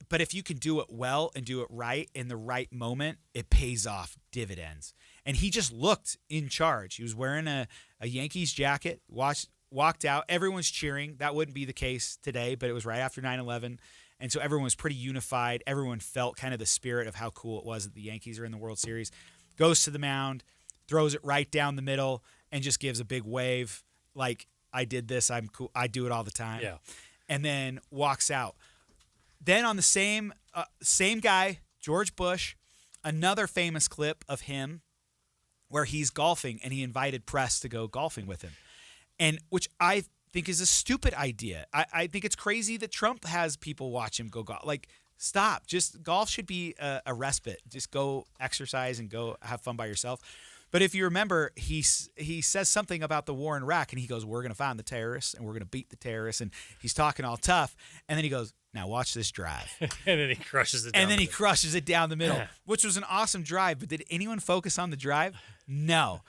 but if you can do it well and do it right in the right moment, it pays off dividends. And he just looked in charge. He was wearing a Yankees jacket, walked out. Everyone's cheering. That wouldn't be the case today, but it was right after 9/11. And so everyone was pretty unified. Everyone felt kind of the spirit of how cool it was that the Yankees are in the World Series. Goes to the mound, throws it right down the middle, and just gives a big wave like, I did this, I'm cool, I do it all the time. Yeah. And then walks out. Then on the same guy, George Bush, another famous clip of him where he's golfing and he invited press to go golfing with him. And which I think is a stupid idea. I think it's crazy that Trump has people watch him go golf. Like, stop. Just golf should be a respite. Just go exercise and go have fun by yourself. But if you remember, he says something about the war in Iraq, and he goes, we're going to find the terrorists, and we're going to beat the terrorists. And he's talking all tough. And then he goes, now watch this drive. and then he crushes it down And then he crushes it down the middle, which was an awesome drive. But did anyone focus on the drive? No.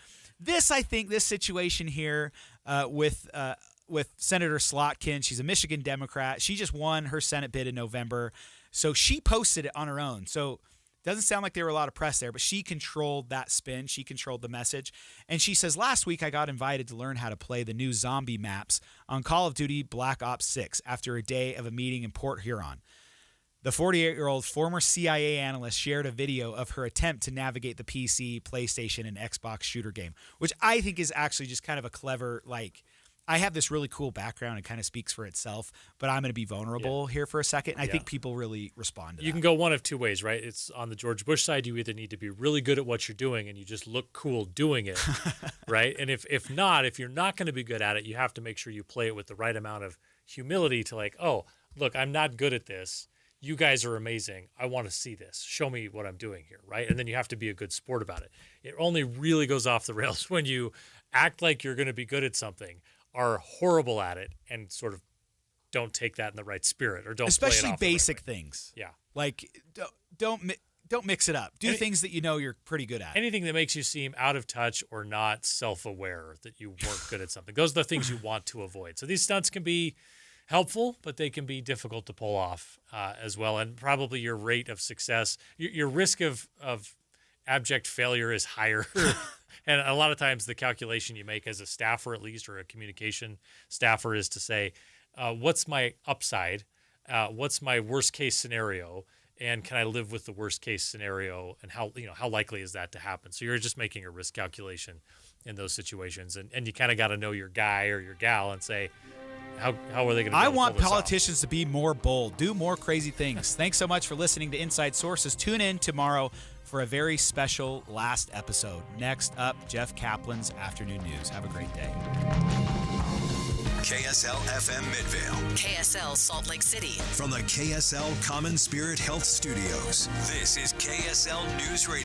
I think this situation here with Senator Slotkin, she's a Michigan Democrat. She just won her Senate bid in November. So she posted it on her own. So it doesn't sound like there were a lot of press there, but she controlled that spin. She controlled the message. And she says, last week I got invited to learn how to play the new zombie maps on Call of Duty Black Ops 6 after a day of a meeting in Port Huron. The 48-year-old former CIA analyst shared a video of her attempt to navigate the PC, PlayStation, and Xbox shooter game, which I think is actually just kind of a clever, like, I have this really cool background. It kind of speaks for itself, but I'm going to be vulnerable here for a second. And I think people really respond to that. You can go one of two ways, right? It's on the George Bush side. You either need to be really good at what you're doing and you just look cool doing it, right? And if you're not going to be good at it, you have to make sure you play it with the right amount of humility to like, oh, look, I'm not good at this. You guys are amazing. I want to see this. Show me what I'm doing here, right? And then you have to be a good sport about it. It only really goes off the rails when you act like you're going to be good at something, are horrible at it, and sort of don't take that in the right spirit or don't especially play it off basic the right way. Things. Yeah, like don't mix it up. Do things that you know you're pretty good at. Anything that makes you seem out of touch or not self-aware that you weren't good at something. Those are the things you want to avoid. So these stunts can be helpful, but they can be difficult to pull off as well. And probably your rate of success, your risk of abject failure is higher. And a lot of times the calculation you make as a staffer, at least, or a communication staffer, is to say, what's my upside? What's my worst case scenario? And can I live with the worst case scenario? And how likely is that to happen? So you're just making a risk calculation in those situations. And you kind of got to know your guy or your gal and say, how are they going to? I want politicians to be more bold, do more crazy things. Thanks so much for listening to Inside Sources. Tune in tomorrow for a very special last episode. Next up, Jeff Kaplan's Afternoon News. Have a great day. KSL FM Midvale. KSL Salt Lake City. From the KSL Common Spirit Health Studios, this is KSL News Radio.